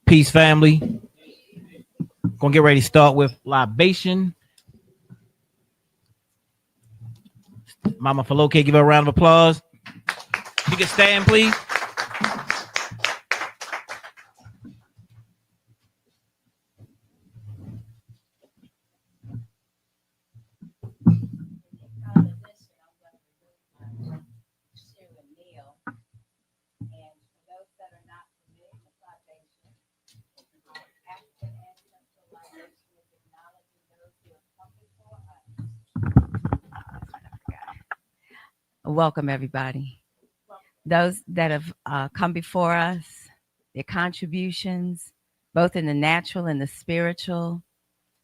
Peace, family. Gonna get ready to start with libation. Mama Faloke, give her a round of applause. You can stand, please. Welcome, everybody. Those that have come before us, their contributions, both in the natural and the spiritual,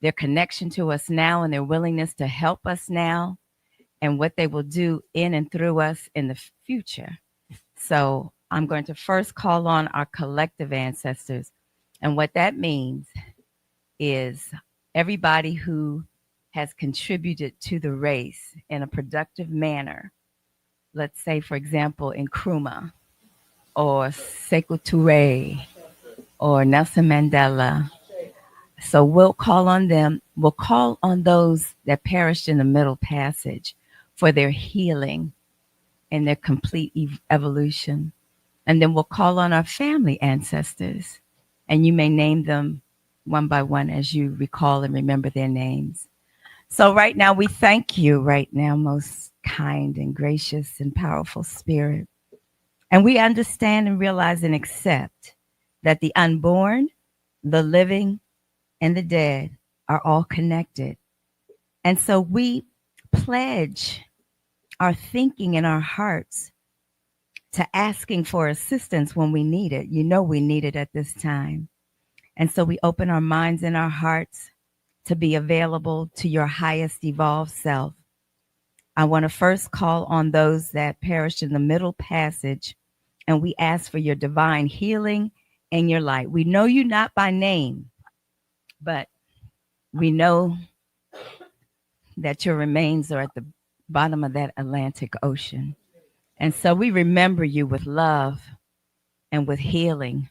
their connection to us now and their willingness to help us now, and what they will do in and through us in the future. So I'm going to first call on our collective ancestors. And what that means is everybody who has contributed to the race in a productive manner. Let's say, for example, Nkrumah or Sekou Touré or Nelson Mandela. So we'll call on them. We'll call on those that perished in the Middle Passage for their healing and their complete evolution. And then we'll call on our family ancestors. And you may name them one by one as you recall and remember their names. So right now, we thank you right now, most kind and gracious and powerful spirit. And we understand and realize and accept that the unborn, the living, and the dead are all connected. And so we pledge our thinking and our hearts to asking for assistance when we need it. You know we need it at this time. And so we open our minds and our hearts to be available to your highest evolved self. I want to first call on those that perished in the Middle Passage, and we ask for your divine healing and your light. We know you not by name, but we know that your remains are at the bottom of that Atlantic Ocean. And so we remember you with love and with healing.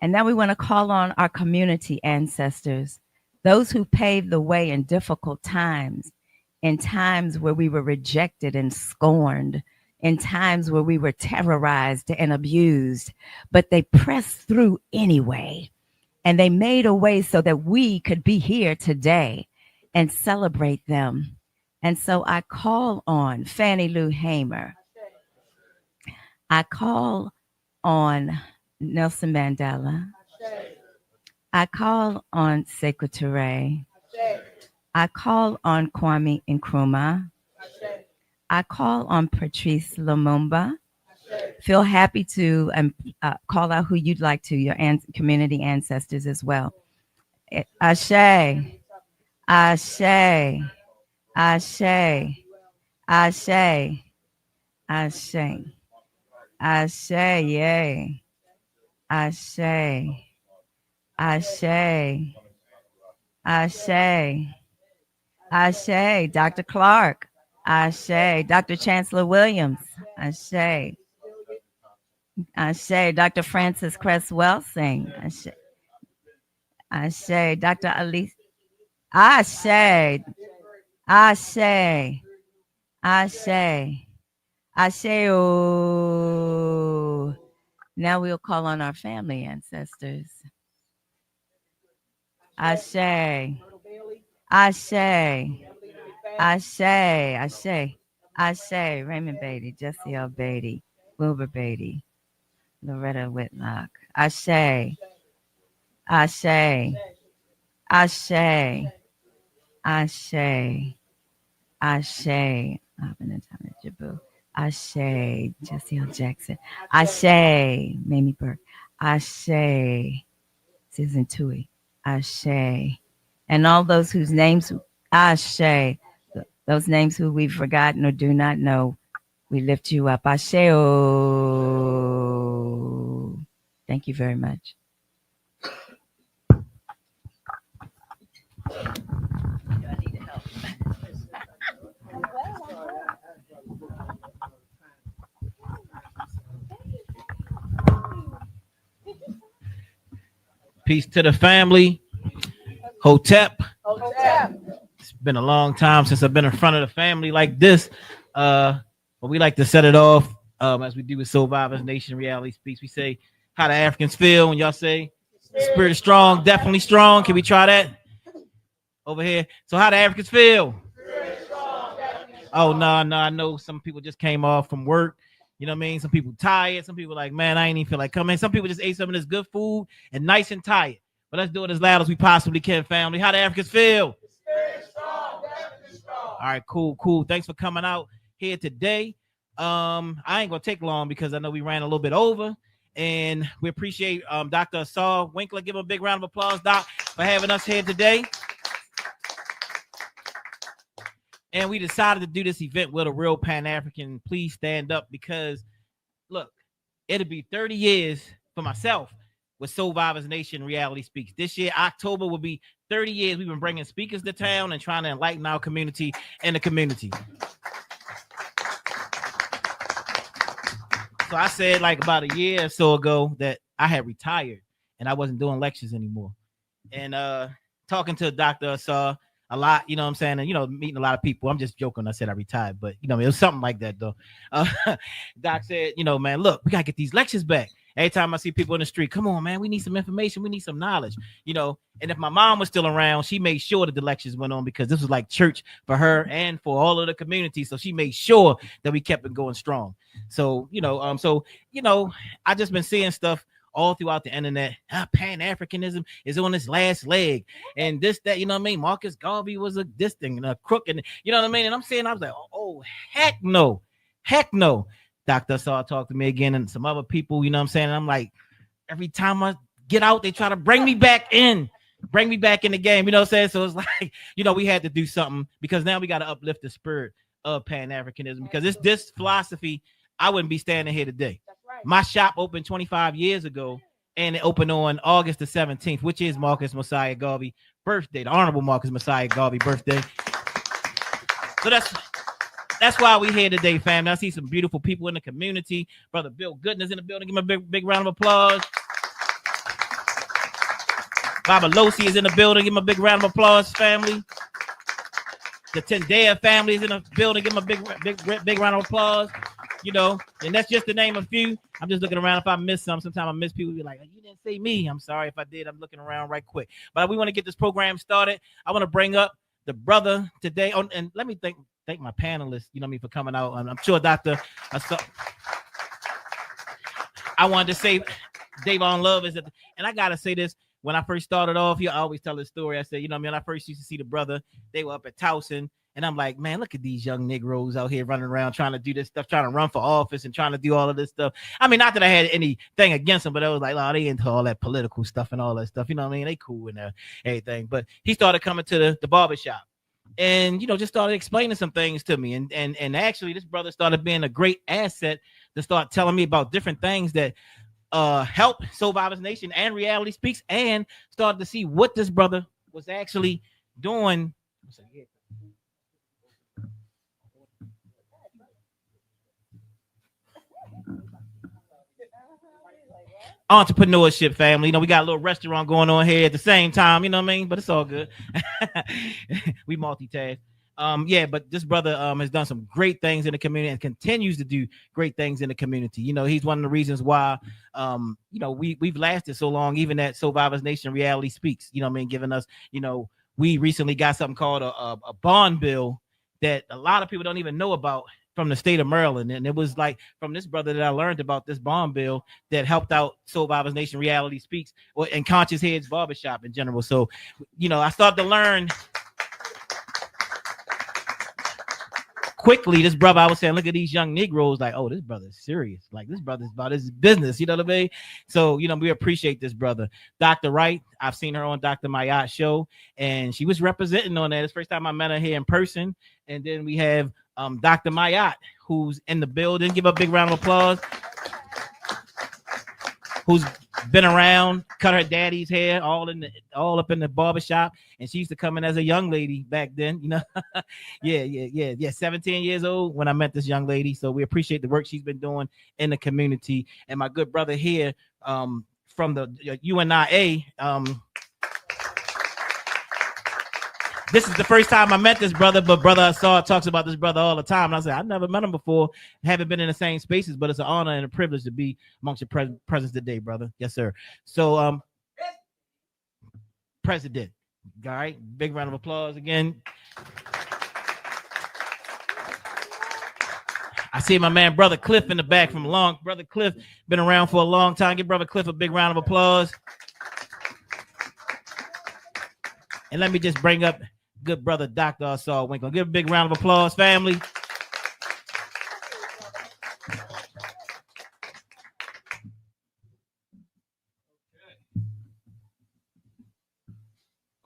And now we want to call on our community ancestors, those who paved the way in difficult times, in times where we were rejected and scorned, in times where we were terrorized and abused, but they pressed through anyway. And they made a way so that we could be here today and celebrate them. And so I call on Fannie Lou Hamer. I call on Nelson Mandela. I call on Sekou Touré. I call on Kwame Nkrumah. I call on Patrice Lumumba. Feel happy to call out who you'd like to, your community ancestors as well. Ashe, Ashe, Ashe, Ashe, Ashe, Ashe, yay, Ashe, Ashe, Ashe, Ashe, Dr. Clark, Ashe, Dr. Chancellor Williams, Ashe, Ashe, Dr. Francis Cress Welsing, Ashe, Ashe, Dr. Alice, Ashe, Ashe, Ashe, Ashe. Oh. Now we'll call on our family ancestors. Ashe, Ashe, Ashe, Ashe, Ashe, Raymond Beatty, Jesse L. Beatty, Wilbur Beatty, Loretta Whitlock, Ashe, Ashe, Ashe, Ashe, Ashe, Jabu, Ashe, Jesse L. Jackson, Ashe, Mamie Burke, Ashe, Susan Tui, Ashe, and all those whose names, Ashe, those names who we've forgotten or do not know, we lift you up. Ashe. Oh. Thank you very much. Do I need help? Peace to the family. Hotep. It's been a long time since I've been in front of the family like this. But we like to set it off as we do with Soul Vibers Nation Reality Speaks. We say how the Africans feel when y'all say spirit is strong, definitely strong. Can we try that over here? So how the Africans feel? Oh no, I know some people just came off from work. You know what I mean? Some people tired. Some people like, man, I ain't even feel like coming. Some people just ate some of this good food and nice and tired. But let's do it as loud as we possibly can, family. How the Africans feel? Strong, strong. All right, cool. Thanks for coming out here today. I ain't gonna take long because I know we ran a little bit over, and we appreciate Dr. Asar Winkler. Give him a big round of applause, Doc, for having us here today. And we decided to do this event with a real Pan-African. Please stand up because, look, it'll be 30 years for myself with Soul Vibers Nation Reality Speaks. This year, October, will be 30 years. We've been bringing speakers to town and trying to enlighten our community and the community. So I said like about a year or so ago that I had retired and I wasn't doing lectures anymore. And talking to Dr. Asar a lot, you know what I'm saying? And, you know, meeting a lot of people. I'm just joking. I said I retired, but, you know, it was something like that, though. Doc said, you know, man, look, we got to get these lectures back. Every time I see people in the street, come on, man, we need some information. We need some knowledge, you know. And if my mom was still around, she made sure that the lectures went on because this was like church for her and for all of the community. So she made sure that we kept it going strong. So, you know, I just been seeing stuff all throughout the internet. Pan-Africanism is on its last leg, and this, that, you know what I mean? Marcus Garvey was a this thing and a crook, and you know what I mean? And I'm saying, I was like, oh, heck no. Dr. Asar talked to me again and some other people, you know what I'm saying? And I'm like, every time I get out, they try to bring me back in the game, you know what I'm saying? So it's like, you know, we had to do something because now we got to uplift the spirit of Pan-Africanism because it's this philosophy. I wouldn't be standing here today. My shop opened 25 years ago, and it opened on August the 17th, which is Marcus Mosiah Garvey's birthday, the Honorable Marcus Mosiah Garvey birthday. So that's why we here today, family. I see some beautiful people in the community. Brother Bill Goodness in the building. Give him a big round of applause. Baba Losi is in the building. Give him a big round of applause, family. The Tendea family is in the building. Give him a big round of applause. You know, and that's just to name a few. I'm just looking around if I miss some. Sometimes I miss people be like, you didn't say me. I'm sorry if I did. I'm looking around right quick. But we want to get this program started. I want to bring up the brother today. Oh, and let me thank my panelists, you know what I mean, for coming out. I'm sure Dr. I wanted to say Davon Love is at and I got to say this. When I first started off here, I always tell this story. I said, you know what I mean, when I first used to see the brother, they were up at Towson. And I'm like, man, look at these young Negroes out here running around trying to do this stuff, trying to run for office and trying to do all of this stuff. I mean, not that I had anything against them, but I was like, oh, they into all that political stuff and all that stuff. You know what I mean? They cool and everything. But he started coming to the barbershop and, you know, just started explaining some things to me. And actually, this brother started being a great asset to start telling me about different things that help Soul Vibers Nation and Reality Speaks, and started to see what this brother was actually doing. Entrepreneurship, family. You know, we got a little restaurant going on here at the same time, you know what I mean? But it's all good. We multitask. But this brother has done some great things in the community and continues to do great things in the community. You know, he's one of the reasons why you know, we've lasted so long, even at Soul Vibers Nation Reality Speaks, you know what I mean, giving us, you know, we recently got something called a bond bill that a lot of people don't even know about from the state of Maryland. And it was like from this brother that I learned about this bond bill that helped out Soul Vibers Nation Reality Speaks and Conscious Heads Barbershop in general. So, you know, I started to learn quickly. This brother, I was saying, look at these young Negroes, like, oh, this brother's serious. Like, this brother's about his business, you know what I mean? So, you know, we appreciate this brother. Dr. Wright, I've seen her on Dr. Mayat show, and she was representing on that. It's the first time I met her here in person. And then we have Dr. Mayat, who's in the building. Give a big round of applause. Who's been around, cut her daddy's hair all up in the barbershop, and she used to come in as a young lady back then, you know. yeah 17 years old when I met this young lady. So we appreciate the work she's been doing in the community. And my good brother here, from the UNIA. This is the first time I met this brother, but brother Assad talks about this brother all the time. And I said, I've never met him before, haven't been in the same spaces, but it's an honor and a privilege to be amongst your presence today, brother. Yes, sir. So, President. All right, big round of applause again. I see my man, Brother Cliff, in the back from long. Brother Cliff been around for a long time. Give Brother Cliff a big round of applause. And let me just bring up good brother Dr. Asar Winkle. Give a big round of applause, family.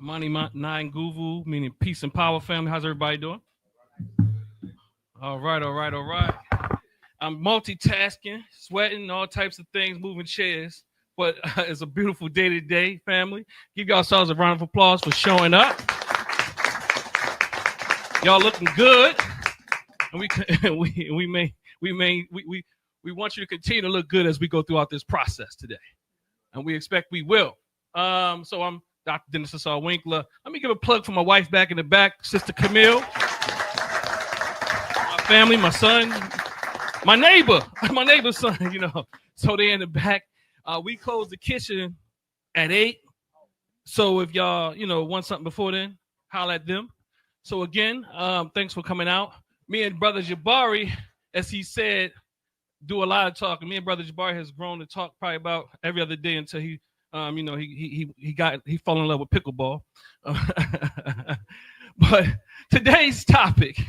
Amani Nine Guvu, meaning peace and power, family. How's everybody doing? All right. I'm multitasking, sweating, all types of things, moving chairs. But it's a beautiful day today, family. Give yourselves a round of applause for showing up. Y'all looking good, and we want you to continue to look good as we go throughout this process today, and we expect we will. So I'm Dr. Dennis Asar Winkler. Let me give a plug for my wife back in the back, Sister Camille, my family, my son, my neighbor's son. So they're in the back. We close the kitchen at 8. So if y'all want something before then, holler at them. So again, thanks for coming out. Me and Brother Jabari, as he said, do a lot of talking. Me and Brother Jabari has grown to talk probably about every other day until he fell in love with pickleball. But today's topic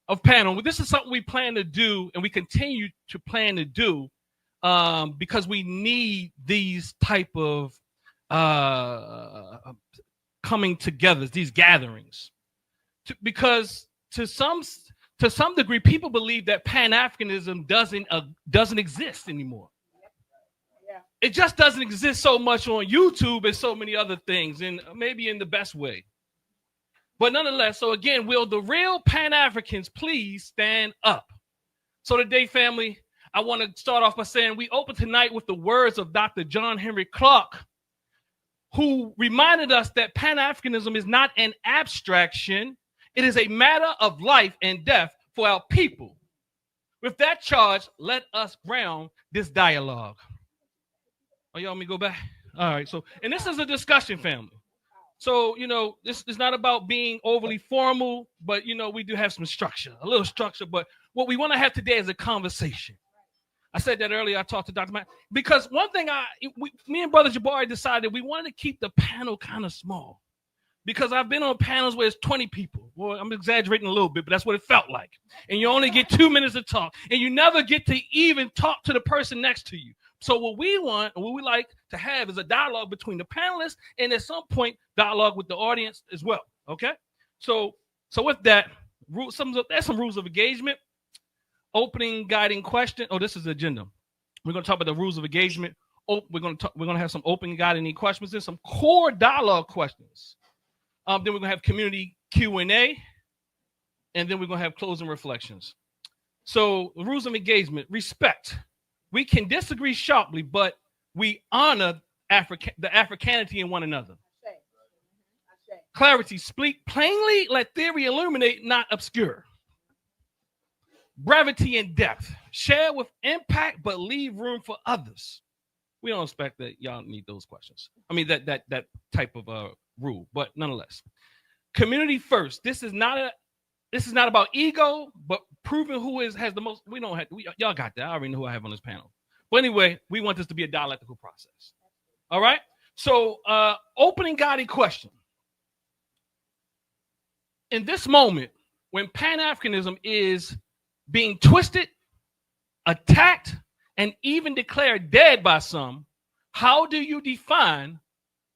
of panel, this is something we plan to do, and we continue to plan to do, because we need these type of coming together, these gatherings. Because to some degree, people believe that Pan-Africanism doesn't exist anymore. Yeah. It just doesn't exist so much on YouTube and so many other things, and maybe in the best way. But nonetheless, so again, will the real Pan-Africans please stand up? So today, family, I want to start off by saying we open tonight with the words of Dr. John Henry Clarke, who reminded us that Pan-Africanism is not an abstraction. It is a matter of life and death for our people. With that charge, let us ground this dialogue. Oh, y'all want me to go back? All right. So, and this is a discussion, family. So, this is not about being overly formal, but, we do have some structure, a little structure. But what we want to have today is a conversation. I said that earlier. I talked to Dr. Matt, because one thing me and Brother Jabari decided we wanted to keep the panel kind of small. Because I've been on panels where it's 20 people. Well, I'm exaggerating a little bit, but that's what it felt like. And you only get 2 minutes to talk. And you never get to even talk to the person next to you. So what we want, and what we like to have, is a dialogue between the panelists, and at some point, dialogue with the audience as well. Okay? So with that, there's some rules of engagement. Opening guiding question. Oh, this is the agenda. We're going to talk about the rules of engagement. We're going to have some open guiding questions and some core dialogue questions. Then we're going to have community Q&A, and then we're going to have closing reflections. So the rules of engagement: respect. We can disagree sharply, but we honor the Africanity in one another. Clarity: speak plainly, let theory illuminate, not obscure. Brevity and depth: share with impact, but leave room for others. We don't expect that y'all need those questions. I mean, that type of rule, but nonetheless. Community first. This is not about ego, but proving who has the most. Y'all got that. I already know who I have on this panel. But anyway, we want this to be a dialectical process. All right. So, opening guiding question. In this moment, when Pan-Africanism is being twisted, attacked, and even declared dead by some, how do you define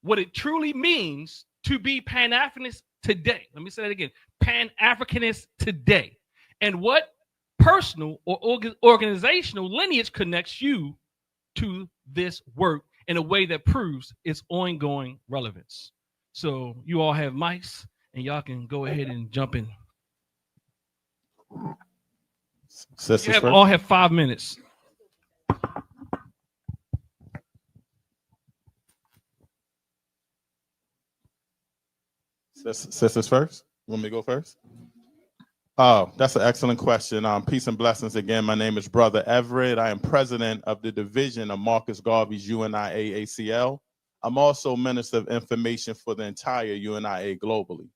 what it truly means to be Pan-Africanist today? Let me say that again. Pan-Africanist today. And what personal or organizational lineage connects you to this work in a way that proves its ongoing relevance? So you all have mics, and y'all can go ahead and jump in. You all have 5 minutes. Sisters first. You want me to go first? Oh, that's an excellent question. Peace and blessings again. My name is Brother Everett. I am president of the division of Marcus Garvey's UNIA ACL. I'm also Minister of Information for the entire UNIA globally.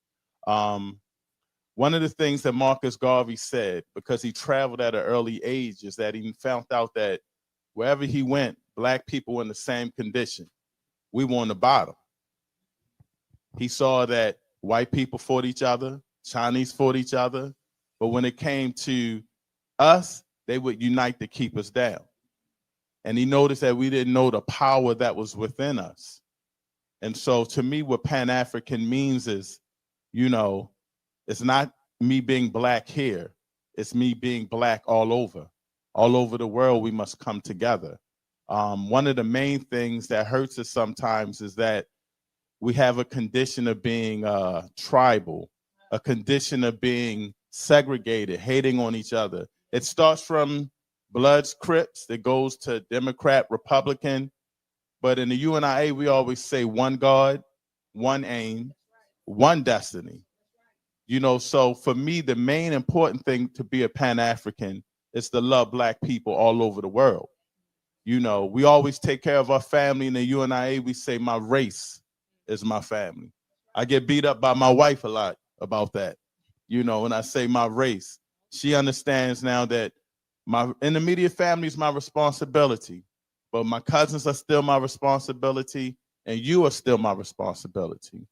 One of the things that Marcus Garvey said, because he traveled at an early age, is that he found out that wherever he went, Black people were in the same condition. We were on the bottom. He saw that white people fought each other, Chinese fought each other, but when it came to us, they would unite to keep us down. And he noticed that we didn't know the power that was within us. And so to me, what Pan-African means is, you know, it's not me being Black here, it's me being Black all over. All over the world, we must come together. One of the main things that hurts us sometimes is that we have a condition of being tribal, a condition of being segregated, hating on each other. It starts from Bloods, Crips, that goes to Democrat, Republican. But in the UNIA, we always say one God, one aim, one destiny. You know, so for me, the main important thing to be a Pan-African is to love Black people all over the world. You know, we always take care of our family. In the UNIA, we say my race is my family. I get beat up by my wife a lot about that. You know, when I say my race, she understands now that my immediate family is my responsibility, but my cousins are still my responsibility, and you are still my responsibility.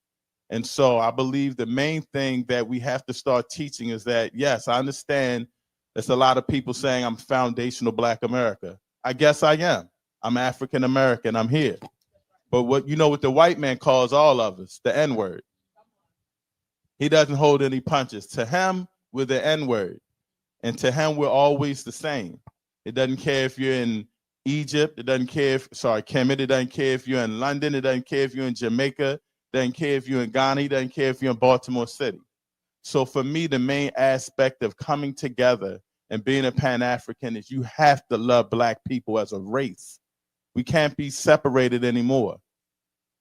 And so I believe the main thing that we have to start teaching is that, yes, I understand there's a lot of people saying I'm foundational Black America. I guess I am. I'm African American. I'm here. But what the white man calls all of us, the N-word. He doesn't hold any punches. To him, we're the N-word. And to him, we're always the same. It doesn't care if you're in Egypt. It doesn't care if, Kemet, it doesn't care if you're in London. It doesn't care if you're in Jamaica. It doesn't care if you're in Ghana. It doesn't care if you're in Baltimore City. So for me, the main aspect of coming together and being a Pan-African is you have to love Black people as a race. We can't be separated anymore.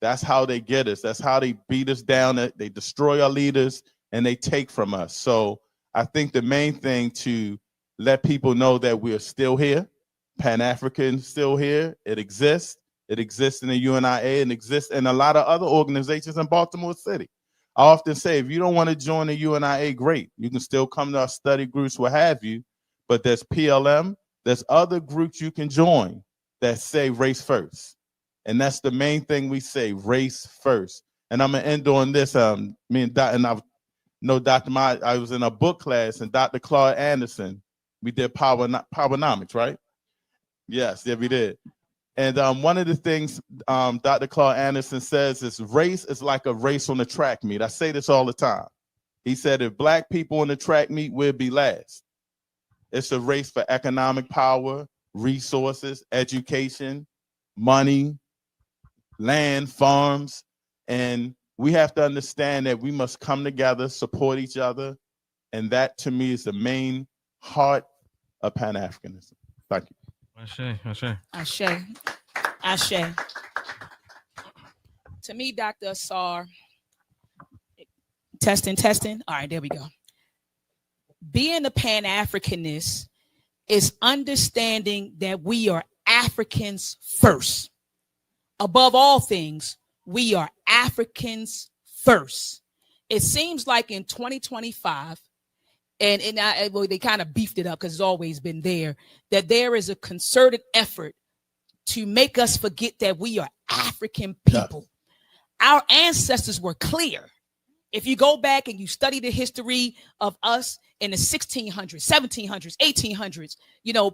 That's how they get us. That's how they beat us down. They destroy our leaders and they take from us. So I think the main thing to let people know that we're still here. Pan-African still here. It exists. It exists in the UNIA and exists in a lot of other organizations in Baltimore City. I often say, if you don't want to join the UNIA, great. You can still come to our study groups, what have you. But there's PLM. There's other groups you can join that say race first. And that's the main thing we say, race first. And I'm going to end on this. Me and I know Dr. I was in a book class, and Dr. Claude Anderson, we did Powernomics, right? Yes, yeah, we did. And one of the things Dr. Claude Anderson says is race is like a race on the track meet. I say this all the time. He said, if Black people on the track meet, we'll be last. It's a race for economic power, resources, education, money, land, farms, and we have to understand that we must come together, support each other, and that to me is the main heart of Pan-Africanism. Thank you. Ashe. To me, Dr. Asar, testing. All right, there we go. Being a Pan-Africanist is understanding that we are Africans first. Above all things, we are Africans first. It seems like in 2025, and they kind of beefed it up because it's always been there, that there is a concerted effort to make us forget that we are African people. Yeah. Our ancestors were clear. If you go back and you study the history of us in the 1600s, 1700s, 1800s,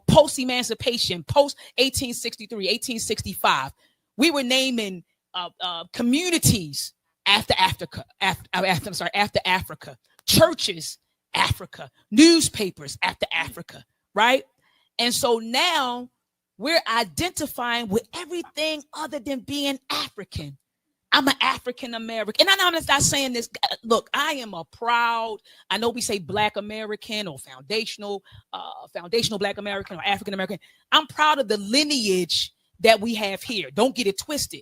post-emancipation, post-1863, 1865, we were naming communities after Africa, churches, Africa, newspapers after Africa, right? And so now we're identifying with everything other than being African. I'm an African American. And I'm not saying this. Look, I am I know we say Black American or foundational Black American or African American. I'm proud of the lineage that we have here. Don't get it twisted.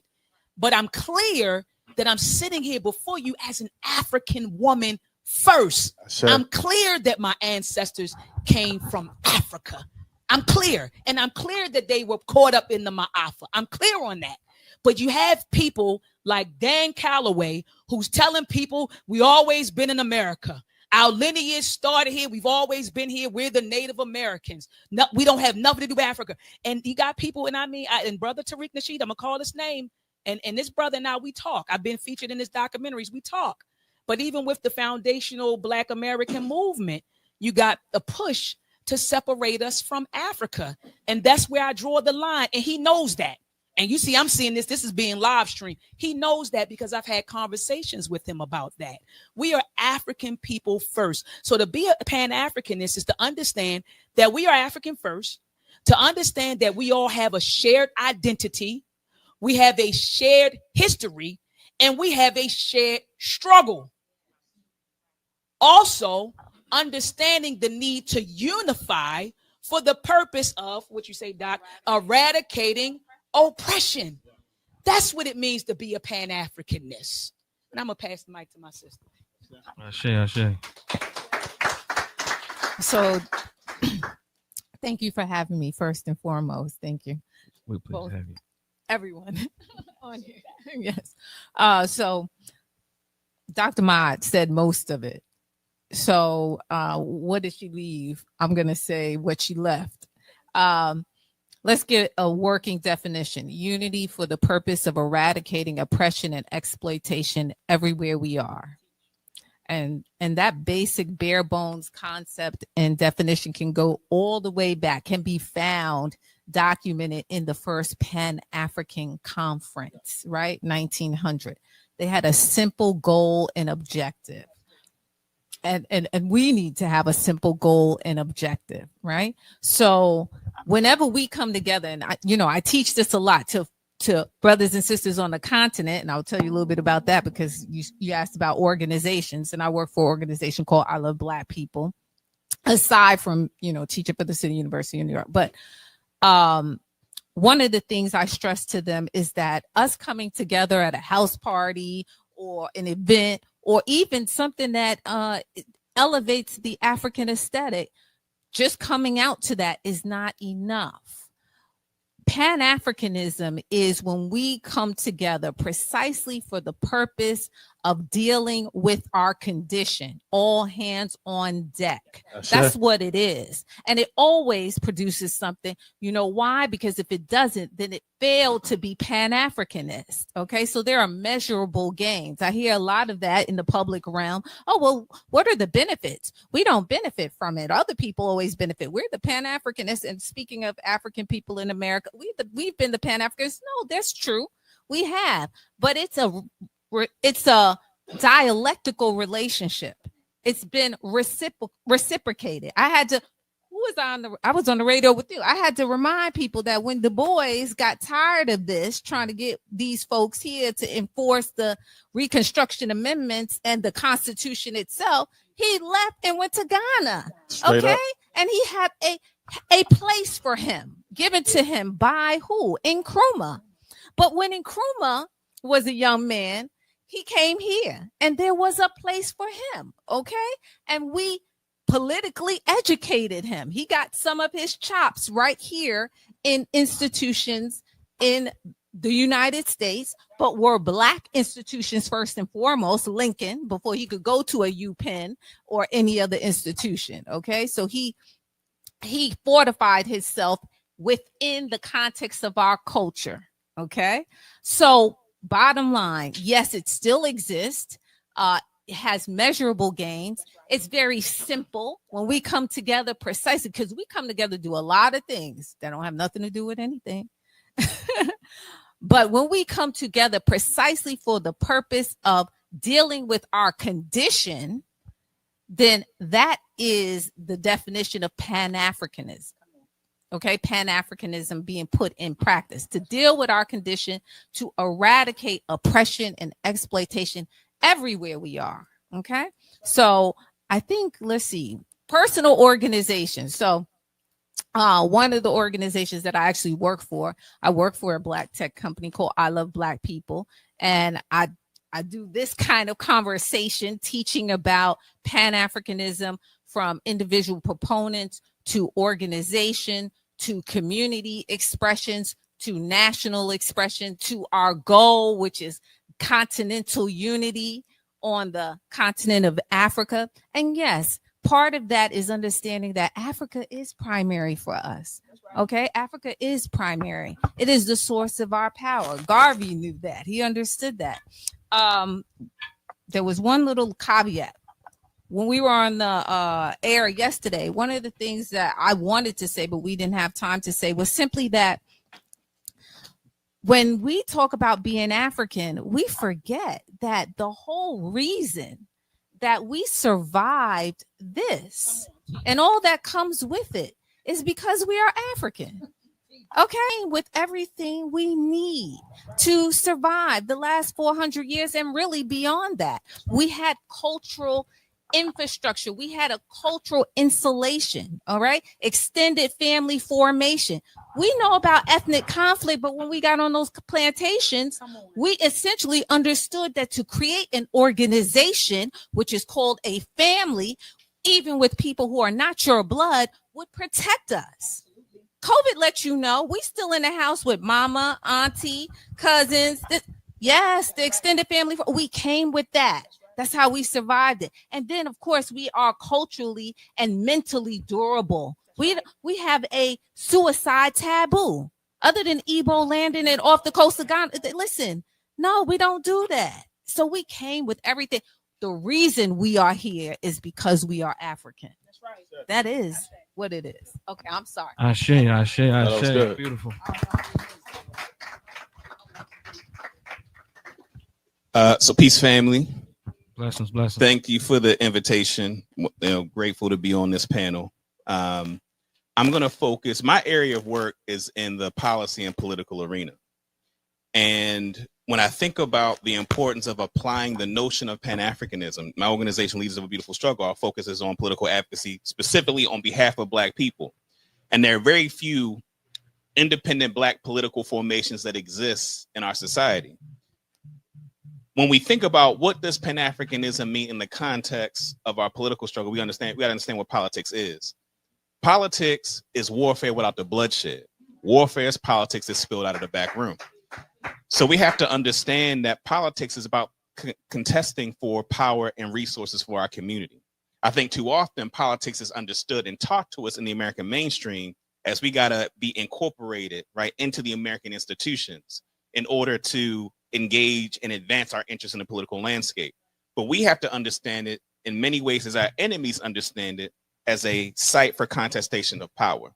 But I'm clear that I'm sitting here before you as an African woman first. Sure. I'm clear that my ancestors came from Africa. I'm clear. And I'm clear that they were caught up in the Ma'afa. I'm clear on that. But you have people like Dan Calloway who's telling people we always been in America. Our lineage started here. We've always been here. We're the Native Americans. No, we don't have nothing to do with Africa. And you got people, and and Brother Tariq Nasheed, I'm going to call his name. And this brother and I, we talk. I've been featured in his documentaries. We talk. But even with the foundational Black American movement, you got a push to separate us from Africa. And that's where I draw the line. And he knows that. And you see, I'm seeing this is being live streamed. He knows that because I've had conversations with him about that. We are African people first. So to be a Pan-Africanist is to understand that we are African first, to understand that we all have a shared identity, we have a shared history, and we have a shared struggle. Also, understanding the need to unify for the purpose of, what you say, Doc, eradicating oppression. That's what it means to be a Pan-Africanist. And I'm going to pass the mic to my sister. Ashe. So thank you for having me first and foremost. Thank you. We're pleased to have you. Everyone on here. Yes. So Dr. Mott said most of it. So what did she leave? I'm going to say what she left. Let's get a working definition. Unity for the purpose of eradicating oppression and exploitation everywhere we are. And that basic bare bones concept and definition can go all the way back, can be found documented in the first Pan-African Conference, right? 1900. They had a simple goal and objective. And we need to have a simple goal and objective, right? So whenever we come together, and I teach this a lot to brothers and sisters on the continent, and I'll tell you a little bit about that because you asked about organizations, and I work for an organization called I Love Black People, aside from, teaching for the City University of New York. But one of the things I stress to them is that us coming together at a house party or an event, or even something that elevates the African aesthetic, just coming out to that is not enough. Pan-Africanism is when we come together precisely for the purpose of dealing with our condition, all hands on deck. That's what it is. And it always produces something. You know why? Because if it doesn't, then it failed to be Pan-Africanist. Okay, so there are measurable gains. I hear a lot of that in the public realm. Oh, well, what are the benefits? We don't benefit from it. Other people always benefit. We're the Pan-Africanists. And speaking of African people in America, we've been the Pan-Africanists. No, that's true. We have. But it's a dialectical relationship. It's been reciprocated. I was on the radio with you. I had to remind people that when Du Bois got tired of this, trying to get these folks here to enforce the Reconstruction Amendments and the Constitution itself, he left and went to Ghana. Straight up. And he had a place for him given to him by who? Nkrumah. But when Nkrumah was a young man, he came here and there was a place for him. Okay. And we politically educated him. He got some of his chops right here in institutions in the United States, but were Black institutions first and foremost, Lincoln, before he could go to a UPenn or any other institution. Okay. So he fortified himself within the context of our culture. Okay. So bottom line, yes, it still exists. It has measurable gains. It's very simple when we come together precisely because we come together to do a lot of things that don't have nothing to do with anything. But when we come together precisely for the purpose of dealing with our condition, then that is the definition of Pan-Africanism. Okay, Pan-Africanism being put in practice to deal with our condition, to eradicate oppression and exploitation everywhere we are. Okay, so I think, let's see, personal organizations. So one of the organizations that I actually work for a Black tech company called I Love Black People. And I I do this kind of conversation, teaching about Pan-Africanism from individual proponents to organization to community expressions to national expression to our goal, which is continental unity on the continent of Africa. And yes, part of that is understanding that Africa is primary for us. Okay, Africa is primary. It is the source of our power. Garvey knew that. He understood that. There was one little caveat. When we were on the air yesterday, one of the things that I wanted to say, but we didn't have time to say, was simply that when we talk about being African, we forget that the whole reason that we survived this and all that comes with it is because we are African. Okay, with everything we need to survive the last 400 years and really beyond that. We had cultural infrastructure. We had a cultural insulation, all right? Extended family formation. We know about ethnic conflict, but when we got on those plantations, we essentially understood that to create an organization, which is called a family, even with people who are not your blood, would protect us. COVID lets you know we still in the house with mama, auntie, cousins. Yes, the extended family. We came with that. That's how we survived it. And then, of course, we are culturally and mentally durable. We have a suicide taboo. Other than Igbo landing it off the coast of Ghana. Listen, no, we don't do that. So we came with everything. The reason we are here is because we are African. That's right. That is what it is. Okay, I'm sorry. Ashe. Good. Beautiful. So peace, family. Blessings. Thank you for the invitation. Grateful to be on this panel. I'm going to focus. My area of work is in the policy and political arena. And when I think about the importance of applying the notion of Pan-Africanism, my organization, Leaders of a Beautiful Struggle, our focus is on political advocacy, specifically on behalf of Black people. And there are very few independent Black political formations that exist in our society. When we think about what does Pan-Africanism mean in the context of our political struggle, we got to understand what politics is. Politics is warfare without the bloodshed. Warfare is politics that's spilled out of the back room. So we have to understand that politics is about contesting for power and resources for our community. I think too often politics is understood and taught to us in the American mainstream as we got to be incorporated right into the American institutions in order to engage and advance our interests in the political landscape. But we have to understand it in many ways as our enemies understand it, as a site for contestation of power.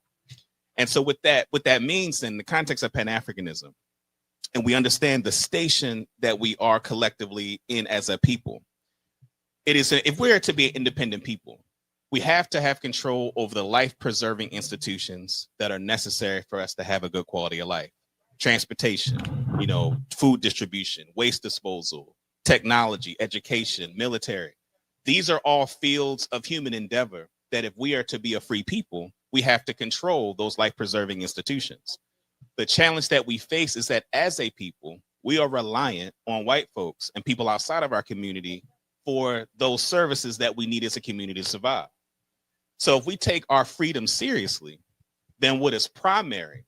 And so what that means in the context of Pan-Africanism, and we understand the station that we are collectively in as a people, it is, if we're to be an independent people, we have to have control over the life-preserving institutions that are necessary for us to have a good quality of life. Transportation, food distribution, waste disposal, technology, education, military. These are all fields of human endeavor that if we are to be a free people, we have to control those life-preserving institutions. The challenge that we face is that as a people, we are reliant on white folks and people outside of our community for those services that we need as a community to survive. So if we take our freedom seriously, then what is primary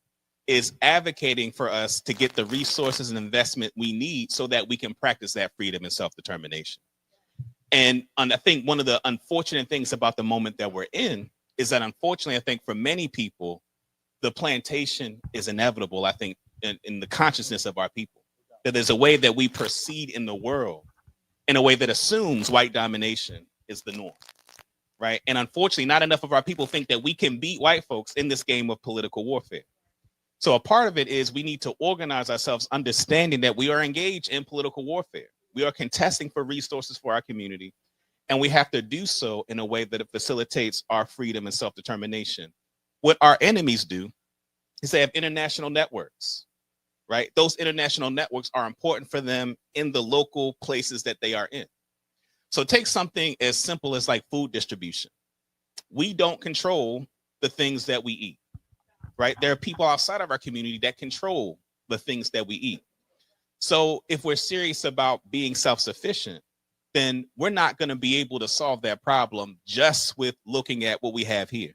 is advocating for us to get the resources and investment we need so that we can practice that freedom and self-determination. And I think one of the unfortunate things about the moment that we're in is that, unfortunately, I think for many people, the plantation is inevitable, I think, in the consciousness of our people. That there's a way that we proceed in the world in a way that assumes white domination is the norm, right? And unfortunately, not enough of our people think that we can beat white folks in this game of political warfare. So a part of it is we need to organize ourselves, understanding that we are engaged in political warfare. We are contesting for resources for our community, and we have to do so in a way that it facilitates our freedom and self-determination. What our enemies do is they have international networks, right? Those international networks are important for them in the local places that they are in. So take something as simple as like food distribution. We don't control the things that we eat, right? There are people outside of our community that control the things that we eat. So if we're serious about being self-sufficient, then we're not going to be able to solve that problem just with looking at what we have here,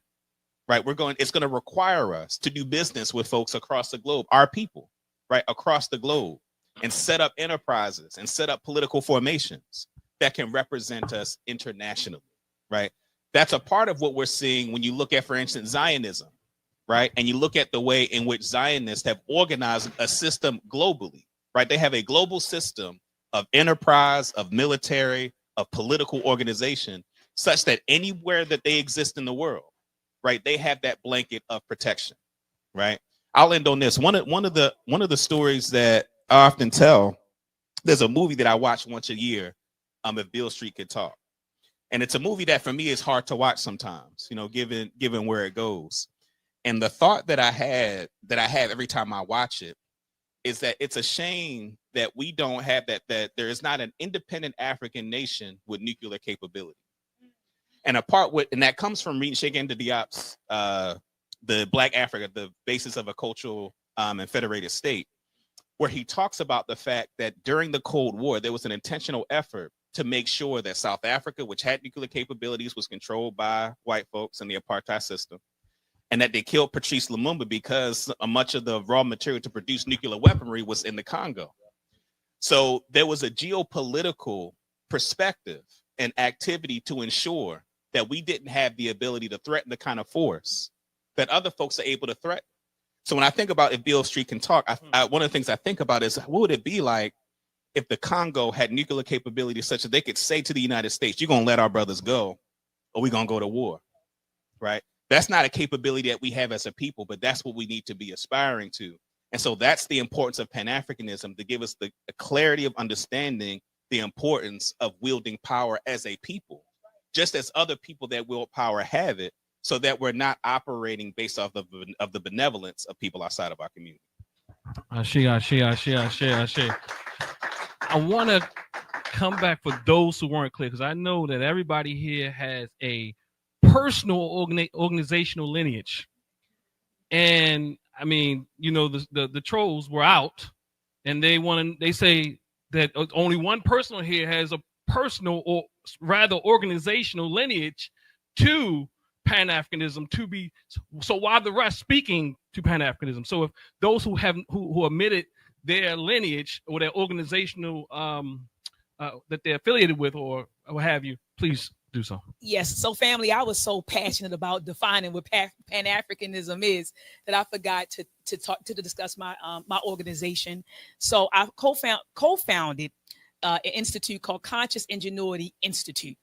right? It's going to require us to do business with folks across the globe, our people, right, across the globe, and set up enterprises and set up political formations that can represent us internationally, right? That's a part of what we're seeing when you look at, for instance, Zionism, right? And you look at the way in which Zionists have organized a system globally, right? They have a global system of enterprise, of military, of political organization, such that anywhere that they exist in the world, right, they have that blanket of protection, right? I'll end on this. One of the stories that I often tell, there's a movie that I watch once a year, If Beale Street Could Talk. And it's a movie that for me is hard to watch sometimes, you know, given where it goes. And the thought that I have every time I watch it is that it's a shame that we don't have that there is not an independent African nation with nuclear capability. And that comes from reading Cheikh Anta Diop's the Black Africa, the basis of a cultural and federated state, where he talks about the fact that during the Cold War, there was an intentional effort to make sure that South Africa, which had nuclear capabilities, was controlled by white folks and the apartheid system, and that they killed Patrice Lumumba because much of the raw material to produce nuclear weaponry was in the Congo. So there was a geopolitical perspective and activity to ensure that we didn't have the ability to threaten the kind of force that other folks are able to threaten. So when I think about If Beale Street Can Talk, one of the things I think about is, what would it be like if the Congo had nuclear capability such that they could say to the United States, you're going to let our brothers go or we're going to go to war, right? That's not a capability that we have as a people, but that's what we need to be aspiring to. And so that's the importance of Pan-Africanism, to give us the clarity of understanding the importance of wielding power as a people, just as other people that wield power have it, so that we're not operating based off of the benevolence of people outside of our community. I want to come back for those who weren't clear, because I know that everybody here has a personal organizational lineage. And I mean, you know, the trolls were out, and they say that only one person here has a personal, or rather organizational lineage to Pan-Africanism, to be, so why the rest speaking to Pan-Africanism? So if those who omitted their lineage or their organizational that they're affiliated with or what have you, please do so. Yes. So family, I was so passionate about defining what Pan-Africanism is that I forgot to discuss my organization. So I co-founded an institute called Conscious Ingenuity Institute.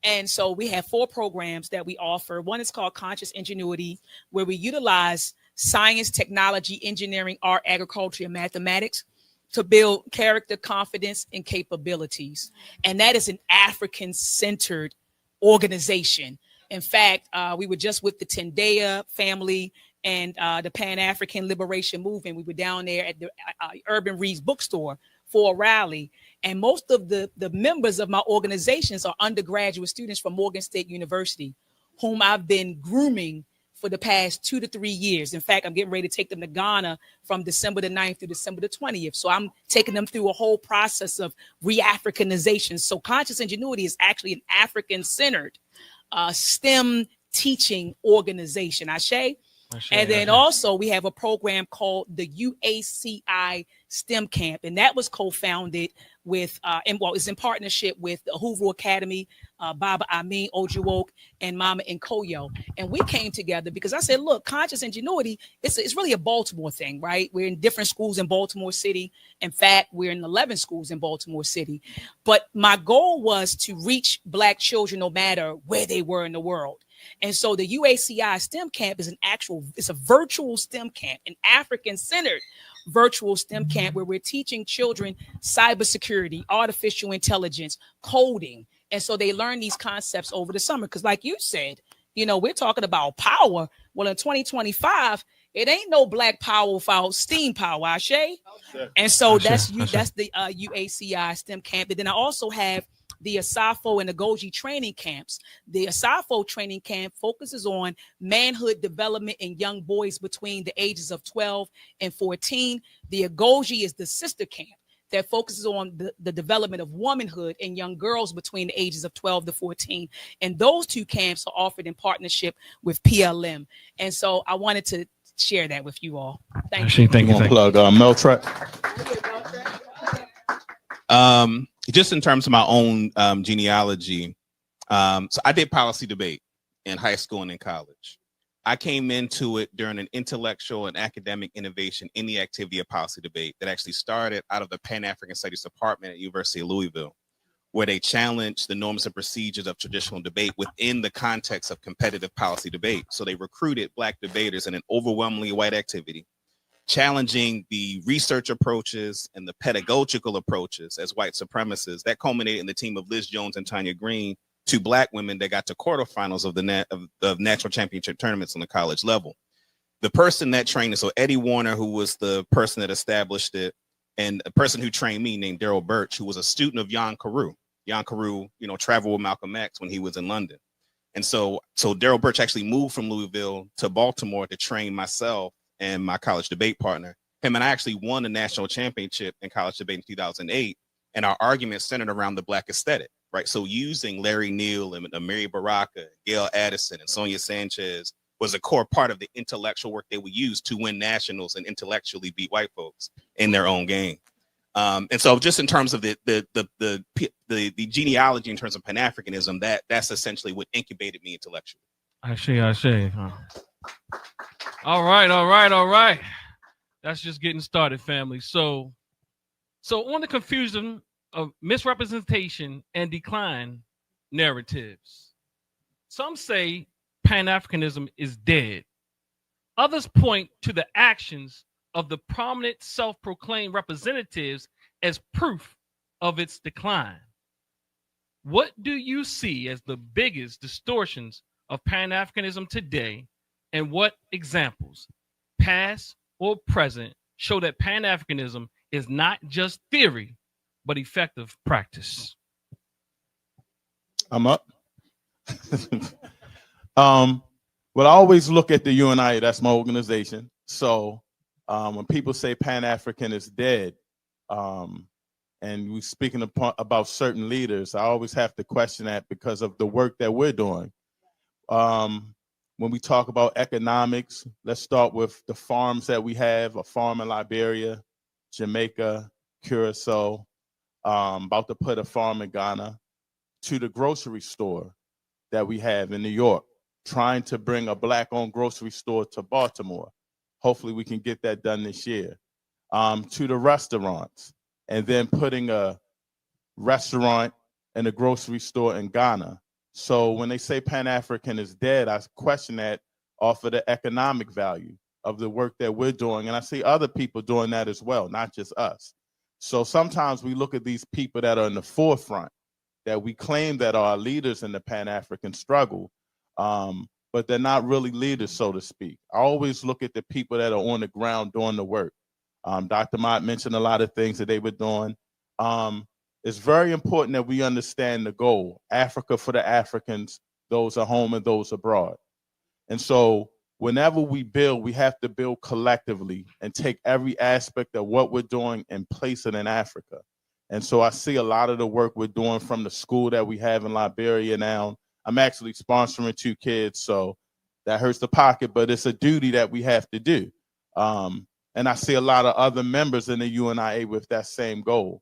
And so we have 4 programs that we offer. One is called Conscious Ingenuity, where we utilize science, technology, engineering, art, agriculture, and mathematics to build character, confidence, and capabilities. And that is an African-centered organization. In fact, we were just with the Tendea family and the Pan-African Liberation Movement. We were down there at the Urban Reads bookstore for a rally. And most of the members of my organizations are undergraduate students from Morgan State University, whom I've been grooming for the past 2 to 3 years. In fact, I'm getting ready to take them to Ghana from December the 9th through December the 20th. So I'm taking them through a whole process of re-Africanization. So Conscious Ingenuity is actually an African-centered STEM teaching organization. Ashe? And then also we have a program called the UACI STEM Camp, and that was co-founded with, it's in partnership with the Hoover Academy, Baba Amin Ojuwoke, and Mama Nkoyo. And we came together because I said, look, Conscious Ingenuity, it's really a Baltimore thing, right? We're in different schools in Baltimore City. In fact, we're in 11 schools in Baltimore City. But my goal was to reach Black children no matter where they were in the world. And so the UACI STEM Camp is it's a virtual STEM camp, an African-centered virtual STEM camp where we're teaching children cybersecurity, artificial intelligence, coding. And so they learn these concepts over the summer. Because like you said, you know, we're talking about power. Well, in 2025, it ain't no Black power without STEAM power, Ashe. And so that's the UACI STEM camp. And then I also have the ASAFO and the Goji training camps. The ASAFO training camp focuses on manhood development in young boys between the ages of 12 and 14. The Goji is the sister camp that focuses on the development of womanhood in young girls between the ages of 12 to 14. And those two camps are offered in partnership with PLM. And so I wanted to share that with you all. Thank you. Thank you. Thank you. Plug Meltrek. Just in terms of my own genealogy, so I did policy debate in high school and in college. I came into it during an intellectual and academic innovation in the activity of policy debate that actually started out of the Pan-African Studies Department at University of Louisville, where they challenged the norms and procedures of traditional debate within the context of competitive policy debate. So they recruited Black debaters in an overwhelmingly white activity, challenging the research approaches and the pedagogical approaches as white supremacists. That culminated in the team of Liz Jones and Tanya Green, two Black women that got to quarterfinals of the national championship tournaments on the college level. The person that trained us, so Eddie Warner, who was the person that established it, and a person who trained me named Daryl Birch, who was a student of Jan Carew. Jan Carew, traveled with Malcolm X when he was in London. And so Daryl Birch actually moved from Louisville to Baltimore to train myself and my college debate partner. Him and I actually won the national championship in college debate in 2008. And our argument centered around the Black aesthetic, right? So using Larry Neal and Amiri Baraka, Gail Addison, and Sonia Sanchez was a core part of the intellectual work they would use to win nationals and intellectually beat white folks in their own game. And so just in terms of the genealogy in terms of Pan-Africanism, that's essentially what incubated me intellectually. I see. All right. That's just getting started, family. So on the confusion of misrepresentation and decline narratives, some say Pan-Africanism is dead. Others point to the actions of the prominent self-proclaimed representatives as proof of its decline. What do you see as the biggest distortions of Pan-Africanism today, and what examples, past or present, show that Pan-Africanism is not just theory, but effective practice? I'm up. Well, I always look at the UNIA, that's my organization. So when people say Pan-African is dead, and we're speaking about certain leaders, I always have to question that because of the work that we're doing. When we talk about economics, let's start with the farms that we have, a farm in Liberia, Jamaica, Curacao, about to put a farm in Ghana, to the grocery store that we have in New York, trying to bring a Black-owned grocery store to Baltimore. Hopefully we can get that done this year. To the restaurants, and then putting a restaurant and a grocery store in Ghana. So when they say Pan-African is dead, I question that off of the economic value of the work that we're doing. And I see other people doing that as well, not just us. So sometimes we look at these people that are in the forefront, that we claim that are leaders in the Pan-African struggle, but they're not really leaders, so to speak. I always look at the people that are on the ground doing the work. Dr. Mott mentioned a lot of things that they were doing. It's very important that we understand the goal, Africa for the Africans, those at home and those abroad. And so whenever we build, we have to build collectively and take every aspect of what we're doing and place it in Africa. And so I see a lot of the work we're doing from the school that we have in Liberia now. I'm actually sponsoring 2 kids, so that hurts the pocket, but it's a duty that we have to do. And I see a lot of other members in the UNIA with that same goal.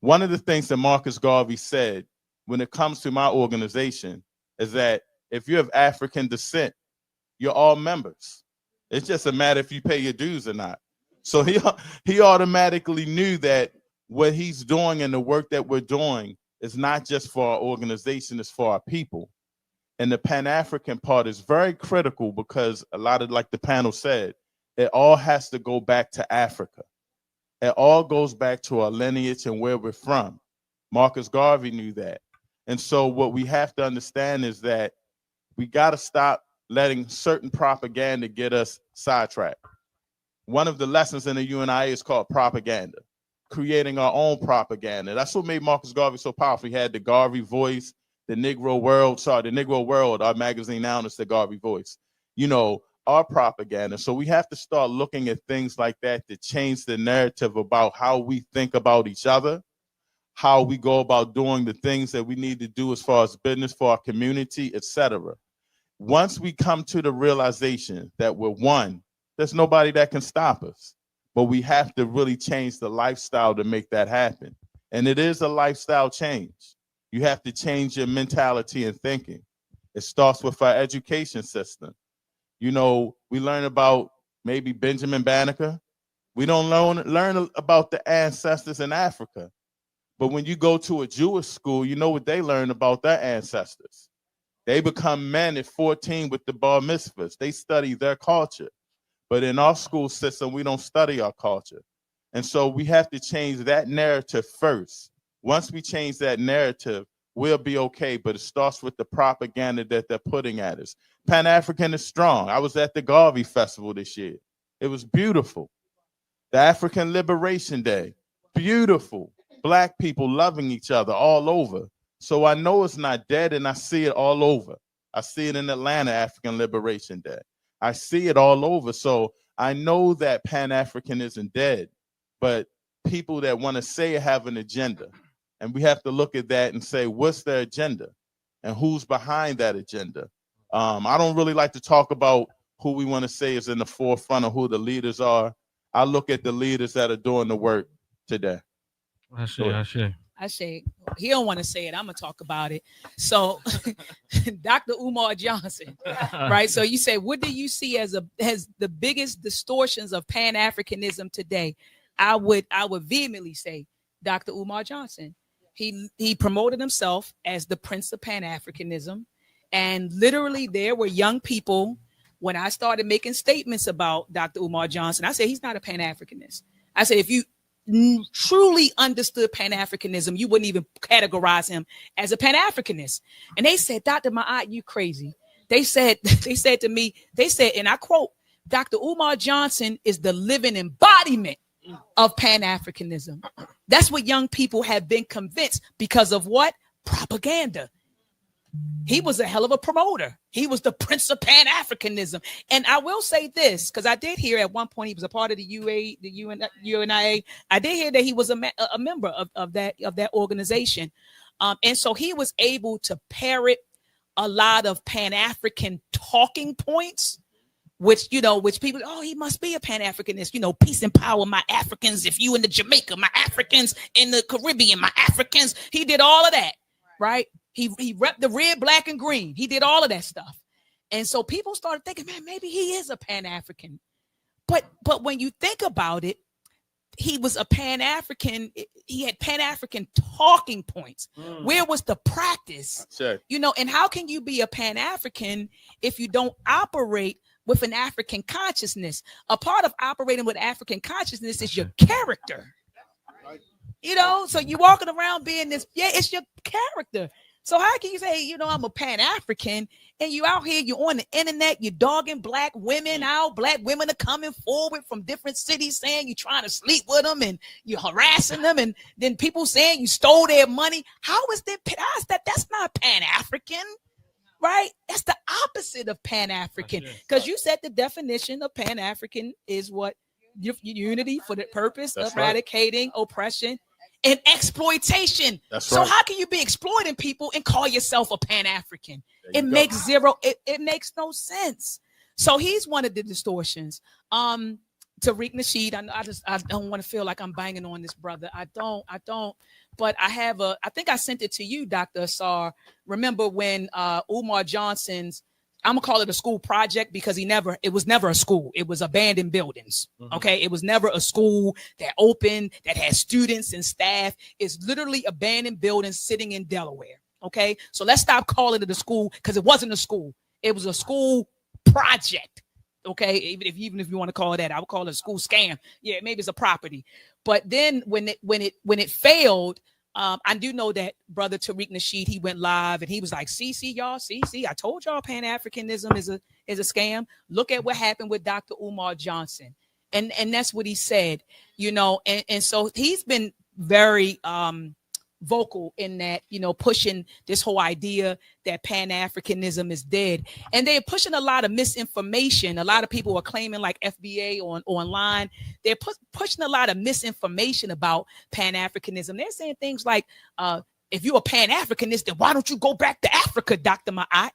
One of the things that Marcus Garvey said when it comes to my organization is that if you have African descent, you're all members. It's just a matter if you pay your dues or not. So he automatically knew that what he's doing and the work that we're doing is not just for our organization, it's for our people. And the Pan-African part is very critical because a lot of, like the panel said, it all has to go back to Africa. It all goes back to our lineage and where we're from. Marcus Garvey knew that. And so what we have to understand is that we got to stop letting certain propaganda get us sidetracked. One of the lessons in the UNIA is called propaganda, creating our own propaganda. That's what made Marcus Garvey so powerful. He had the Garvey Voice, the Negro World, our magazine now is the Garvey Voice. are propaganda. So we have to start looking at things like that to change the narrative about how we think about each other, how we go about doing the things that we need to do as far as business for our community, etc. Once we come to the realization that we're one, there's nobody that can stop us. But we have to really change the lifestyle to make that happen. And it is a lifestyle change. You have to change your mentality and thinking. It starts with our education system. You know, we learn about maybe Benjamin Banneker. We don't learn about the ancestors in Africa. But when you go to a Jewish school, you know what they learn about their ancestors. They become men at 14 with the bar mitzvahs. They study their culture. But in our school system, we don't study our culture. And so we have to change that narrative first. Once we change that narrative, we'll be okay. But it starts with the propaganda that they're putting at us. Pan-African is strong. I was at the Garvey Festival this year. It was beautiful. The African Liberation Day, beautiful. Black people loving each other all over. So I know it's not dead, and I see it all over. I see it in Atlanta, African Liberation Day. I see it all over. So I know that Pan-African isn't dead, but people that want to say have an agenda. And we have to look at that and say, what's their agenda and who's behind that agenda? I don't really like to talk about who we want to say is in the forefront of who the leaders are. I look at the leaders that are doing the work today. I see. He don't want to say it. I'm gonna talk about it. So, Dr. Umar Johnson, right? So you say, what do you see as the biggest distortions of Pan-Africanism today? I would vehemently say Dr. Umar Johnson. He promoted himself as the Prince of Pan-Africanism, and literally there were young people when I started making statements about Dr. Umar Johnson. I said he's not a Pan-Africanist. I said if you truly understood Pan-Africanism, you wouldn't even categorize him as a Pan-Africanist. And they said, Dr. Ma'at, you crazy. They said to me, and I quote, Dr. Umar Johnson is the living embodiment of Pan-Africanism. That's what young people have been convinced because of what? Propaganda. He was a hell of a promoter. He was the Prince of Pan-Africanism. And I will say this, because I did hear at one point he was a part of the UNIA. I did hear that he was a member of that organization. And so he was able to parrot a lot of Pan-African talking points, which people, oh, he must be a Pan-Africanist, peace and power, my Africans. If you in the Jamaica, my Africans in the Caribbean, my Africans. He did all of that, right? He repped the red, black, and green. He did all of that stuff. And so people started thinking, man, maybe he is a Pan-African. But when you think about it, he was a Pan-African. He had Pan-African talking points. Where was the practice? Sure. And how can you be a Pan-African if you don't operate with an African consciousness? A part of operating with African consciousness is your character. So you're walking around being this, it's your character. So how can you say, I'm a Pan-African and you out here, you're on the internet, you're dogging black women out, black women are coming forward from different cities saying you're trying to sleep with them and you're harassing them, and then people saying you stole their money. How is that? That's not Pan-African, right? That's the opposite of Pan-African, because you said the definition of Pan-African is what? Unity for the purpose of eradicating oppression and exploitation. So how can you be exploiting people and call yourself a Pan-African? It makes no sense. So he's one of the distortions. Tariq Nasheed, I don't want to feel like I'm banging on this brother. I don't. But I think I sent it to you, Dr. Asar. Remember when Umar Johnson's, I'm gonna call it a school project because it was never a school. It was abandoned buildings. Okay. It was never a school that opened, that had students and staff. It's literally abandoned buildings sitting in Delaware. Okay. So let's stop calling it a school, because it wasn't a school. It was a school project. Okay. Even if you want to call it that, I would call it a school scam. Yeah, maybe it's a property. But then when it failed, I do know that brother Tariq Nasheed, he went live and he was like, see, y'all, see, I told y'all Pan-Africanism is a scam. Look at what happened with Dr. Umar Johnson. And that's what he said, and so he's been very vocal in that, pushing this whole idea that Pan-Africanism is dead. And they're pushing a lot of misinformation. A lot of people are claiming, like FBA online, they're pushing a lot of misinformation about Pan-Africanism. They're saying things like, if you're a Pan-Africanist, then why don't you go back to Africa, Dr. Ma'at?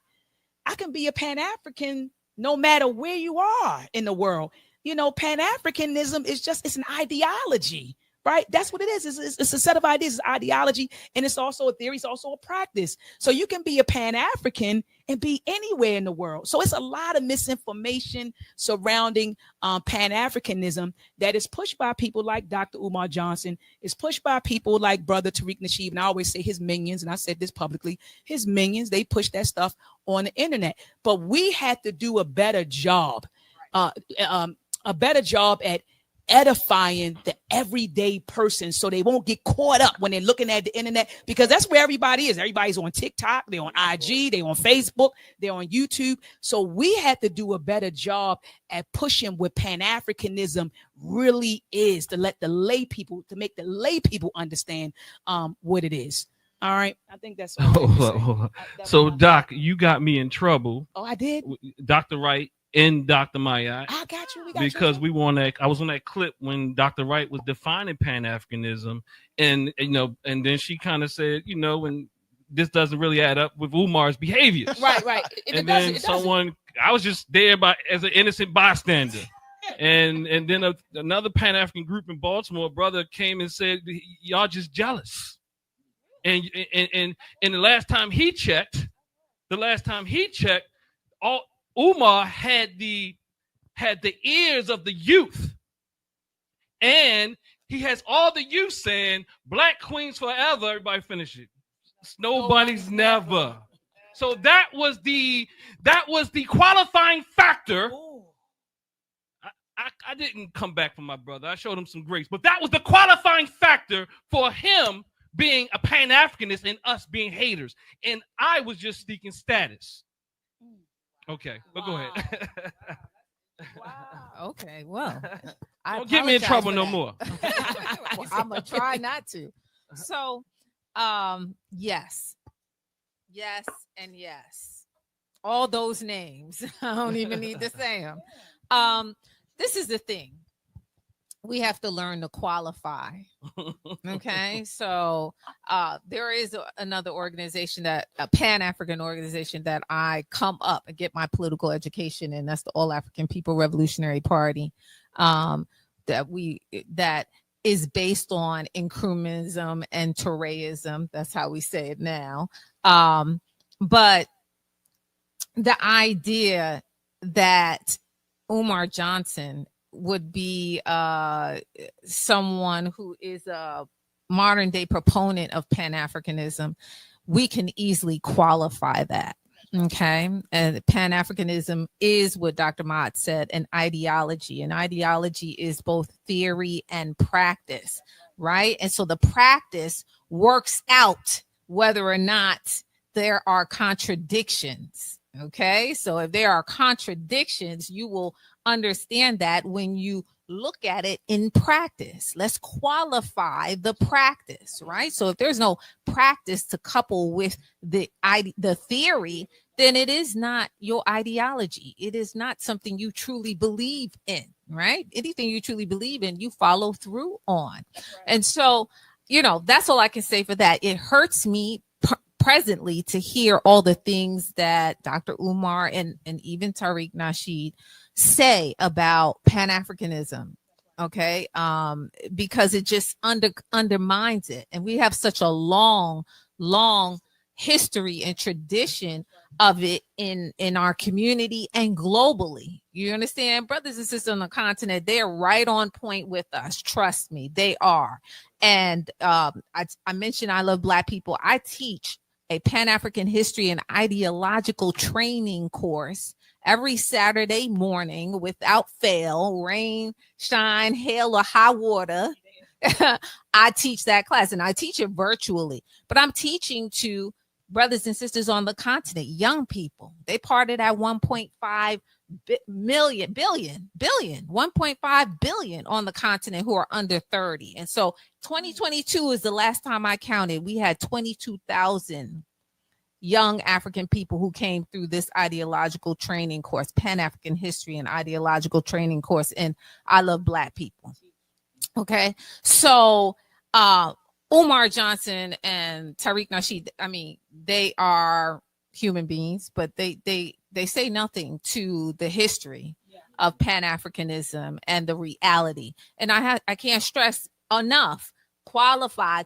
I can be a Pan-African no matter where you are in the world. Pan-Africanism is it's an ideology. Right? That's what it is. It's a set of ideas, it's ideology, and it's also a theory, it's also a practice. So you can be a Pan-African and be anywhere in the world. So it's a lot of misinformation surrounding Pan-Africanism that is pushed by people like Dr. Umar Johnson, is pushed by people like Brother Tariq Nasheed, and I always say his minions, and I said this publicly, his minions, they push that stuff on the internet. But we had to do a better job, at edifying the everyday person so they won't get caught up when they're looking at the internet, because that's where everybody is. Everybody's on TikTok, they're on IG, they're on Facebook, they're on YouTube. So we had to do a better job at pushing what Pan-Africanism really is, to make the lay people understand what it is. All right, I think that's all. So Doc, you got me in trouble. Oh, I did? Dr. Wright and Dr. Maya. I got you. Because we won that. I was on that clip when Dr. Wright was defining Pan-Africanism, and and then she kind of said, and this doesn't really add up with Umar's behavior. Right. I was just there as an innocent bystander. and then another Pan-African group in Baltimore, brother, came and said, y'all just jealous. And the last time he checked, Umar had the ears of the youth, and he has all the youth saying Black Queens forever. Everybody finish it. Snow bunnies never. So that was the qualifying factor. I didn't come back from my brother. I showed him some grace, but that was the qualifying factor for him being a Pan-Africanist and us being haters. And I was just seeking status. Okay, but go ahead. Wow. Okay, well, don't get me in trouble no more. Well, I'm gonna try not to. So, yes, and yes, all those names. I don't even need to say them. This is the thing. We have to learn to qualify. Okay, so there is another organization, a Pan-African organization, that I come up and get my political education in. That's the All African People Revolutionary Party, that is based on Nkrumahism and Touréism. That's how we say it now. But the idea that Umar Johnson would be someone who is a modern day proponent of Pan-Africanism, we can easily qualify that. Okay. And Pan-Africanism is what Dr. Mott said, an ideology. An ideology is both theory and practice, right? And so the practice works out whether or not there are contradictions. Okay. So if there are contradictions, you will understand that when you look at it in practice. Let's qualify the practice, right? So if there's no practice to couple with the theory, then it is not your ideology. It is not something you truly believe in, right? Anything you truly believe in, you follow through on. Right. And so, that's all I can say for that. It hurts me presently to hear all the things that Dr. Umar and even Tariq Nasheed say about Pan-Africanism, okay? Because it just undermines it. And we have such a long history and tradition of it in our community and globally. You understand? Brothers and sisters on the continent, they're right on point with us. Trust me, they are. And I mentioned I love Black people. I teach a Pan-African history and ideological training course every Saturday morning without fail, rain, shine, hail, or high water. I teach that class, and I teach it virtually, but I'm teaching to brothers and sisters on the continent, young people. They part of that 1.5 billion, 1.5 billion on the continent who are under 30. And so 2022 is the last time I counted. We had 22,000 young African people who came through this ideological training course, Pan-African history and ideological training course. And I love Black people. Okay. So, Umar Johnson and Tariq Nasheed, I mean, they are human beings, but they say nothing to the history of Pan-Africanism and the reality. And I can't stress enough, qualify,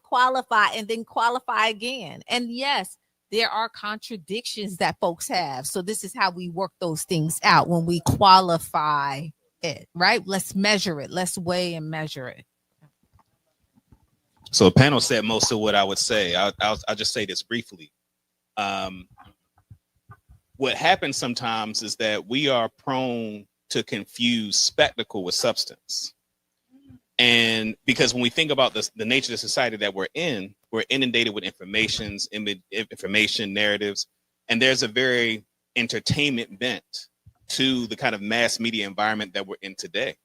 and then qualify again. And yes, there are contradictions that folks have. So this is how we work those things out when we qualify it, right? Let's measure it. Let's weigh and measure it. So the panel said most of what I would say. I'll just say this briefly. What happens sometimes is that we are prone to confuse spectacle with substance. And because when we think about the nature of the society that we're inundated with information, narratives, and there's a very entertainment bent to the kind of mass media environment that we're in today.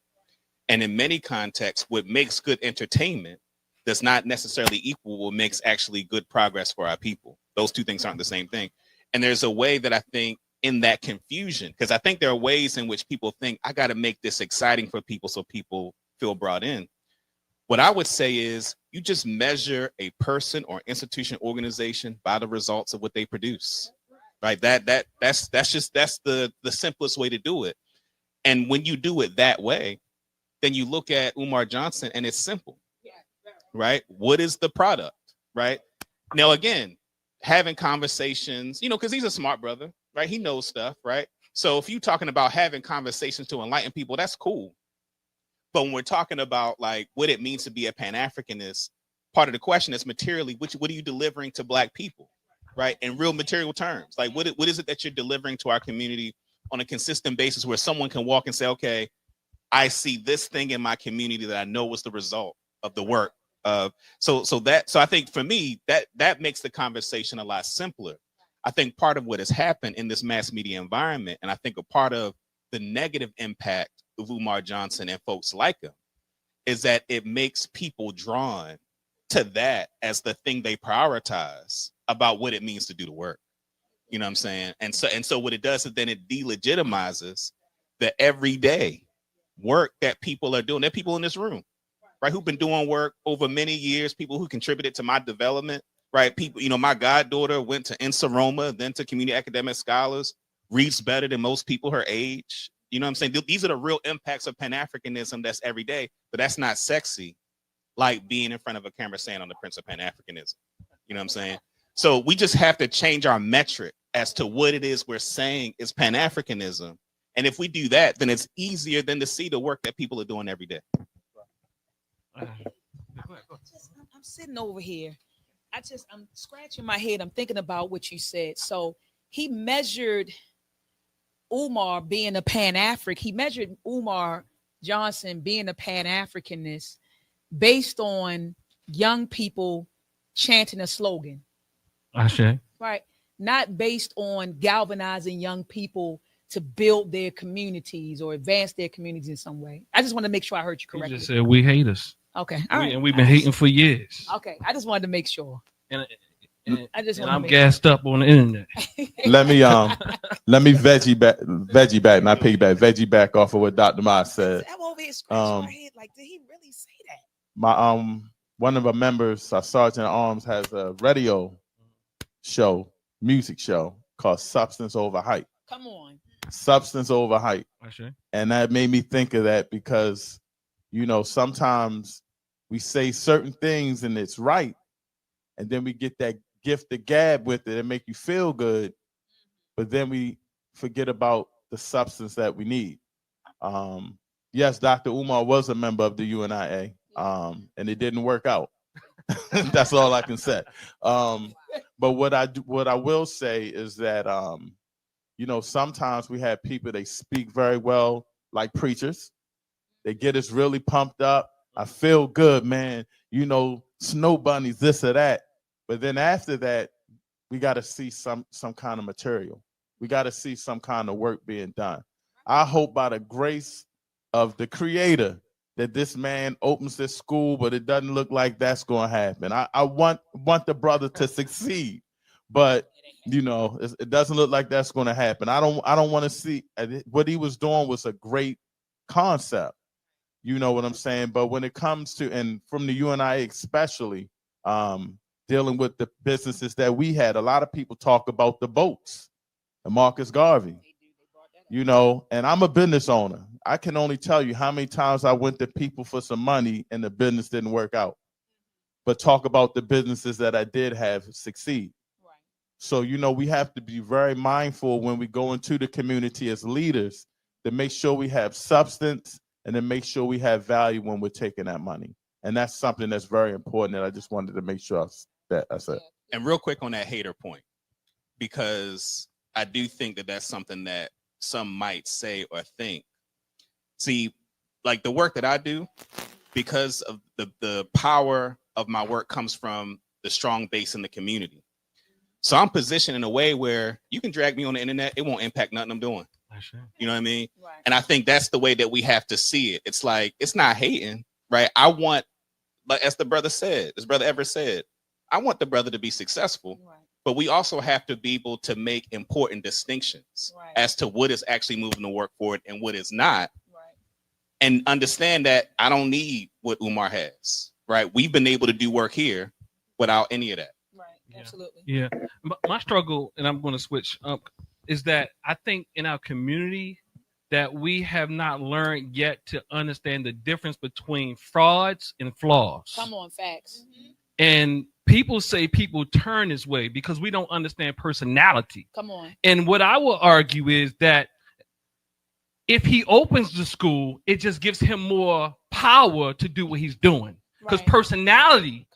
And in many contexts, what makes good entertainment does not necessarily equal what makes actually good progress for our people. Those two things aren't the same thing. And there's a way that I think in that confusion, because I think there are ways in which people think, I got to make this exciting for people so people feel brought in. What I would say is you just measure a person or institution, organization by the results of what they produce, right? That's the simplest way to do it. And when you do it that way, then you look at Umar Johnson and it's simple, right? What is the product, right? Now, again, having conversations, because he's a smart brother, right? He knows stuff, right? So if you're talking about having conversations to enlighten people, that's cool. But when we're talking about like what it means to be a Pan-Africanist, part of the question is materially, what are you delivering to Black people, right? In real material terms, like what is it that you're delivering to our community on a consistent basis where someone can walk and say, okay, I see this thing in my community that I know was the result of the work of. So I think for me, that makes the conversation a lot simpler. I think part of what has happened in this mass media environment, and I think a part of the negative impact of Umar Johnson and folks like him, is that it makes people drawn to that as the thing they prioritize about what it means to do the work. You know what I'm saying? And so what it does is then it delegitimizes the everyday work that people are doing. There are people in this room, right, who've been doing work over many years, people who contributed to my development, right? People, my goddaughter went to Insaroma, then to Community Academic Scholars, reads better than most people her age. You know what I'm saying? These are the real impacts of Pan-Africanism that's every day, but that's not sexy like being in front of a camera saying I'm the Prince of Pan-Africanism. You know what I'm saying? So we just have to change our metric as to what it is we're saying is Pan-Africanism. And if we do that, then it's easier than to see the work that people are doing every day. I'm sitting over here. I'm scratching my head. I'm thinking about what you said. So he measured Umar being a Pan-African. He measured Umar Johnson being a Pan-Africanist based on young people chanting a slogan. Right. Not based on galvanizing young people to build their communities or advance their communities in some way. I just want to make sure I heard you correctly. You just said we haters. Okay. All right. And we've been hating for years. Okay. I just wanted to make sure. And I'm gassed up on the internet. Let me veggie back, not piggyback, veggie back off of what Dr. Ma said. I'm over here scratching my head like, did he really say that? My one of our members, our Sergeant at Arms, has a radio show, music show called Substance Over Hype. Come on. Substance Over Hype. And that made me think of that because, sometimes we say certain things and it's right. And then we get that gift of gab with it and make you feel good. But then we forget about the substance that we need. Yes, Dr. Umar was a member of the UNIA, and it didn't work out. That's all I can say. But what I will say is that, sometimes we have people, they speak very well, like preachers. They get us really pumped up. I feel good, man. Snow bunnies, this or that. But then after that, we got to see some kind of material. We got to see some kind of work being done. I hope by the grace of the Creator that this man opens this school, but it doesn't look like that's going to happen. I want the brother to succeed, but you know, it doesn't look like that's going to happen. I don't want to see what he was doing was a great concept. You know what I'm saying? But when it comes to, and from the UNIA especially, dealing with the businesses that we had, a lot of people talk about the boats and Marcus Garvey. You know, and I'm a business owner. I can only tell you how many times I went to people for some money and the business didn't work out. But talk about the businesses that I did have succeed. Right. So, you know, we have to be very mindful when we go into the community as leaders to make sure we have substance and to make sure we have value when we're taking that money. And that's something that's very important that I just wanted to make sure that I said. And real quick on that hater point, because I do think that that's something that some might say or think. See, like the work that I do, because of the power of my work comes from the strong base in the community. So I'm positioned in a way where you can drag me on the internet, it won't impact nothing I'm doing. You know what I mean? Right. And I think that's the way that we have to see it. It's like, it's not hating, right? I want, like as the brother said, as brother Everett said, I want the brother to be successful. Right. But we also have to be able to make important distinctions as to what is actually moving the work forward and what is not. Right. And understand that I don't need what Umar has, right? We've been able to do work here without any of that. Right, absolutely. Yeah. My struggle, and I'm going to switch up, is that I think in our community that we have not learned yet to understand the difference between frauds and flaws. Come on, facts. Mm-hmm. And people say people turn this way because we don't understand personality. Come on. And what I will argue is that if he opens the school, it just gives him more power to do what he's doing. Because personality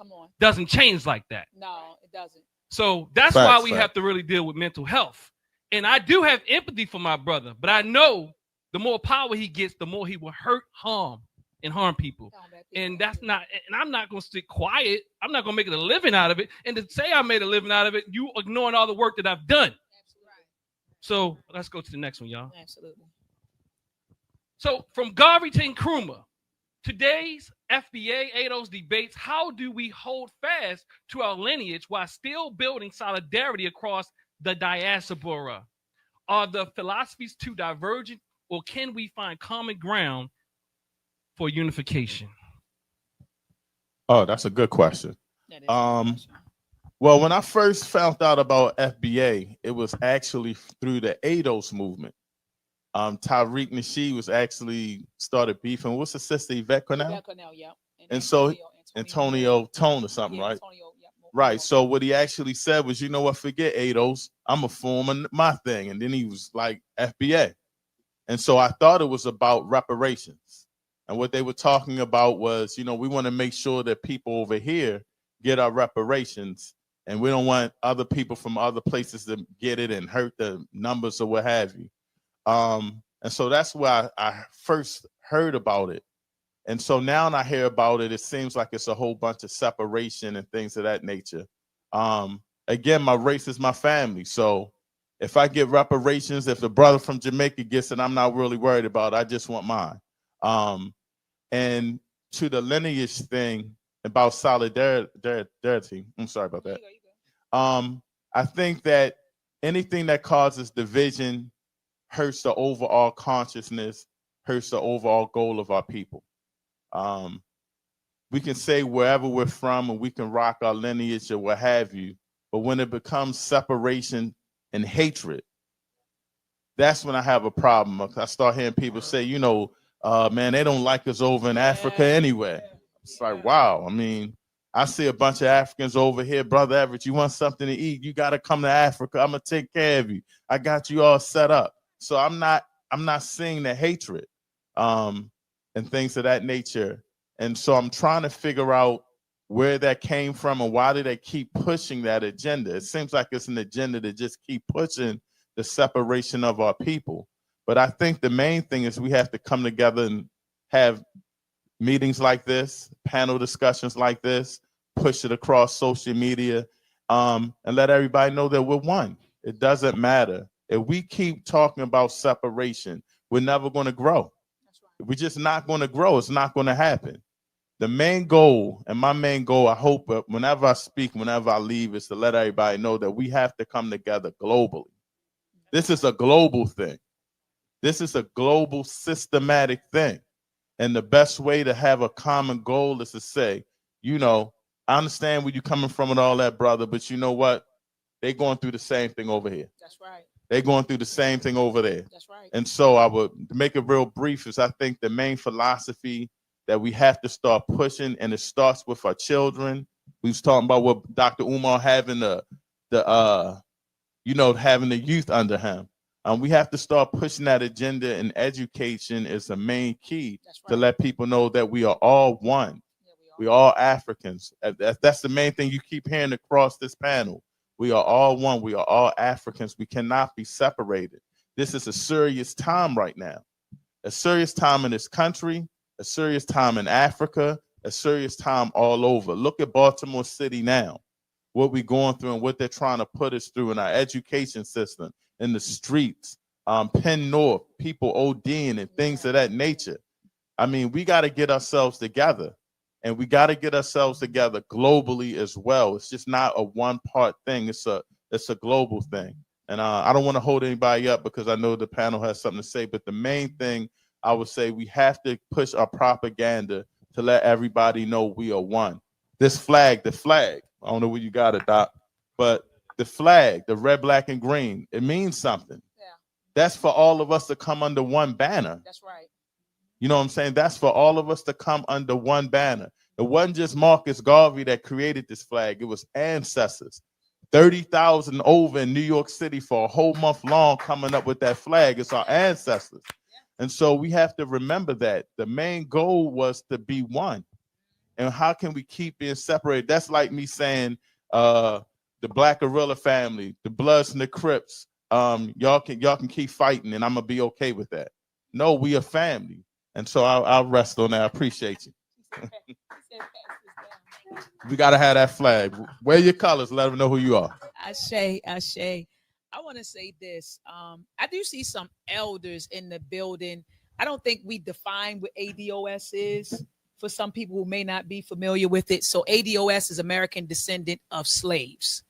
doesn't change like that. No, it doesn't. So that's why we have to really deal with mental health. And I do have empathy for my brother, but I know the more power he gets, the more he will hurt, harm people. And that's not, and I'm not going to stick quiet. I'm not going to make it a living out of it. And to say I made a living out of it, you ignoring all the work that I've done. So let's go to the next one, y'all. Absolutely. So from Garvey to Nkrumah, today's FBA ADOS debates, how do we hold fast to our lineage while still building solidarity across the diaspora? Are the philosophies too divergent, or can we find common ground for unification? Oh, that's a good question. Well, when I first found out about FBA, it was actually through the ADOS movement. Tariq Nasheed was actually started beefing. What's the sister, Yvette Cornell? Yvette Cornell, yeah. And so Antonio Tone or something, right? Antonio, yeah. Right. So what he actually said was, you know what, forget ADOS. I'm a form my thing. And then he was like FBA. And so I thought it was about reparations. And what they were talking about was, you know, we want to make sure that people over here get our reparations. And we don't want other people from other places to get it and hurt the numbers or what have you. And so that's why I first heard about it. And so now when I hear about it, it seems like it's a whole bunch of separation and things of that nature. Again, my race is my family. So if I get reparations, if the brother from Jamaica gets it, I'm not really worried about it. I just want mine. And to the lineage thing about solidarity, I'm sorry about that. I think that anything that causes division hurts the overall consciousness, hurts the overall goal of our people. We can say wherever we're from and we can rock our lineage or what have you, but when it becomes separation and hatred, that's when I have a problem. I start hearing people say, you know, man, they don't like us over in Africa anyway. It's like, wow. I mean, I see a bunch of Africans over here, Brother Everett, you want something to eat, you got to come to Africa. I'm going to take care of you. I got you all set up. So I'm not seeing the hatred and things of that nature. And so I'm trying to figure out where that came from and why do they keep pushing that agenda? It seems like it's an agenda to just keep pushing the separation of our people. But I think the main thing is we have to come together and have meetings like this, panel discussions like this, push it across social media, and let everybody know that we're one. It doesn't matter. If we keep talking about separation, we're never going to grow. We're just not going to grow. It's not going to happen. The main goal, and my main goal, I hope whenever I speak, whenever I leave, is to let everybody know that we have to come together globally. This is a global thing. This is a global systematic thing. And the best way to have a common goal is to say, you know, I understand where you're coming from and all that, brother, but you know what? They're going through the same thing over here. That's right. They're going through the same thing over there. That's right. And so I would make it real brief is I think the main philosophy that we have to start pushing, and it starts with our children. We was talking about what Dr. Umar having having the youth under him. We have to start pushing that agenda, and education is the main key to let people know that we are all one. We are all Africans. That's the main thing you keep hearing across this panel. We are all one. We are all Africans. We cannot be separated. This is a serious time right now. A serious time in this country, a serious time in Africa, a serious time all over. Look at Baltimore City now, what we're going through and what they're trying to put us through in our education system, in the streets, Penn North, people ODing and things of that nature. I mean, we got to get ourselves together, and we got to get ourselves together globally as well. It's just not a one-part thing. It's a global thing. And I don't want to hold anybody up because I know the panel has something to say, but the main thing I would say, we have to push our propaganda to let everybody know we are one. This flag, the flag, I don't know where you got it, Doc, but the flag, the red, black, and green, it means something. Yeah. That's for all of us to come under one banner. That's right. You know what I'm saying? That's for all of us to come under one banner. It wasn't just Marcus Garvey that created this flag. It was ancestors. 30,000 over in New York City for a whole month long coming up with that flag. It's our ancestors. And so we have to remember that the main goal was to be one. And how can we keep being separated? That's like me saying the Black Gorilla family, the Bloods and the Crips, y'all can keep fighting and I'm gonna be okay with that. No, we are family. And so I'll rest on that. I appreciate you. We gotta have that flag. Wear your colors, let them know who you are. Ashe. I want to say this. I do see some elders in the building. I don't think we define what ADOS is for some people who may not be familiar with it. So ADOS is American Descendant of Slaves.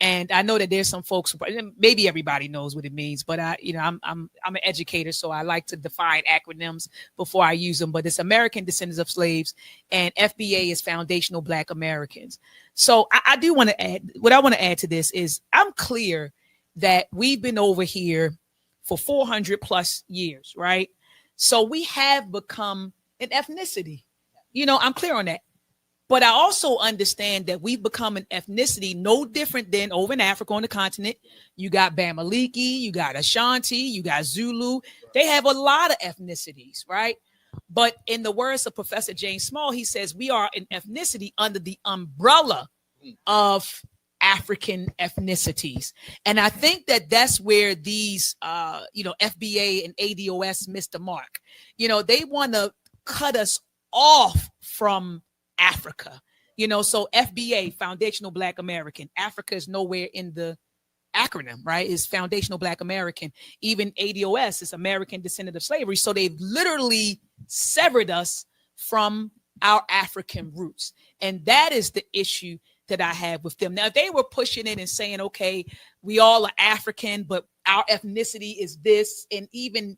And I know that there's some folks, maybe everybody knows what it means, but I'm an educator, so I like to define acronyms before I use them. But it's American Descendants of Slaves, and FBA is Foundational Black Americans. So I do want to add, what I want to add to this is I'm clear that we've been over here for 400 plus years, right? So we have become an ethnicity. I'm clear on that. But I also understand that we've become an ethnicity no different than over in Africa on the continent. You got Bamaliki, you got Ashanti, you got Zulu. They have a lot of ethnicities, right? But in the words of Professor James Small, he says we are an ethnicity under the umbrella of African ethnicities. And I think that that's where these, FBA and ADOS missed the mark. They want to cut us off from Africa, so FBA, Foundational Black American. Africa is nowhere in the acronym, right? It's Foundational Black American. Even ADOS is American Descendant of Slavery. So they've literally severed us from our African roots. And that is the issue that I have with them. Now, if they were pushing it and saying, okay, we all are African, but our ethnicity is this, and even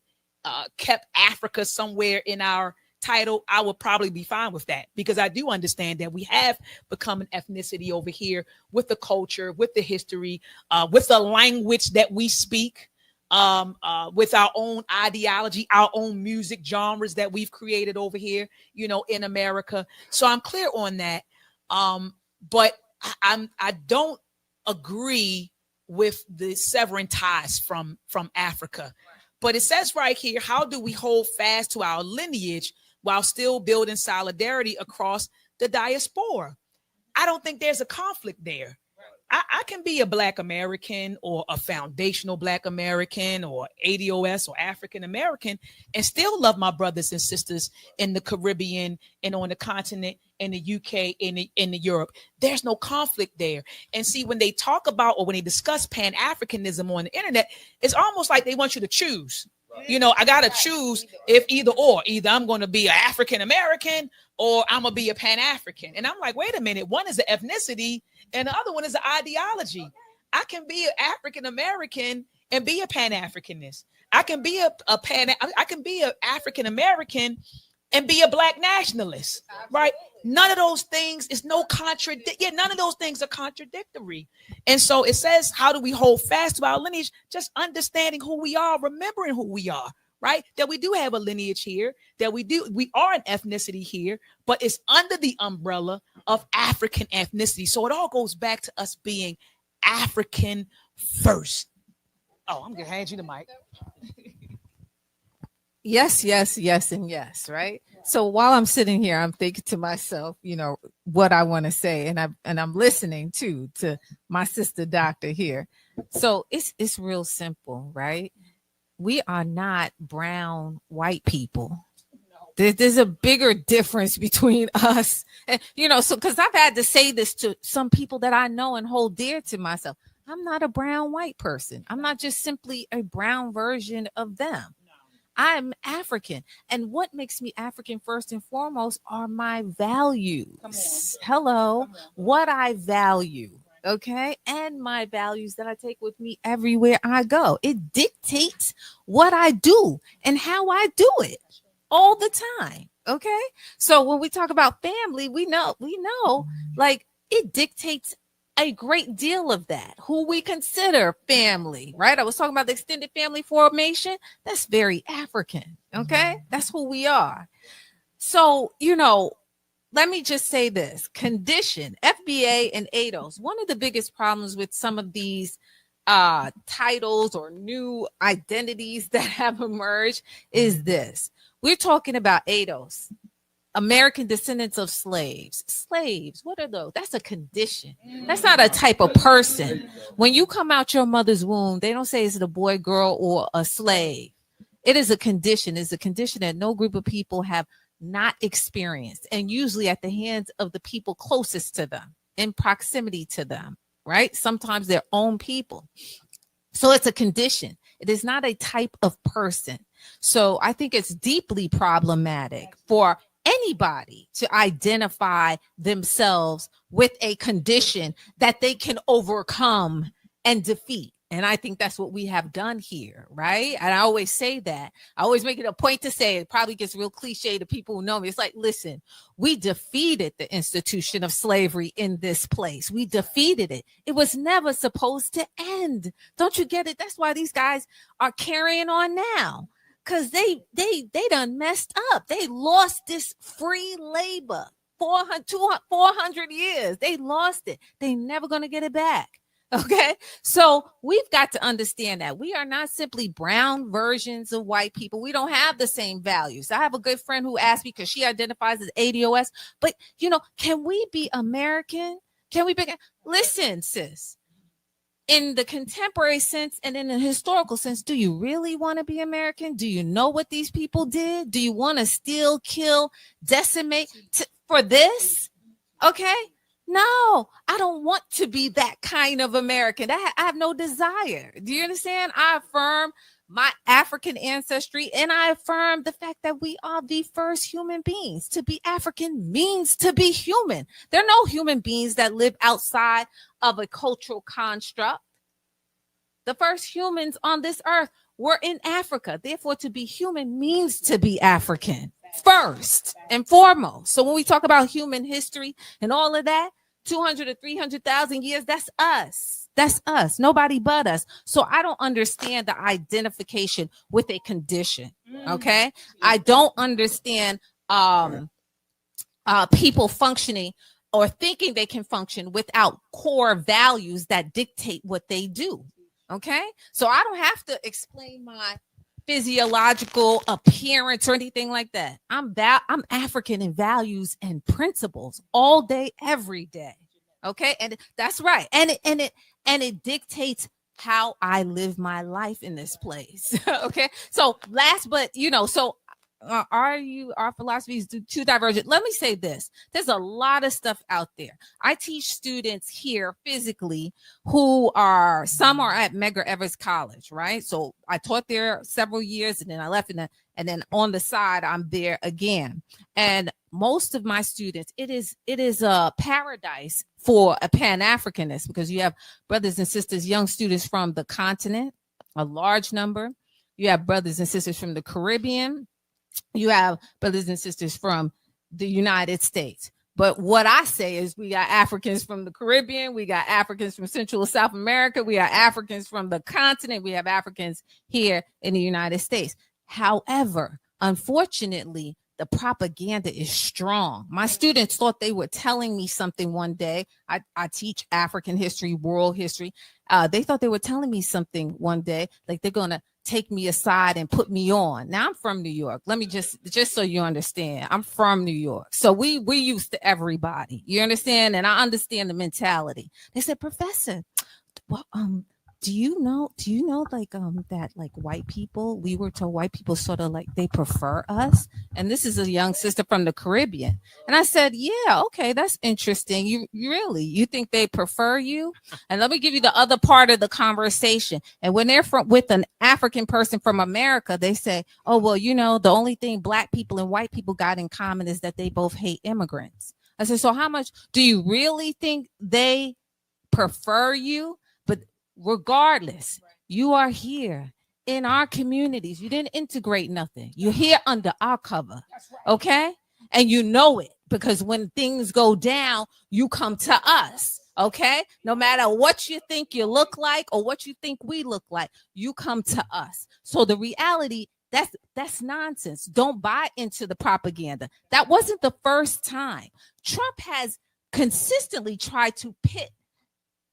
kept Africa somewhere in our title, I would probably be fine with that, because I do understand that we have become an ethnicity over here with the culture, with the history, with the language that we speak, with our own ideology, our own music genres that we've created over here, in America. So I'm clear on that. But I don't agree with the severing ties from Africa. But it says right here, how do we hold fast to our lineage while still building solidarity across the diaspora? I don't think there's a conflict there. I can be a Black American or a foundational Black American or ADOS or African American and still love my brothers and sisters in the Caribbean and on the continent, in the UK, in Europe. There's no conflict there. And see, when they talk about or when they discuss Pan-Africanism on the internet, it's almost like they want you to choose. You know, I gotta choose if either or. Either I'm going to be an African American or I'm gonna be a Pan African. And I'm like, wait a minute. One is an ethnicity, and the other one is an ideology. I can be an African American and be a Pan Africanist. I can be I can be an African American and be a Black nationalist, right? None of those things is no contradict. Yeah, none of those things are contradictory. And so it says, how do we hold fast to our lineage? Just understanding who we are, remembering who we are, right? That we do have a lineage here, that we are an ethnicity here, but it's under the umbrella of African ethnicity. So it all goes back to us being African first. Oh, I'm gonna hand you the mic. Yes, yes, yes, and yes, right? So while I'm sitting here, I'm thinking to myself, you know, what I want to say, and I'm listening to my sister doctor here. So it's real simple, right? We are not brown white people. There's a bigger difference between us, and, you know, so because I've had to say this to some people that I know and hold dear to myself. I'm not a brown white person. I'm not just simply a brown version of them. I'm African. And what makes me African first and foremost are my values. Hello, what I value. Okay. And my values that I take with me everywhere I go. It dictates what I do and how I do it all the time. Okay. So when we talk about family, we know like it dictates a great deal of that, who we consider family, right? I was talking about the extended family formation. That's very African. Okay. That's who we are. So, you know, let me just say this condition, FBA and ADOS. One of the biggest problems with some of these titles or new identities that have emerged is this. We're talking about ADOS. American descendants of slaves. Slaves, what are those? That's a condition. That's not a type of person. When you come out your mother's womb, they don't say it's a boy, girl, or a slave. It is a condition. It's a condition that no group of people have not experienced, and usually at the hands of the people closest to them, in proximity to them, right? Sometimes their own people. So it's a condition. It is not a type of person. So I think it's deeply problematic for anybody to identify themselves with a condition that they can overcome and defeat. And I think that's what we have done here, right? And I always say that. I always make it a point to say, it probably gets real cliche to people who know me. It's like, listen, we defeated the institution of slavery in this place. We defeated it. It was never supposed to end. Don't you get it? That's why these guys are carrying on now. Because they done messed up. They lost this free labor 400 years. They lost it. They never going to get it back. Okay. So we've got to understand that we are not simply brown versions of white people. We don't have the same values. I have a good friend who asked me because she identifies as ADOS, but you know, can we be American? Can we be? Listen, sis. In the contemporary sense and in the historical sense, do you really want to be American? Do you know what these people did? Do you want to steal, kill, decimate for this? Okay. No, I don't want to be that kind of American. I have no desire. Do you understand? I affirm my African ancestry, and I affirm the fact that we are the first human beings. To be African means to be human. There are no human beings that live outside of a cultural construct. The first humans on this earth were in Africa. Therefore, to be human means to be African first and foremost. So when we talk about human history and all of that, 200 to 300,000 years, that's us. That's us. Nobody but us. So I don't understand the identification with a condition. Okay. I don't understand people functioning or thinking they can function without core values that dictate what they do. Okay. So I don't have to explain my physiological appearance or anything like that. I'm African in values and principles all day, every day. Okay. And that's right. And it dictates how I live my life in this place. Okay. So last, but so our philosophies too divergent? Let me say this. There's a lot of stuff out there. I teach students here physically who are, some are at Medgar Evers College, right? So I taught there several years and then I left, and then on the side, I'm there again. And most of my students, it is a paradise for a Pan-Africanist, because you have brothers and sisters, young students from the continent, a large number. You have brothers and sisters from the Caribbean. You have brothers and sisters from the United States. But what I say is we got Africans from the Caribbean. We got Africans from Central and South America. We got Africans from the continent. We have Africans here in the United States. However, unfortunately, the propaganda is strong. My students thought they were telling me something one day. I teach African history, world history. They thought they were telling me something one day, like they're going to take me aside and put me on. Now I'm from New York. Let me just so you understand, I'm from New York. So we used to everybody, you understand? And I understand the mentality. They said, Professor, well, do you know like that like white people, we were told white people sort of like they prefer us? And this is a young sister from the Caribbean. And I said, yeah, okay, that's interesting. You think they prefer you? And let me give you the other part of the conversation. And when they're with an African person from America, they say, oh, well, the only thing black people and white people got in common is that they both hate immigrants. I said, so how much do you really think they prefer you? But regardless, you are here in our communities. You didn't integrate nothing. You're here under our cover, okay? And you know it, because when things go down, you come to us, okay? No matter what you think you look like or what you think we look like, you come to us. So the reality, that's nonsense. Don't buy into the propaganda. That wasn't the first time. Trump has consistently tried to pit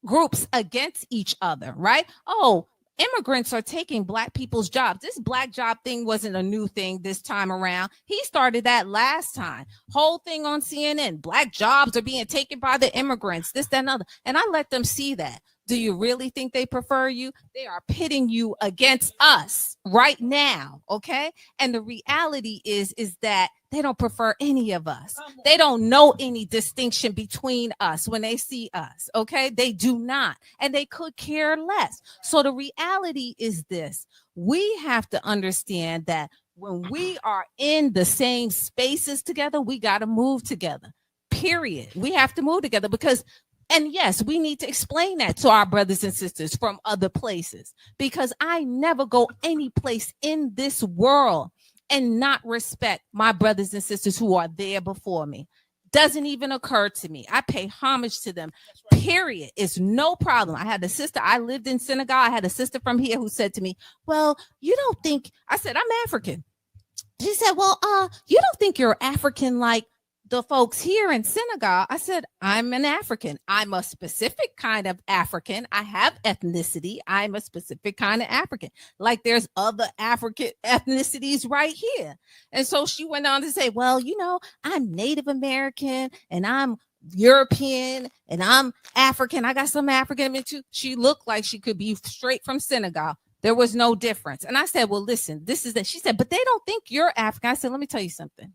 groups against each other, right? Oh, immigrants are taking black people's jobs. This black job thing wasn't a new thing this time around. He started that last time. Whole thing on CNN, black jobs are being taken by the immigrants, this, that, and other. And I let them see that. Do you really think they prefer you? They are pitting you against us right now, okay? And the reality is that they don't prefer any of us. They don't know any distinction between us when they see us, okay? They do not, and they could care less. So the reality is this: we have to understand that when we are in the same spaces together, we got to move together, period. We have to move together because, and yes, we need to explain that to our brothers and sisters from other places, because I never go any place in this world and not respect my brothers and sisters who are there before me. Doesn't even occur to me. I pay homage to them, period. It's no problem. I had a sister, I lived in Senegal. I had a sister from here who said to me, well, you don't think, I said, I'm African. She said, well, you don't think you're African like the folks here in Senegal? I said, I'm an African. I'm a specific kind of African. I have ethnicity. I'm a specific kind of African. Like there's other African ethnicities right here. And so she went on to say, well, I'm Native American and I'm European and I'm African. I got some African in me too. She looked like she could be straight from Senegal. There was no difference. And I said, well, listen, this is that. She said, but they don't think you're African. I said, let me tell you something.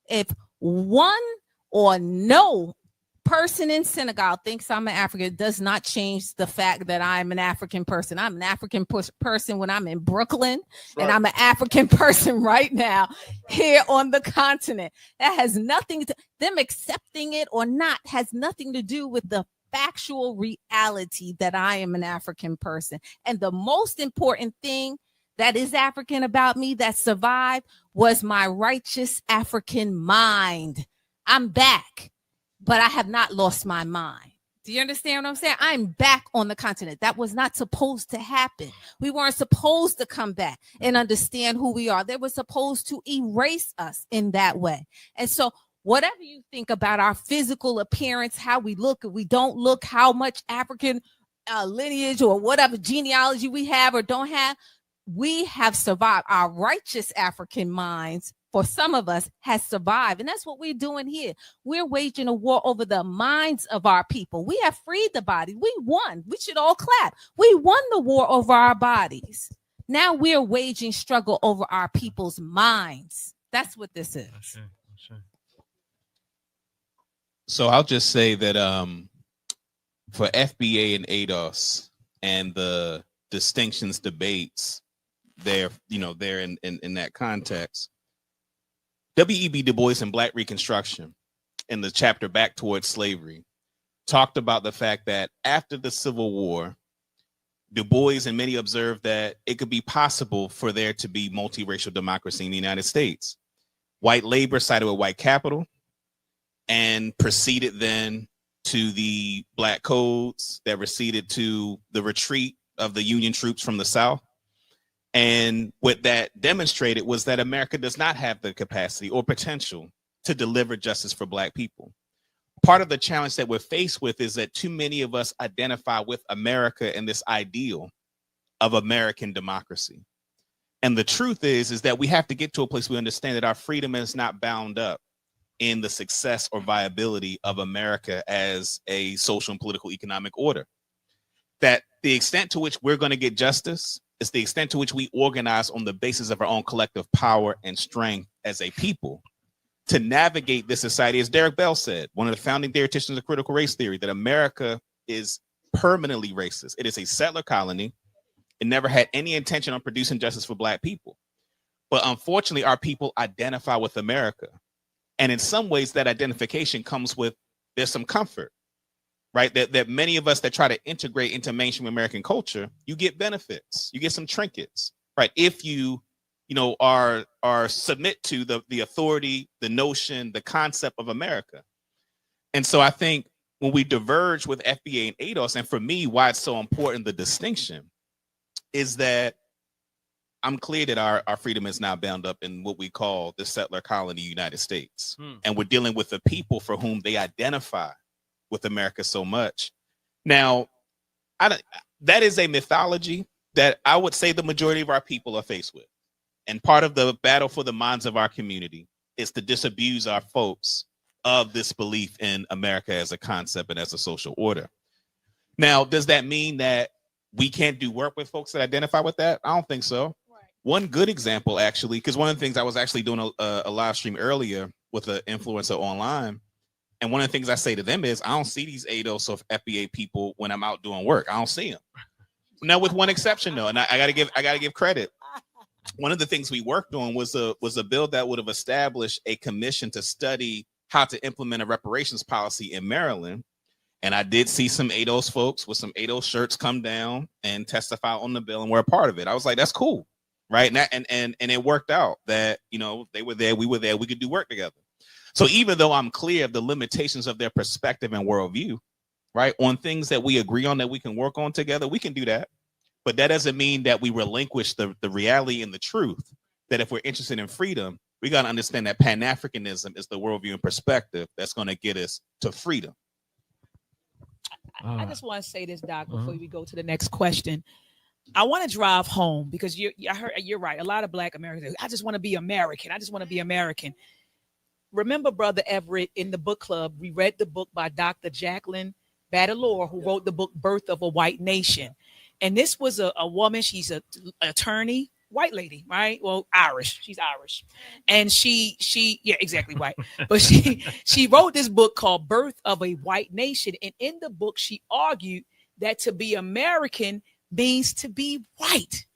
If one or no person in Senegal thinks I'm an African, does not change the fact that I'm an African person. I'm an African person when I'm in Brooklyn, and I'm an African person right now here on the continent. That has nothing to, them accepting it or not has nothing to do with the factual reality that I am an African person. And the most important thing that is African about me that survived was my righteous African mind. I'm back, but I have not lost my mind. Do you understand what I'm saying? I'm back on the continent. That was not supposed to happen. We weren't supposed to come back and understand who we are. They were supposed to erase us in that way. And so whatever you think about our physical appearance, how we look, we don't look, how much African lineage or whatever genealogy we have or don't have, we have survived. Our righteous African minds, for some of us, has survived. And that's what we're doing here. We're waging a war over the minds of our people. We have freed the body. We won. We should all clap. We won the war over our bodies. Now we're waging struggle over our people's minds. That's what this is. Sure. So I'll just say that for FBA and ADOS and the distinctions debates, they're in that context. W.E.B. Du Bois in Black Reconstruction, in the chapter Back Towards Slavery, talked about the fact that after the Civil War, Du Bois and many observed that it could be possible for there to be multiracial democracy in the United States. White labor sided with white capital and proceeded then to the Black codes that receded to the retreat of the Union troops from the South. And what that demonstrated was that America does not have the capacity or potential to deliver justice for Black people. Part of the challenge that we're faced with is that too many of us identify with America and this ideal of American democracy. And the truth is that we have to get to a place where we understand that our freedom is not bound up in the success or viability of America as a social and political economic order. That the extent to which we're going to get justice is the extent to which we organize on the basis of our own collective power and strength as a people to navigate this society. As Derek Bell said, one of the founding theoreticians of critical race theory, that America is permanently racist. It is a settler colony. It never had any intention on producing justice for Black people. But unfortunately, our people identify with America. And in some ways, that identification comes with, there's some comfort, right? That many of us that try to integrate into mainstream American culture, you get benefits, you get some trinkets, right? If you are submit to the authority, the notion, the concept of America. And so I think when we diverge with FBA and ADOS, and for me, why it's so important, the distinction is that I'm clear that our freedom is now bound up in what we call the settler colony United States. And we're dealing with the people for whom they identify with America so much. Now, that is a mythology that I would say the majority of our people are faced with. And part of the battle for the minds of our community is to disabuse our folks of this belief in America as a concept and as a social order. Now, does that mean that we can't do work with folks that identify with that? I don't think so. Right. One good example, actually, because one of the things I was actually doing a live stream earlier with an influencer online. And one of the things I say to them is, I don't see these ADOS or FBA people when I'm out doing work. I don't see them. Now, with one exception, though, and I gotta give credit. One of the things we worked on was a bill that would have established a commission to study how to implement a reparations policy in Maryland. And I did see some ADOS folks with some ADOS shirts come down and testify on the bill and were a part of it. I was like, that's cool, right? And it worked out that, they were there, we were there, we could do work together. So even though I'm clear of the limitations of their perspective and worldview, right, on things that we agree on that we can work on together, we can do that. But that doesn't mean that we relinquish the reality and the truth that if we're interested in freedom, we got to understand that Pan-Africanism is the worldview and perspective that's going to get us to freedom. I just want to say this, Doc, before we go to the next question. I want to drive home because you're right. A lot of Black Americans, I just want to be American. I just want to be American. Remember, Brother Everett, in the book club, we read the book by Dr. Jacqueline Balimore, who wrote the book Birth of a White Nation. And this was a woman, she's an attorney, white lady, right? Well, Irish, she's Irish. And she, yeah, exactly white. But she wrote this book called Birth of a White Nation. And in the book, she argued that to be American means to be white.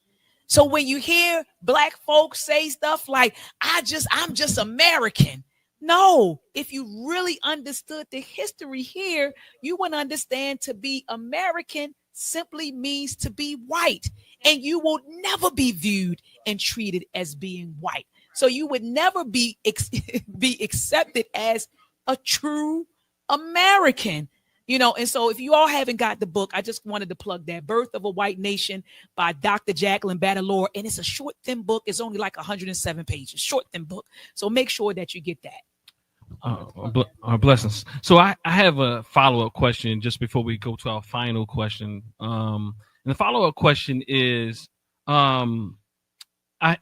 So when you hear Black folks say stuff like, I'm just American. No, if you really understood the history here, you would understand to be American simply means to be white, and you will never be viewed and treated as being white. So you would never be accepted as a true American, And so if you all haven't got the book, I just wanted to plug that, Birth of a White Nation by Dr. Jacqueline Balimore. And it's a short, thin book. It's only like 107 pages, short, thin book. So make sure that you get that. Blessings. So I have a follow-up question just before we go to our final question. And the follow-up question is, I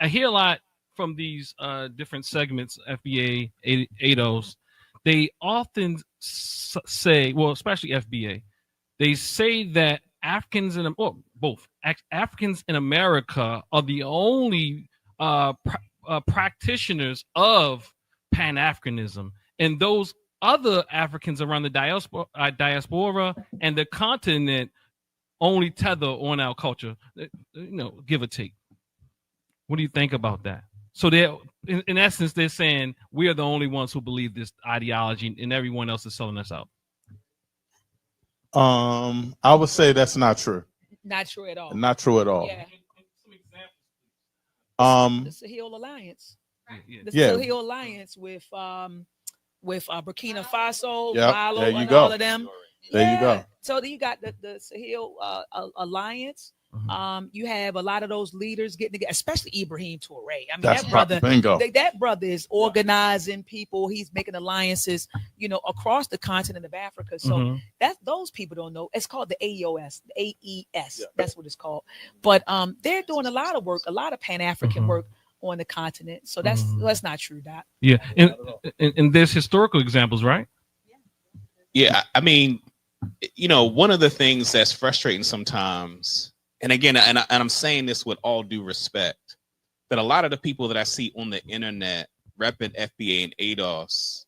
hear a lot from these different segments, FBA, ADOS. They often say, well, especially FBA, they say that Africans Africans in America are the only practitioners of Pan-Africanism, and those other Africans around the diaspora and the continent only tether on our culture, give or take. What do you think about that? So they're, in essence, they're saying we are the only ones who believe this ideology, and everyone else is selling us out. I would say that's not true. Not true at all. Not true at all. Yeah. The Sahel Alliance. The Sahel Alliance with Burkina Faso, Mali, there you and go. all of them. There you go. So you got the Sahel Alliance. You have a lot of those leaders getting together, especially Ibrahim Touré. I mean, That's that brother, bingo. That brother is organizing people. He's making alliances, across the continent of Africa. So those people don't know. It's called the AES. AES. That's what it's called. But they're doing a lot of work, a lot of Pan-African work on the continent. So that's not true, Doc. Yeah, and there's historical examples, right? Yeah, I mean, one of the things that's frustrating sometimes, and again, and I'm saying this with all due respect, that a lot of the people that I see on the internet repping FBA and ADOS,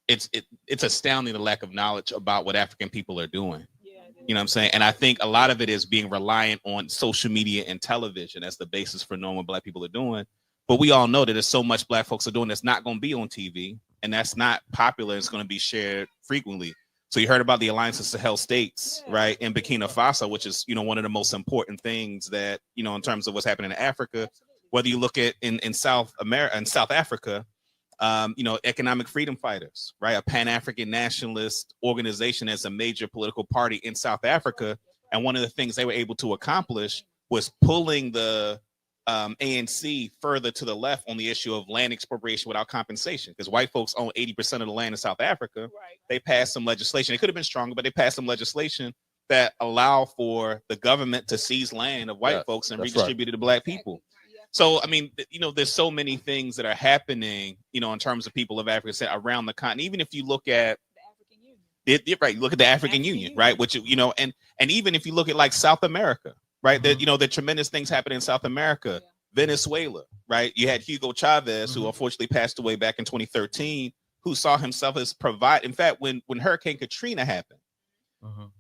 it's astounding the lack of knowledge about what African people are doing. You know what I'm saying? And I think a lot of it is being reliant on social media and television as the basis for knowing what Black people are doing. But we all know that there's so much Black folks are doing that's not going to be on TV, and that's not popular. It's going to be shared frequently. So you heard about the Alliance of Sahel States, right, in Burkina Faso, which is, one of the most important things that, in terms of what's happening in Africa, whether you look at in South America and South Africa, economic freedom fighters, right, a Pan-African nationalist organization as a major political party in South Africa. And one of the things they were able to accomplish was pulling the ANC further to the left on the issue of land expropriation without compensation, because white folks own 80% of the land in South Africa. Right. They passed some legislation. It could have been stronger, but they passed some legislation that allow for the government to seize land of white folks and redistribute it to Black people. So, I mean, there's so many things that are happening, in terms of people of Africa around the continent. Even if you look at right, look at the African Union, right? Which, and even if you look at like South America, right? That, the tremendous things happening in South America, Venezuela, right? You had Hugo Chavez, who unfortunately passed away back in 2013, who saw himself as provide. In fact, when Hurricane Katrina happened,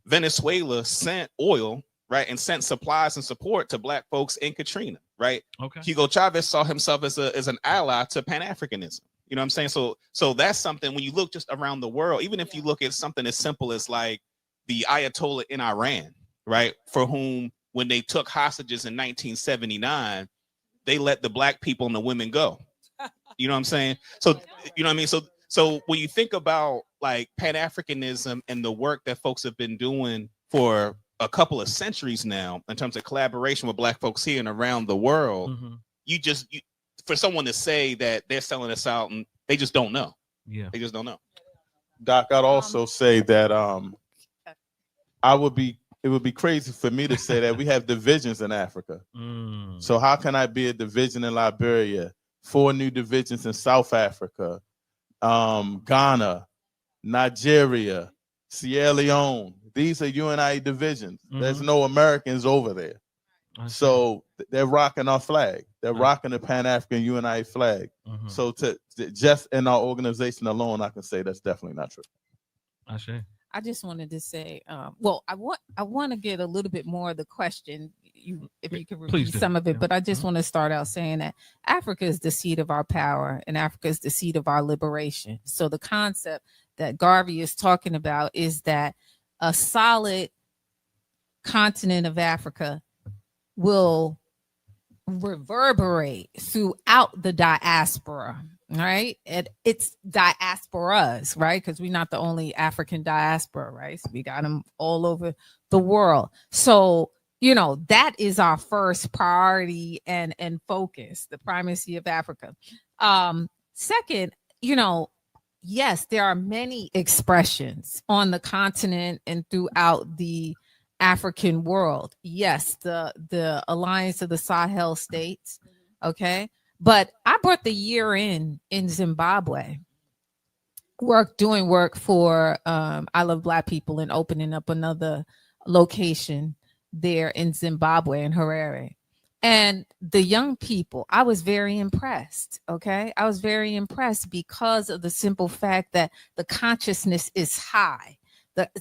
Venezuela sent oil, right, and sent supplies and support to Black folks in Katrina, right? Okay. Hugo Chavez saw himself as an ally to Pan-Africanism. You know what I'm saying? So that's something when you look just around the world, even if you look at something as simple as like the Ayatollah in Iran, right, for whom when they took hostages in 1979, they let the Black people and the women go. You know what I'm saying? So, you know what I mean? So when you think about like Pan-Africanism and the work that folks have been doing for a couple of centuries now, in terms of collaboration with Black folks here and around the world, for someone to say that they're selling us out and they just don't know. Yeah. They just don't know. Doc, I'd also say that it would be crazy for me to say that we have divisions in Africa. So how can I be a division in Liberia, 4 new divisions in South Africa, Ghana, Nigeria, Sierra Leone? These are UNI divisions. There's no Americans over there. So they're rocking our flag. They're rocking the Pan-African UNI flag. So to just in our organization alone, I can say that's definitely not true. I just wanted to say, well, I want to get a little bit more of the question. If you could repeat some of it, but I just want to start out saying that Africa is the seat of our power, and Africa is the seat of our liberation. So the concept that Garvey is talking about is that a solid continent of Africa will reverberate throughout the diaspora, right? And it's diasporas, right? Because we're not the only African diaspora, right? So we got them all over the world. So, that is our first priority and focus, the primacy of Africa. Second, yes, there are many expressions on the continent and throughout the African world. Yes, the Alliance of the Sahel States. Okay. But I brought the year in Zimbabwe, doing work for I Love Black People and opening up another location there in Zimbabwe in Harare. And the young people, I was very impressed. Okay. I was very impressed because of the simple fact that the consciousness is high.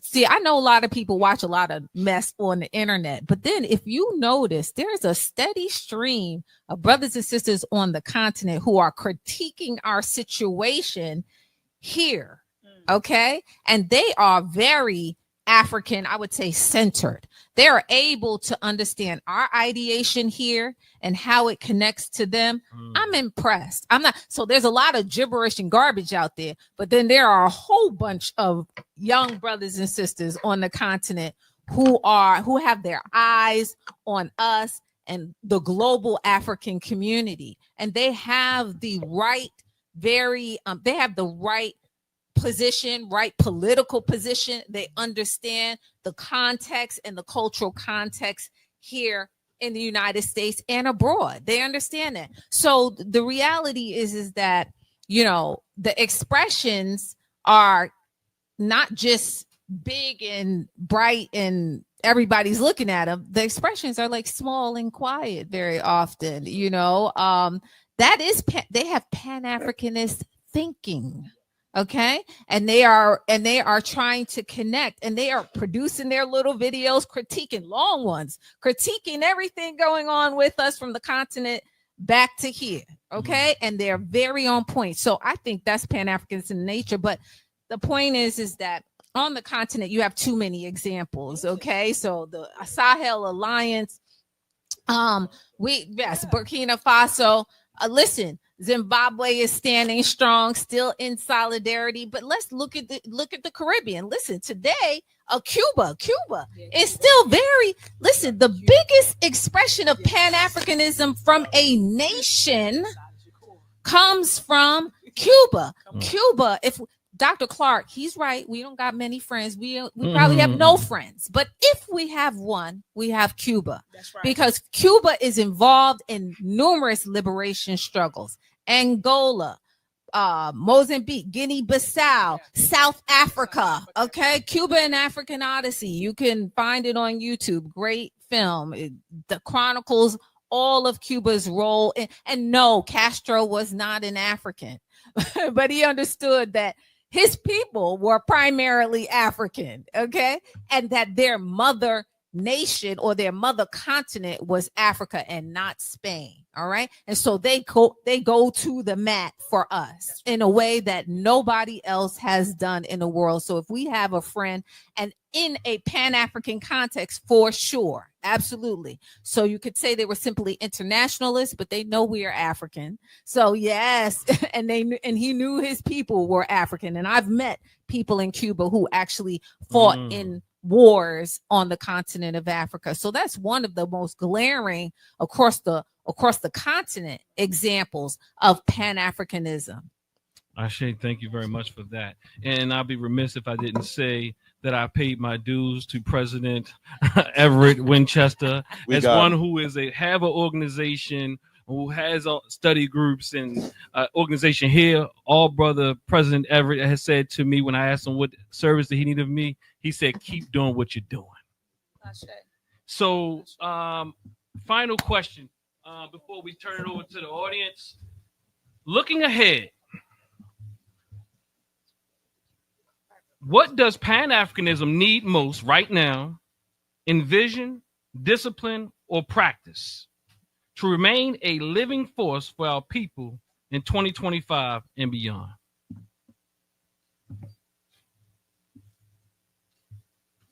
See, I know a lot of people watch a lot of mess on the internet, but then if you notice, there's a steady stream of brothers and sisters on the continent who are critiquing our situation here. Okay. And they are very African, I would say, centered. They are able to understand our ideation here and how it connects to them. I'm impressed. I'm not. So there's a lot of gibberish and garbage out there, but then there are a whole bunch of young brothers and sisters on the continent who have their eyes on us and the global African community, and they have the right position, right political position. They understand the context and the cultural context here in the United States and abroad. They understand that. So the reality is that, you know, the expressions are not just big and bright and everybody's looking at them. The expressions are like small and quiet very often, you know. They have Pan-Africanist thinking. Okay. And they are trying to connect, and they are producing their little videos, critiquing long ones, critiquing everything going on with us from the continent back to here. Okay. And they're very on point. So I think that's Pan-Africanist in nature. But the point is that on the continent, you have too many examples. Okay. So the Sahel Alliance, Burkina Faso, listen, Zimbabwe is standing strong, still in solidarity. But let's look at the Caribbean. Listen, today, Cuba is still the biggest expression of Pan-Africanism from a nation comes from Cuba. Cuba, if Dr. Clark, he's right. We don't got many friends. We probably have no friends. But if we have one, we have Cuba. That's right. Because Cuba is involved in numerous liberation struggles. Angola, Mozambique, Guinea-Bissau, South Africa. Okay, Cuba and African Odyssey. You can find it on YouTube. Great film. It chronicles all of Cuba's role. And no, Castro was not an African, but he understood that his people were primarily African, okay? And that their mother nation or their mother continent was Africa and not Spain, all right? And so they go to the mat for us in a way that nobody else has done in the world. So if we have a friend, and in a Pan-African context, for sure, absolutely. So you could say they were simply internationalists, but they know we are African. So yes, and he knew his people were African. And I've met people in Cuba who actually fought in wars on the continent of Africa. So that's one of the most glaring across the continent examples of Pan-Africanism. Ashe, thank you very much for that. And I'll be remiss if I didn't say that I paid my dues to President Everett Winchester as one who have an organization, who has study groups and organization here. All brother President Everett has said to me when I asked him what service that he needed of me, he said, keep doing what you're doing. So final question before we turn it over to the audience. Looking ahead, what does Pan-Africanism need most right now in vision, discipline, or practice to remain a living force for our people in 2025 and beyond?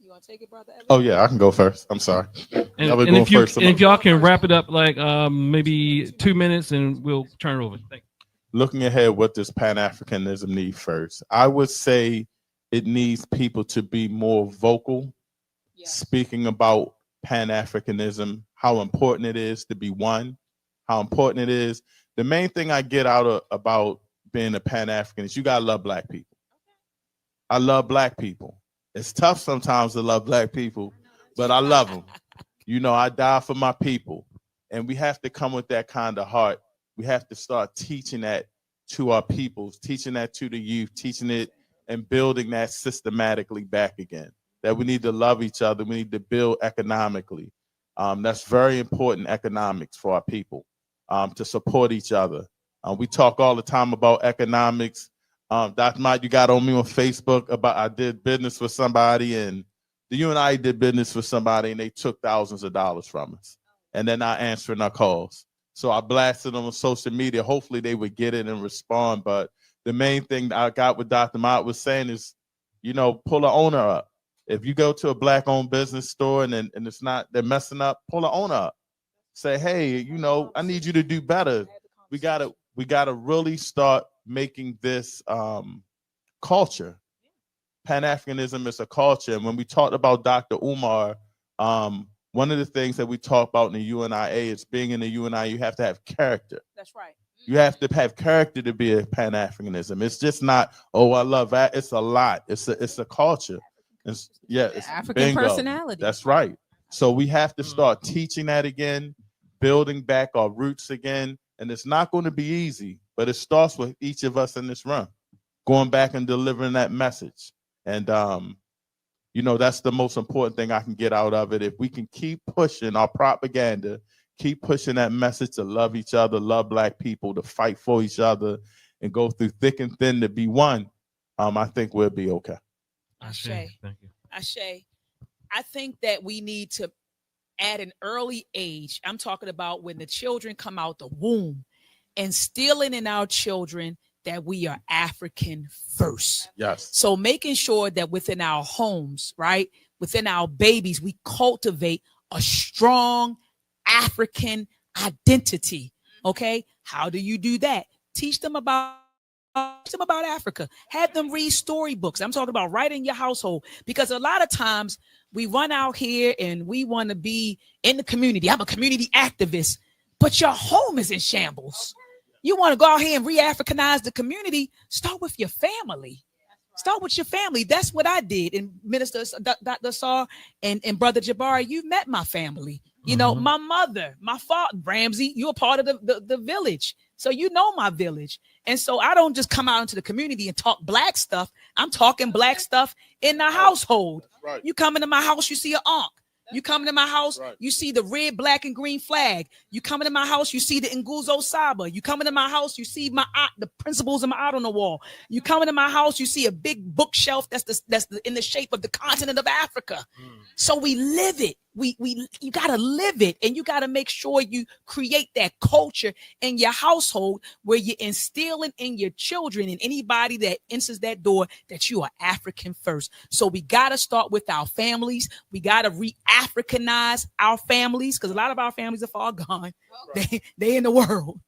You want to take it, brother? Oh yeah, I can go first. I'm sorry. And if y'all can wrap it up like maybe 2 minutes, and we'll turn it over. Thank you. Looking ahead, what does Pan-Africanism need first? I would say it needs people to be more vocal, speaking about Pan-Africanism, how important it is to be one, how important it is. The main thing I get about being a Pan-African is you gotta love Black people. I love Black people. It's tough sometimes to love Black people, but I love them. You know, I die for my people. And we have to come with that kind of heart. We have to start teaching that to our peoples, teaching that to the youth, teaching it and building that systematically back again. That we need to love each other. We need to build economically. That's very important economics for our people, to support each other. We talk all the time about economics. Dr. Mike, you got on me on Facebook about I did business with somebody, and you and I did business with somebody, and they took thousands of dollars from us, and they're not answering our calls. So I blasted them on social media. Hopefully they would get it and respond. But the main thing that I got what Dr. Mott was saying is, pull the owner up. If you go to a black-owned business store and it's not, they're messing up, pull the owner up. Say, hey, I need you to do better. We gotta really start making this culture. Pan-Africanism is a culture. And when we talked about Dr. Umar, one of the things that we talk about in the UNIA is being in the UNIA, you have to have character. That's right. You have to have character to be a Pan-Africanism. It's just not, oh, I love that. It's a lot. It's a culture. It's African bingo. personality. That's right. So we have to start teaching that again, building back our roots again. And it's not going to be easy, but it starts with each of us in this room going back and delivering that message. And, that's the most important thing I can get out of it. If we can keep pushing our propaganda, keep pushing that message to love each other, love Black people, to fight for each other, and go through thick and thin to be one, I think we'll be okay. Ashe. Thank you. Ashe. I think that we need to, at an early age, I'm talking about when the children come out the womb, instilling in our children that we are African first. Yes. So making sure that within our homes, right, within our babies, we cultivate a strong African identity. Okay. How do you do that? Teach them about Africa. Have them read storybooks. I'm talking about right in your household, because a lot of times we run out here and we want to be in the community. I'm a community activist, but your home is in shambles. You want to go out here and re-Africanize the community. Start with your family. Start with your family. That's what I did. And Minister Dr. Saar and Brother Jabari, you met my family. My mother, my father, Ramsey, you're a part of the village. So you know my village. And so I don't just come out into the community and talk Black stuff. I'm talking Black stuff in the household. Right. You come into my house, you see an ankh. You come into my house, right. You see the red, black, and green flag. You come into my house, you see the Nguzo Saba. You come into my house, you see the principles of my art on the wall. You come into my house, you see a big bookshelf that's in the shape of the continent of Africa. So we live it. You gotta live it, and you gotta make sure you create that culture in your household where you're instilling in your children and anybody that enters that door that you are African first. So we gotta start with our families. We gotta re-Africanize our families, because a lot of our families are far gone. Right. They in the world.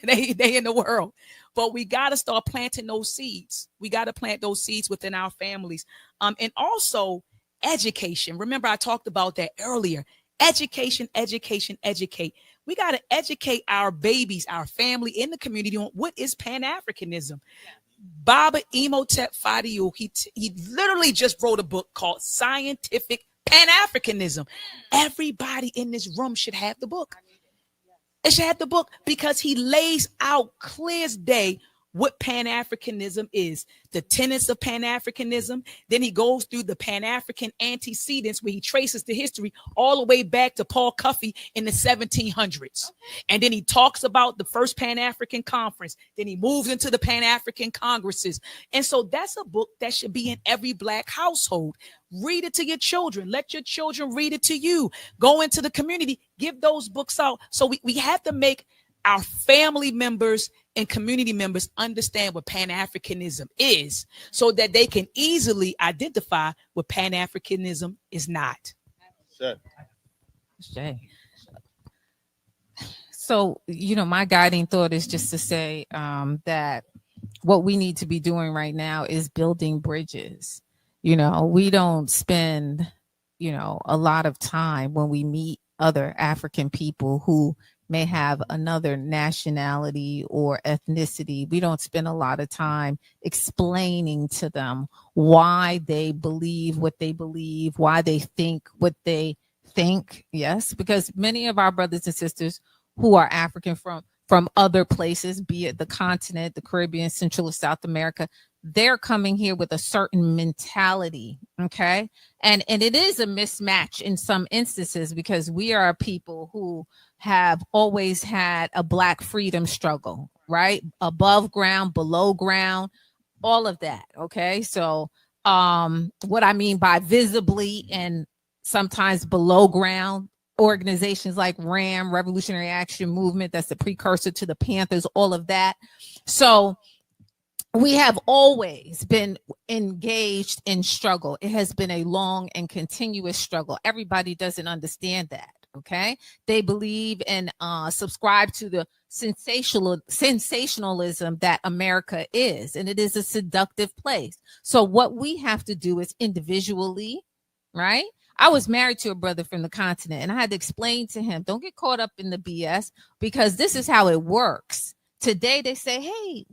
Right. They in the world. But we gotta start planting those seeds. We gotta plant those seeds within our families. And also education. Remember, I talked about that earlier. Education, educate. We got to educate our babies, our family in the community on what is Pan-Africanism. Baba Imhotep Fadiu, he literally just wrote a book called Scientific Pan-Africanism. Everybody in this room should have the book. It should have the book, because he lays out clear as day what Pan-Africanism is, the tenets of Pan-Africanism. Then he goes through the Pan-African antecedents, where he traces the history all the way back to Paul Cuffey in the 1700s. And then he talks about the first Pan-African conference. Then he moves into the Pan-African congresses. And so that's a book that should be in every Black household. Read it to your children. Let your children read it to you. Go into the community. Give those books out. So we have to make our family members and community members understand what Pan-Africanism is, so that they can easily identify what Pan-Africanism is not. Sure. So, my guiding thought is just to say that what we need to be doing right now is building bridges. We don't spend, a lot of time when we meet other African people who may have another nationality or ethnicity. We don't spend a lot of time explaining to them why they believe what they believe, why they think what they think. Yes, because many of our brothers and sisters who are African from other places, be it the continent, the Caribbean, Central or South America, they're coming here with a certain mentality. Okay. And it is a mismatch in some instances, because we are a people who have always had a Black freedom struggle, right? Above ground, below ground, all of that. Okay. So what I mean by visibly and sometimes below ground, organizations like RAM, Revolutionary Action Movement, that's the precursor to the Panthers, all of that. So we have always been engaged in struggle. It has been a long and continuous struggle. Everybody doesn't understand that. Okay. They believe and subscribe to the sensationalism that America is, and it is a seductive place. So what we have to do is individually, right? I was married to a brother from the continent, and I had to explain to him, don't get caught up in the BS, because this is how it works. Today they say, hey,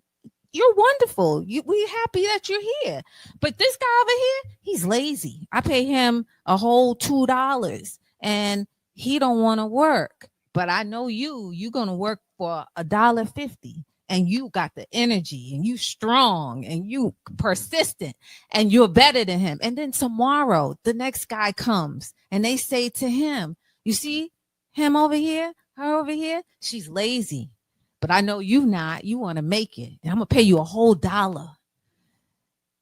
you're wonderful. We happy that you're here. But this guy over here, he's lazy. I pay him a whole $2 and he don't want to work. But I know you're going to work for $1.50, and you got the energy, and you strong, and you persistent, and you're better than him. And then tomorrow, the next guy comes and they say to him, you see him over here, her over here, she's lazy. But I know you not. You want to make it. And I'm going to pay you a whole $1.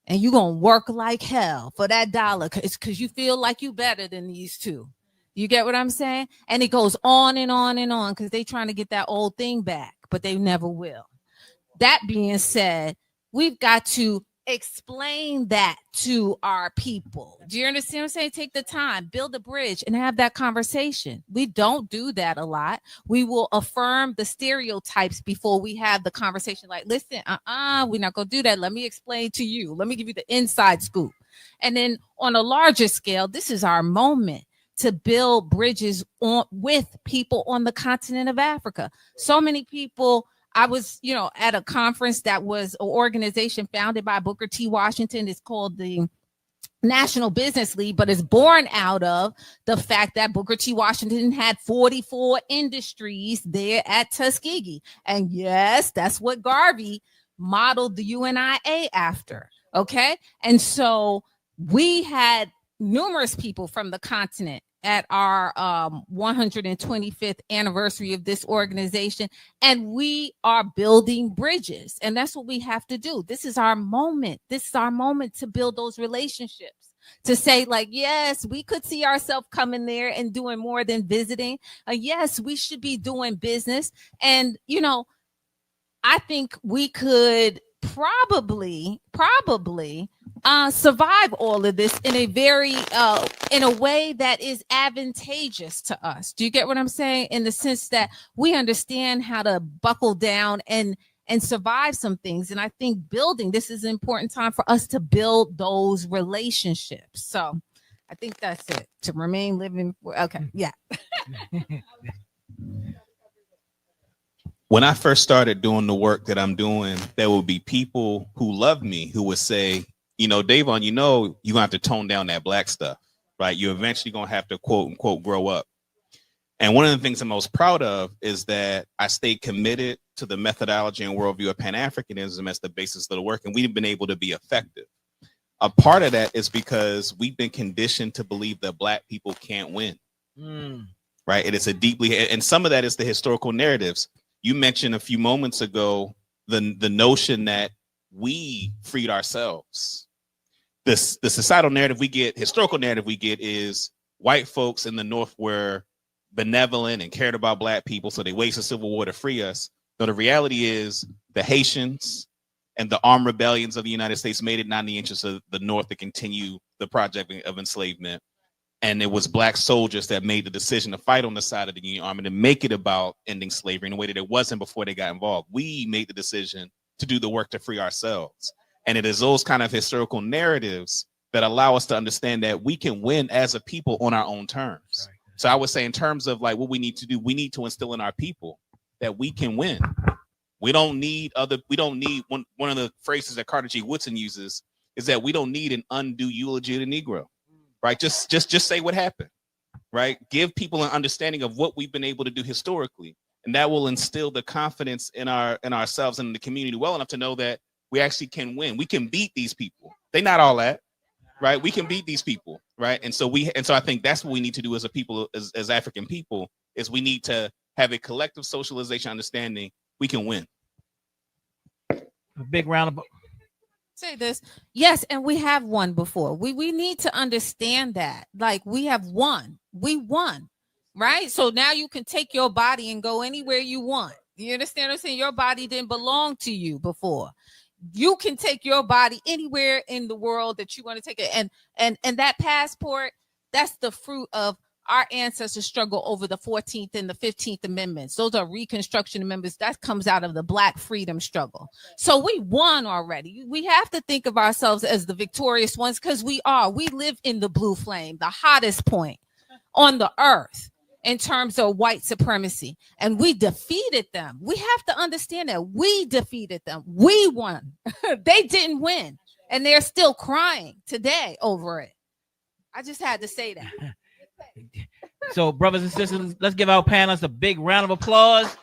And you're going to work like hell for that $1, because you feel like you better than these two. You get what I'm saying? And it goes on and on and on, because they trying to get that old thing back, but they never will. That being said, we've got to explain that to our people. Do you understand what I'm saying? Take the time, build a bridge, and have that conversation. We don't do that a lot. We will affirm the stereotypes before we have the conversation. Like, listen, we're not gonna do that. Let me explain to you. Let me give you the inside scoop. And then on a larger scale, this is our moment to build bridges with people on the continent of Africa. So many people. I was, at a conference that was an organization founded by Booker T. Washington. It's called the National Business League, but it's born out of the fact that Booker T. Washington had 44 industries there at Tuskegee. And yes, that's what Garvey modeled the UNIA after. Okay. And so we had numerous people from the continent at our 125th anniversary of this organization, and we are building bridges, and that's what we have to do. This is our moment. This is our moment to build those relationships, to say, like, yes, we could see ourselves coming there and doing more than visiting. Yes, we should be doing business. And, I think we could probably survive all of this in a very in a way that is advantageous to us. Do you get what I'm saying? In the sense that we understand how to buckle down and survive some things. And I think building this is an important time for us to build those relationships. So I think that's it. To remain living. Okay. Yeah. When I first started doing the work that I'm doing, there would be people who loved me who would say, Davon, you're going to have to tone down that Black stuff, right? You're eventually going to have to, quote unquote, grow up. And one of the things I'm most proud of is that I stayed committed to the methodology and worldview of Pan-Africanism as the basis of the work. And we've been able to be effective. A part of that is because we've been conditioned to believe that Black people can't win, right? It is and some of that is the historical narratives. You mentioned a few moments ago the notion that we freed ourselves. The societal narrative we get, historical narrative we get, is white folks in the North were benevolent and cared about Black people, so they waged a civil war to free us. So the reality is the Haitians and the armed rebellions of the United States made it not in the interest of the North to continue the project of enslavement. And it was Black soldiers that made the decision to fight on the side of the Union Army to make it about ending slavery in a way that it wasn't before they got involved. We made the decision to do the work to free ourselves. And it is those kind of historical narratives that allow us to understand that we can win as a people on our own terms. So I would say, in terms of like what we need to do, we need to instill in our people that we can win. We don't need one of the phrases that Carter G. Woodson uses is that we don't need an undue eulogy of the Negro. Right, just say what happened, right? Give people an understanding of what we've been able to do historically, and that will instill the confidence in ourselves and in the community well enough to know that we actually can win. We can beat these people. They're not all that, right? We can beat these people, right? And so I think that's what we need to do as a people, as African people, is we need to have a collective socialization understanding. We can win. A big round of say this. Yes, and we have won before. We need to understand that. Like, we have won. We won. Right? So now you can take your body and go anywhere you want. You understand what I'm saying? Your body didn't belong to you before. You can take your body anywhere in the world that you want to take it. And that passport, that's the fruit of our ancestors' struggle over the 14th and the 15th Amendments. Those are Reconstruction Amendments. That comes out of the Black freedom struggle. So we won already. We have to think of ourselves as the victorious ones, because we are. We live in the blue flame, the hottest point on the earth in terms of white supremacy. And we defeated them. We have to understand that we defeated them. We won. They didn't win. And they're still crying today over it. I just had to say that. So, brothers and sisters, let's give our panelists a big round of applause.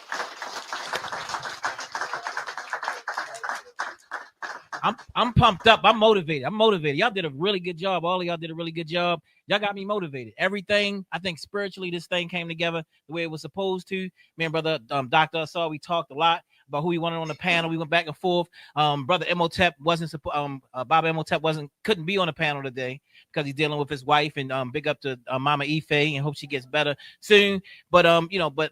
I'm pumped up. I'm motivated. Y'all did a really good job. All of y'all did a really good job. Y'all got me motivated. Everything, I think spiritually, this thing came together the way it was supposed to. Me and brother Dr. Asar, we talked a lot about who we wanted on the panel. We went back and forth. Brother Imhotep wasn't Baba Imhotep couldn't be on the panel today because he's dealing with his wife. And big up to Mama Ife, and hope she gets better soon. But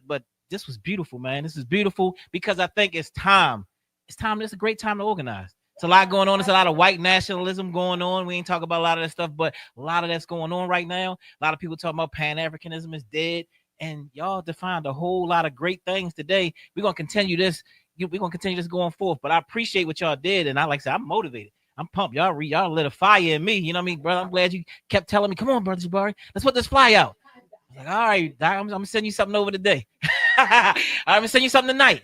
but this was beautiful, man. This is beautiful because I think it's time. It's time. It's a great time to organize. It's a lot going on. It's a lot of white nationalism going on. We ain't talking about a lot of that stuff, but a lot of that's going on right now. A lot of people talking about Pan-Africanism is dead. And y'all defined a whole lot of great things today. We're going to continue this. We're going to continue this going forth. But I appreciate what y'all did. And like I said, I'm motivated. I'm pumped. Y'all lit a fire in me. You know what I mean, brother? I'm glad you kept telling me, come on, brother Jabari, let's put this fly out. I was like, all right, Doc, I'm going to send you something over today. I'm going to send you something tonight.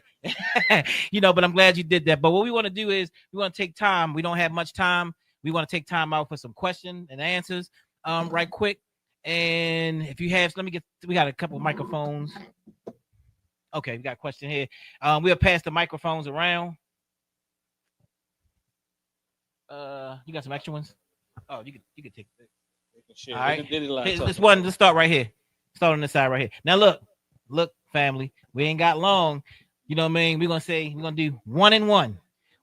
But I'm glad you did that. But what we want to do is we want to take time. We don't have much time. We want to take time out for some questions and answers right quick. And if you have, we got a couple of microphones. Okay, we got a question here. We'll pass the microphones around. You got some extra ones? Oh, you can take it. All right. This one, let's start right here. Start on this side right here. Now look, family, we ain't got long. You know what I mean? We're gonna do 1 and 1.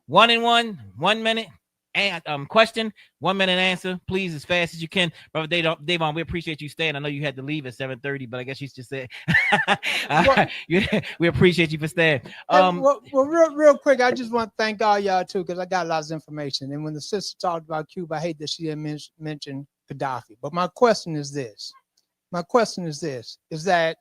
1 and 1, 1 minute and question, 1 minute answer, please, as fast as you can. Brother Davon, we appreciate you staying. I know you had to leave at 7:30, but I guess you just said we appreciate you for staying. Real quick, I just want to thank all y'all too, because I got lots of information. And when the sister talked about Cuba, I hate that she didn't mention Gaddafi. But my question is this. Is that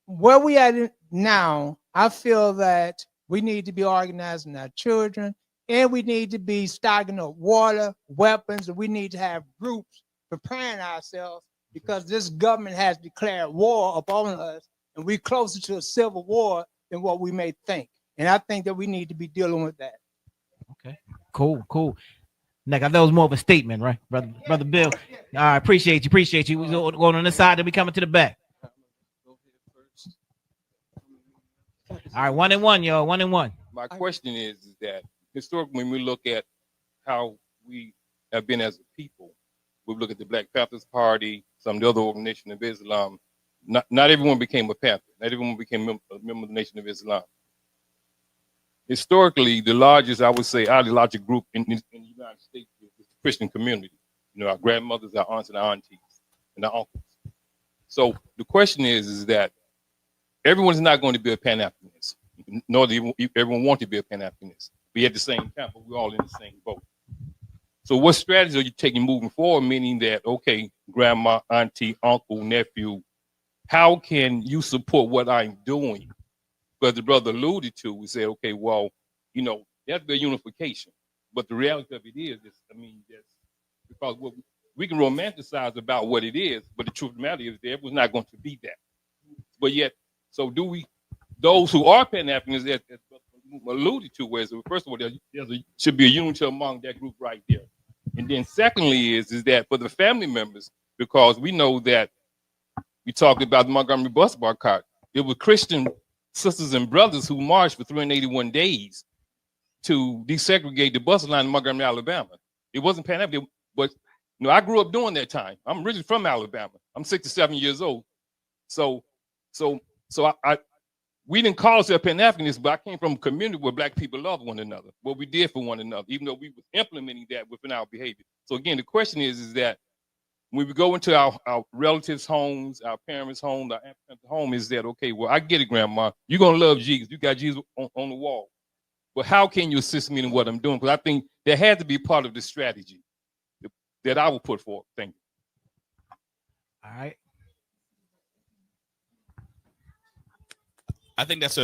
where we at now, I feel that we need to be organizing our children, and we need to be stocking up water, weapons, and we need to have groups preparing ourselves, because this government has declared war upon us, and we're closer to a civil war than what we may think. And I think that we need to be dealing with that. Okay, cool. Nick, I thought it was more of a statement, right, brother Bill? All right, appreciate you. We going on this side, then we coming to the back. All right, 1 and 1, y'all. 1 and 1. My question is that historically, when we look at how we have been as a people, we look at the Black Panthers Party, some of the other organizations of Islam. Not everyone became a Panther. Not everyone became a member of the Nation of Islam. Historically, the largest, I would say, ideological group in the United States is the Christian community. Our grandmothers, our aunts, and our aunties, and our uncles. So the question is that everyone's not going to be a Pan-Africanist, nor do everyone want to be a Pan-Africanist. We at the same time, but we're all in the same boat. So what strategy are you taking moving forward, meaning that, okay, grandma, auntie, uncle, nephew, how can you support what I'm doing? Because the brother alluded to, we said, okay, well, there has to be a unification. But the reality of it is because we can romanticize about what it is, but the truth of the matter is that everyone's not going to be that. But yet, so do we, those who are Pan-Africans, as alluded to, where first of all, there should be a unity among that group right there. And then secondly is that for the family members, because we know that we talked about the Montgomery bus boycott, it was Christian sisters and brothers who marched for 381 days to desegregate the bus line in Montgomery, Alabama. It wasn't Pan-African, but I grew up during that time. I'm originally from Alabama. I'm 67 years old. So we didn't call ourselves Pan-Africanists, but I came from a community where Black people love one another, what we did for one another, even though we were implementing that within our behavior. So again, the question is that when we go into our relatives' homes, our parents' homes, our aunt's home, is that, okay, well, I get it, Grandma. You're going to love Jesus. You got Jesus on the wall. But how can you assist me in what I'm doing? Because I think that had to be part of the strategy that I will put forth. Thank you. All right. I think that's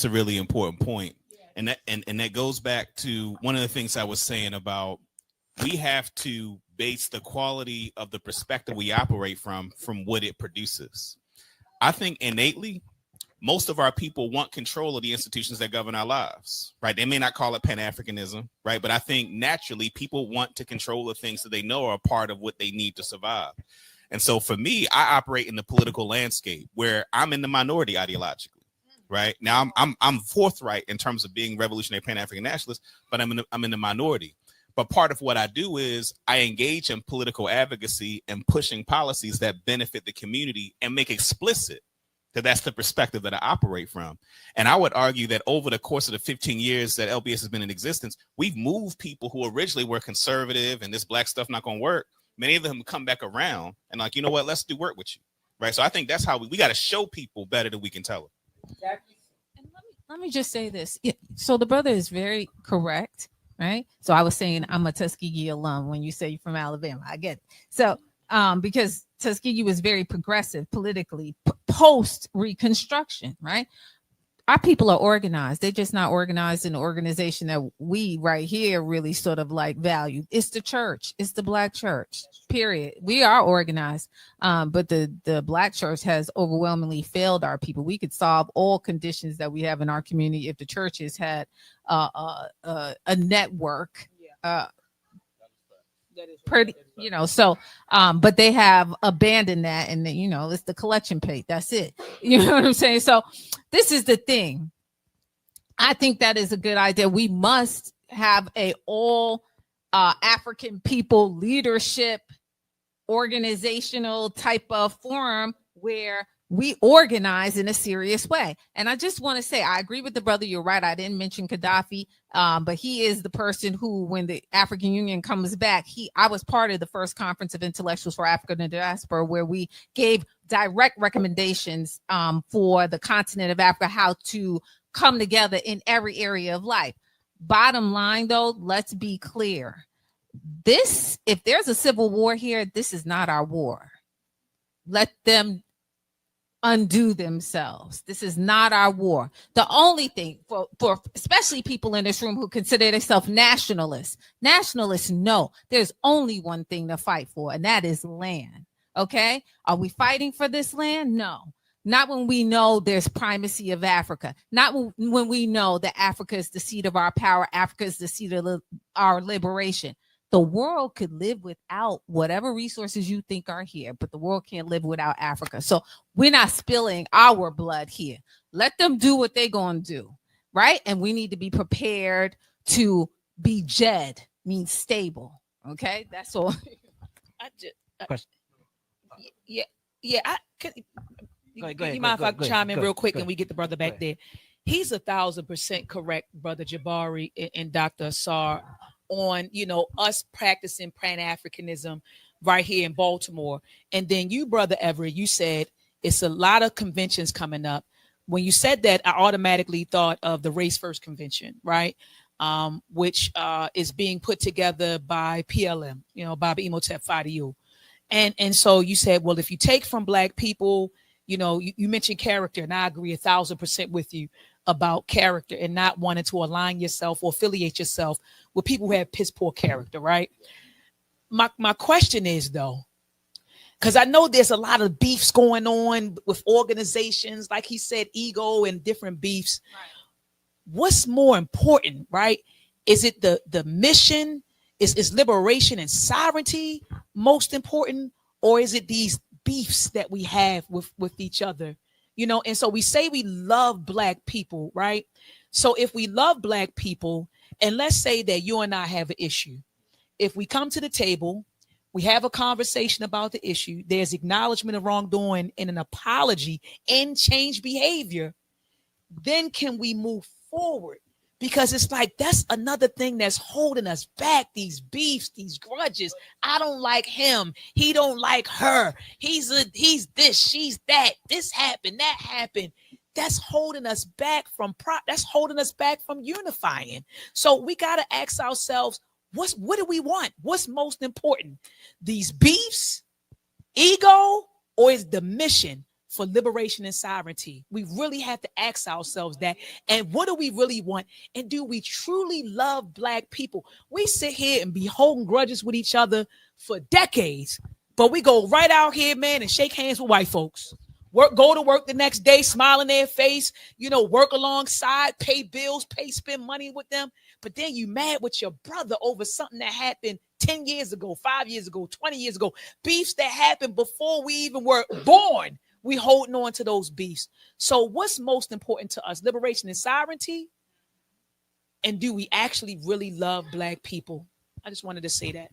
a really important point. And that goes back to one of the things I was saying about we have to base the quality of the perspective we operate from what it produces. I think innately, most of our people want control of the institutions that govern our lives, right? They may not call it Pan-Africanism, right? But I think naturally people want to control the things that they know are part of what they need to survive. And so for me, I operate in the political landscape where I'm in the minority ideologically. Right now, I'm forthright in terms of being revolutionary Pan-African nationalist, but I'm in the minority. But part of what I do is I engage in political advocacy and pushing policies that benefit the community and make explicit that that's the perspective that I operate from. And I would argue that over the course of the 15 years that LBS has been in existence, we've moved people who originally were conservative and this Black stuff not going to work. Many of them come back around and like, you know what, let's do work with you. Right. So I think that's how we got to show people better than we can tell them. And let me just say this. So the brother is very correct, right? So I was saying I'm a Tuskegee alum when you say you're from Alabama. I get it. So because Tuskegee was very progressive politically post Reconstruction, right? Our people are organized. They're just not organized in the organization that we right here really sort of like value. It's the church. It's the Black church, period. We are organized. But the Black church has overwhelmingly failed our people. We could solve all conditions that we have in our community if the churches had a network. Pretty, so but they have abandoned that, and it's the collection plate. That's it. You know what I'm saying? So this is the thing. I think that is a good idea. We must have a all African people leadership organizational type of forum where we organize in a serious way. And I just want to say, I agree with the brother. You're right. I didn't mention Gaddafi, but he is the person who, when the African Union comes back, I was part of the first conference of intellectuals for Africa and the diaspora, where we gave direct recommendations for the continent of Africa, how to come together in every area of life. Bottom line, though, let's be clear. If there's a civil war here, this is not our war. Let them undo themselves. This is not our war. The only thing for especially people in this room who consider themselves nationalists, no, there's only one thing to fight for, and that is land. Okay? Are we fighting for this land? No. Not when we know there's primacy of Africa. Not when we know that Africa is the seat of our power. Africa is the seat of our liberation. The world could live without whatever resources you think are here, but the world can't live without Africa. So we're not spilling our blood here. Let them do what they're going to do, right? And we need to be prepared to be JED, means stable. Okay, that's all. You mind if I chime in real quick and we get the brother back there? He's 1,000% correct, Brother Jabari and Dr. Asar, on us practicing Pan-Africanism right here in Baltimore. And then you, Brother Everett, you said it's a lot of conventions coming up. When you said that, I automatically thought of the Race First Convention, right? Which is being put together by PLM, Baba Imhotep Fadiu. And so you said, well, if you take from Black people, you mentioned character, and I agree 1,000% with you about character and not wanting to align yourself or affiliate yourself with people who have piss poor character, right? My question is, though, because I know there's a lot of beefs going on with organizations, like he said, ego and different beefs. Right. What's more important, right? Is it the mission? Is liberation and sovereignty most important? Or is it these beefs that we have with each other? And so we say we love Black people, right? So if we love Black people, And let's say that you and I have an issue. If we come to the table, we have a conversation about the issue, there's acknowledgement of wrongdoing and an apology and change behavior, then can we move forward? Because it's like that's another thing that's holding us back. These beefs, these grudges. I don't like him. He don't like her. He's this, she's that. This happened, that happened. That's holding us back from unifying. So we got to ask ourselves, what do we want? What's most important? These beefs, ego, or is the mission for liberation and sovereignty? We really have to ask ourselves that. And what do we really want? And do we truly love Black people? We sit here and be holding grudges with each other for decades, but we go right out here, man, and shake hands with white folks. Go to work the next day, smile in their face, work alongside, pay bills, spend money with them. But then you mad with your brother over something that happened 10 years ago, 5 years ago, 20 years ago, beefs that happened before we even were born. We holding on to those beefs. So what's most important to us? Liberation and sovereignty? And do we actually really love Black people? I just wanted to say that.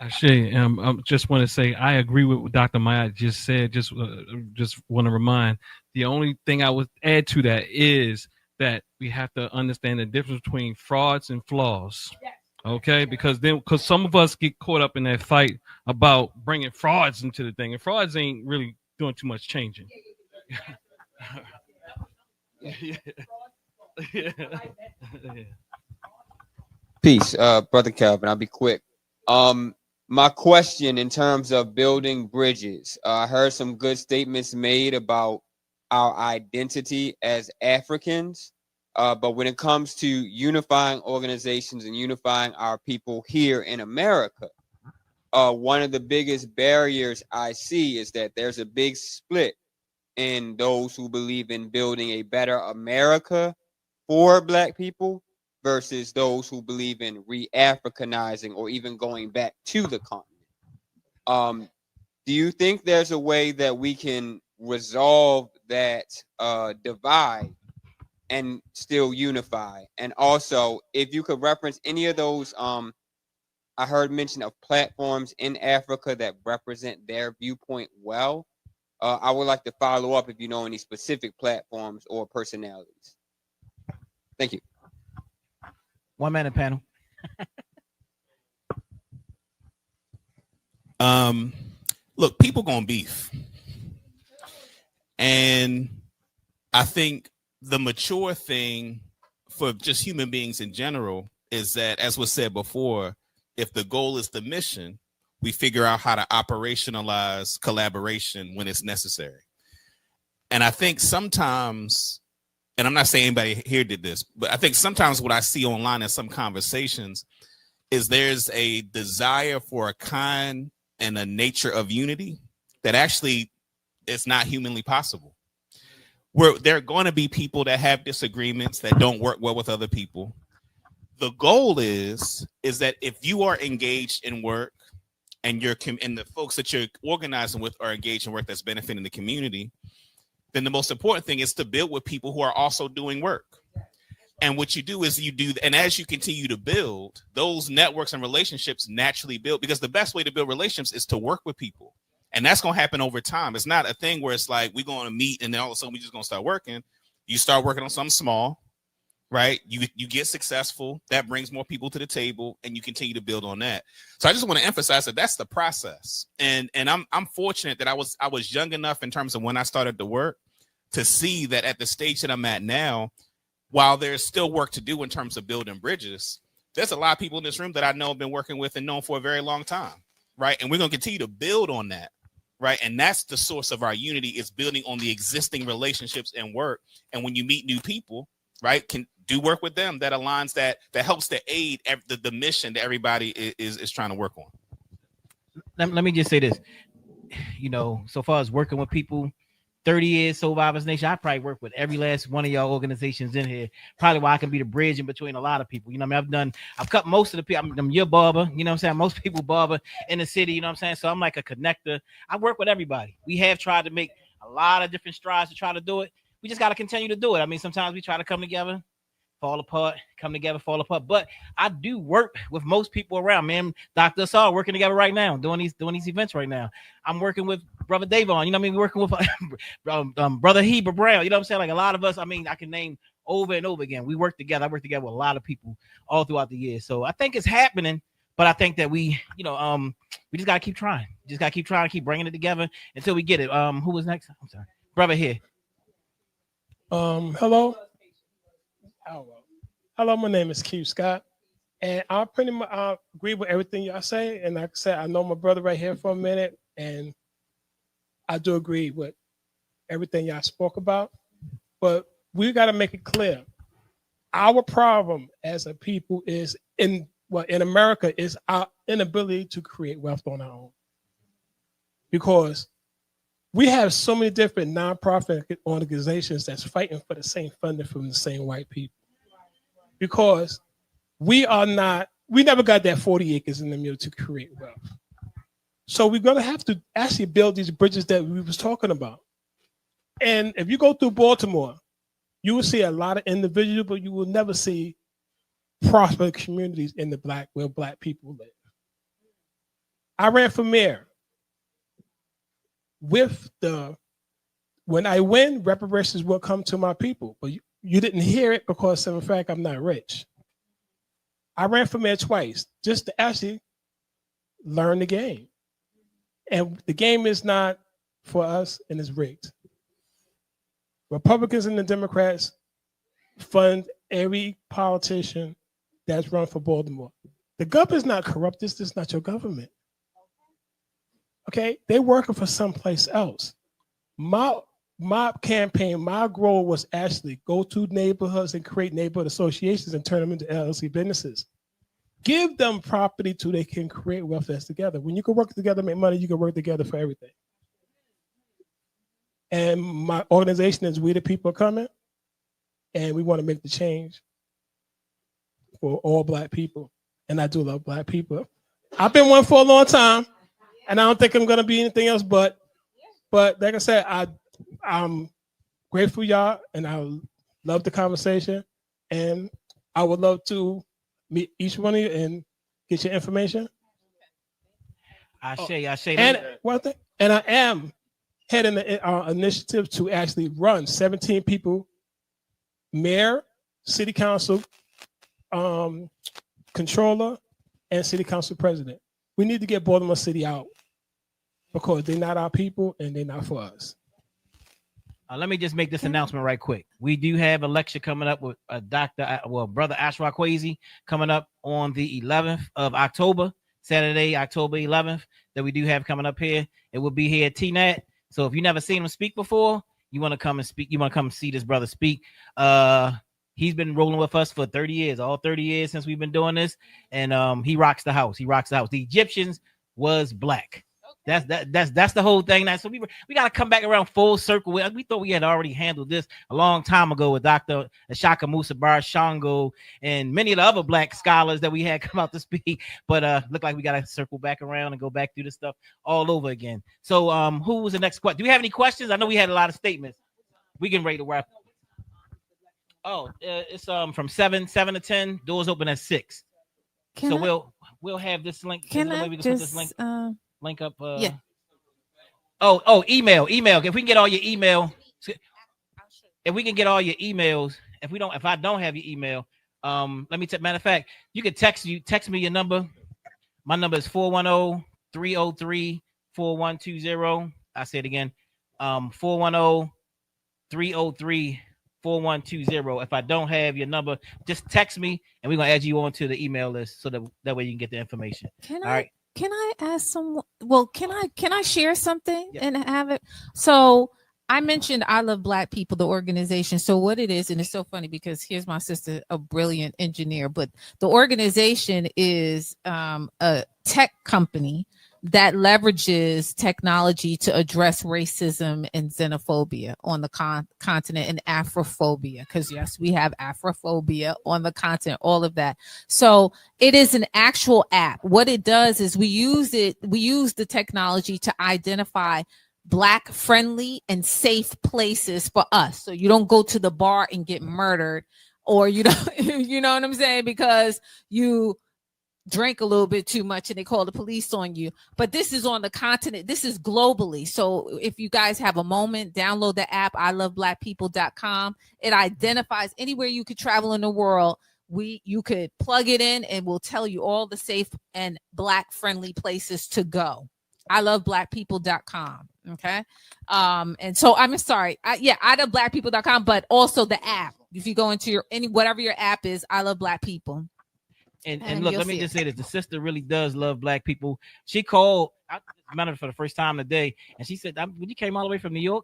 Actually, I just want to say I agree with what Dr. Maya just said. Just want to remind, the only thing I would add to that is that we have to understand the difference between frauds and flaws. Okay, because some of us get caught up in that fight about bringing frauds into the thing, and frauds ain't really doing too much changing. Peace, Brother Calvin. I'll be quick. My question in terms of building bridges, I heard some good statements made about our identity as Africans, but when it comes to unifying organizations and unifying our people here in America, one of the biggest barriers I see is that there's a big split in those who believe in building a better America for Black people versus those who believe in re-Africanizing or even going back to the continent. Do you think there's a way that we can resolve that divide and still unify? And also, if you could reference any of those, I heard mention of platforms in Africa that represent their viewpoint well. I would like to follow up if you know any specific platforms or personalities. Thank you. 1 minute panel. Look, people gonna beef, and I think the mature thing for just human beings in general is that, as was said before, if the goal is the mission, we figure out how to operationalize collaboration when it's necessary. And I think sometimes, and I'm not saying anybody here did this, but I think sometimes what I see online in some conversations is there's a desire for a kind and a nature of unity that actually is not humanly possible. Where there are going to be people that have disagreements that don't work well with other people. The goal is that if you are engaged in work and the folks that you're organizing with are engaged in work that's benefiting the community, then the most important thing is to build with people who are also doing work. And what you do is and as you continue to build, those networks and relationships naturally build, because the best way to build relationships is to work with people. And that's going to happen over time. It's not a thing where it's like we're going to meet and then all of a sudden we're just going to start working. You start working on something small, right? You get successful. That brings more people to the table, and you continue to build on that. So I just want to emphasize that that's the process. And I'm fortunate that I was young enough in terms of when I started to work to see that at the stage that I'm at now, while there's still work to do in terms of building bridges, there's a lot of people in this room that I know have been working with and known for a very long time, right? And we're going to continue to build on that, right? And that's the source of our unity, is building on the existing relationships and work. And when you meet new people, right, can do work with them that aligns, that helps to aid the mission that everybody is trying to work on. Let me just say this, so far as working with people, 30 years, Soul Vibers Nation, I probably work with every last one of y'all organizations in here. Probably why I can be the bridge in between a lot of people. I've cut most of the people. I'm your barber, most people barber in the city, so I'm like a connector. I work with everybody. We have tried to make a lot of different strides to try to do it. We just got to continue to do it. Sometimes we try to come together, fall apart, come together, fall apart. But I do work with most people around. Man, Dr. Saw working together right now, doing these events right now. I'm working with Brother Davon, you know what I mean? Working with Brother Heber Brown, you know what I'm saying? Like a lot of us, I mean, I can name over and over again. We work together. I work together with a lot of people all throughout the year. So I think it's happening, but I think that we just gotta keep trying. Just gotta keep trying to keep bringing it together until we get it. Who was next? I'm sorry, brother here. Hello. Oh, well. Hello, my name is Q Scott, and I pretty much agree with everything y'all say. And like I said, I know my brother right here for a minute, and I do agree with everything y'all spoke about. But we got to make it clear: our problem as a people is in America is our inability to create wealth on our own, because we have so many different nonprofit organizations that's fighting for the same funding from the same white people. Because we never got that 40 acres in the middle to create wealth. So we're going to have to actually build these bridges that we was talking about. And if you go through Baltimore, you will see a lot of individuals, but you will never see prosperous communities in where black people live. I ran for mayor. When I win, reparations will come to my people. But you didn't hear it because, in fact, I'm not rich. I ran for mayor twice just to actually learn the game. And the game is not for us, and it's rigged. Republicans and the Democrats fund every politician that's run for Baltimore. The government's not corrupt. This is not your government. Okay, they're working for someplace else. My campaign, my goal was actually go to neighborhoods and create neighborhood associations and turn them into LLC businesses. Give them property so they can create wealth that's together. When you can work together, make money, you can work together for everything. And my organization is We the People Are Coming, and we want to make the change for all black people. And I do love black people. I've been one for a long time. And I don't think I'm gonna be anything else, but like I said, I'm grateful y'all, and I love the conversation, and I would love to meet each one of you and get your information. I say. And one thing, and I am heading an initiative to actually run 17 people, mayor, city council, controller, and city council president. We need to get Baltimore City out because they're not our people and they're not for us. Let me just make this announcement right quick. We do have a lecture coming up with Brother Ashraf Kwesi coming up on the 11th of October, Saturday, October 11th, that we do have coming up here. It will be here at TNAT. So if you never seen him speak before, you want to come and speak. You want to come see this brother speak. He's been rolling with us for 30 years, all 30 years since we've been doing this. And he rocks the house. He rocks the house. The Egyptians was black. That's the whole thing. So we got to come back around full circle. We thought we had already handled this a long time ago with Dr. Ashaka Musa Bar Shango and many of the other black scholars that we had come out to speak. But look like we got to circle back around and go back through this stuff all over again. So who was the next question? Do we have any questions? I know we had a lot of statements. We can rate the wrap. Oh, it's from 7 to 10. Doors open at 6. We'll have this link. Can I we can just put this link up? Yeah. Email. If we can get all your email, if we can get all your emails, if I don't have your email, let me matter of fact, you can text me your number. My number is 410-303-4120. I say it again. 410-303-4120. If I don't have your number, just text me and we're gonna add you onto the email list so that way you can get the information. All right. Can I ask someone? Well, can I share something Yeah. and have it? So I mentioned I Love Black People, the organization. So what it is, and it's so funny because here's my sister, a brilliant engineer, but the organization is a tech company that leverages technology to address racism and xenophobia on the continent and Afrophobia. Because yes, we have Afrophobia on the continent, all of that. So it is an actual app. What it does is we use the technology to identify Black friendly and safe places for us. So you don't go to the bar and get murdered or you know, you know what I'm saying, because you drink a little bit too much and they call the police on you. But this is on the continent. This is globally. So if you guys have a moment, download the app, iloveblackpeople.com. It identifies anywhere you could travel in the world. You could plug it in and we'll tell you all the safe and Black friendly places to go. iloveblackpeople.com. Okay. And so I'm sorry. iloveblackpeople.com, but also the app. If you go into your whatever your app is, I Love Black People. And look, let me just say this: the sister really does love Black people. She called, I met her for the first time today, and she said, "When you came all the way from New York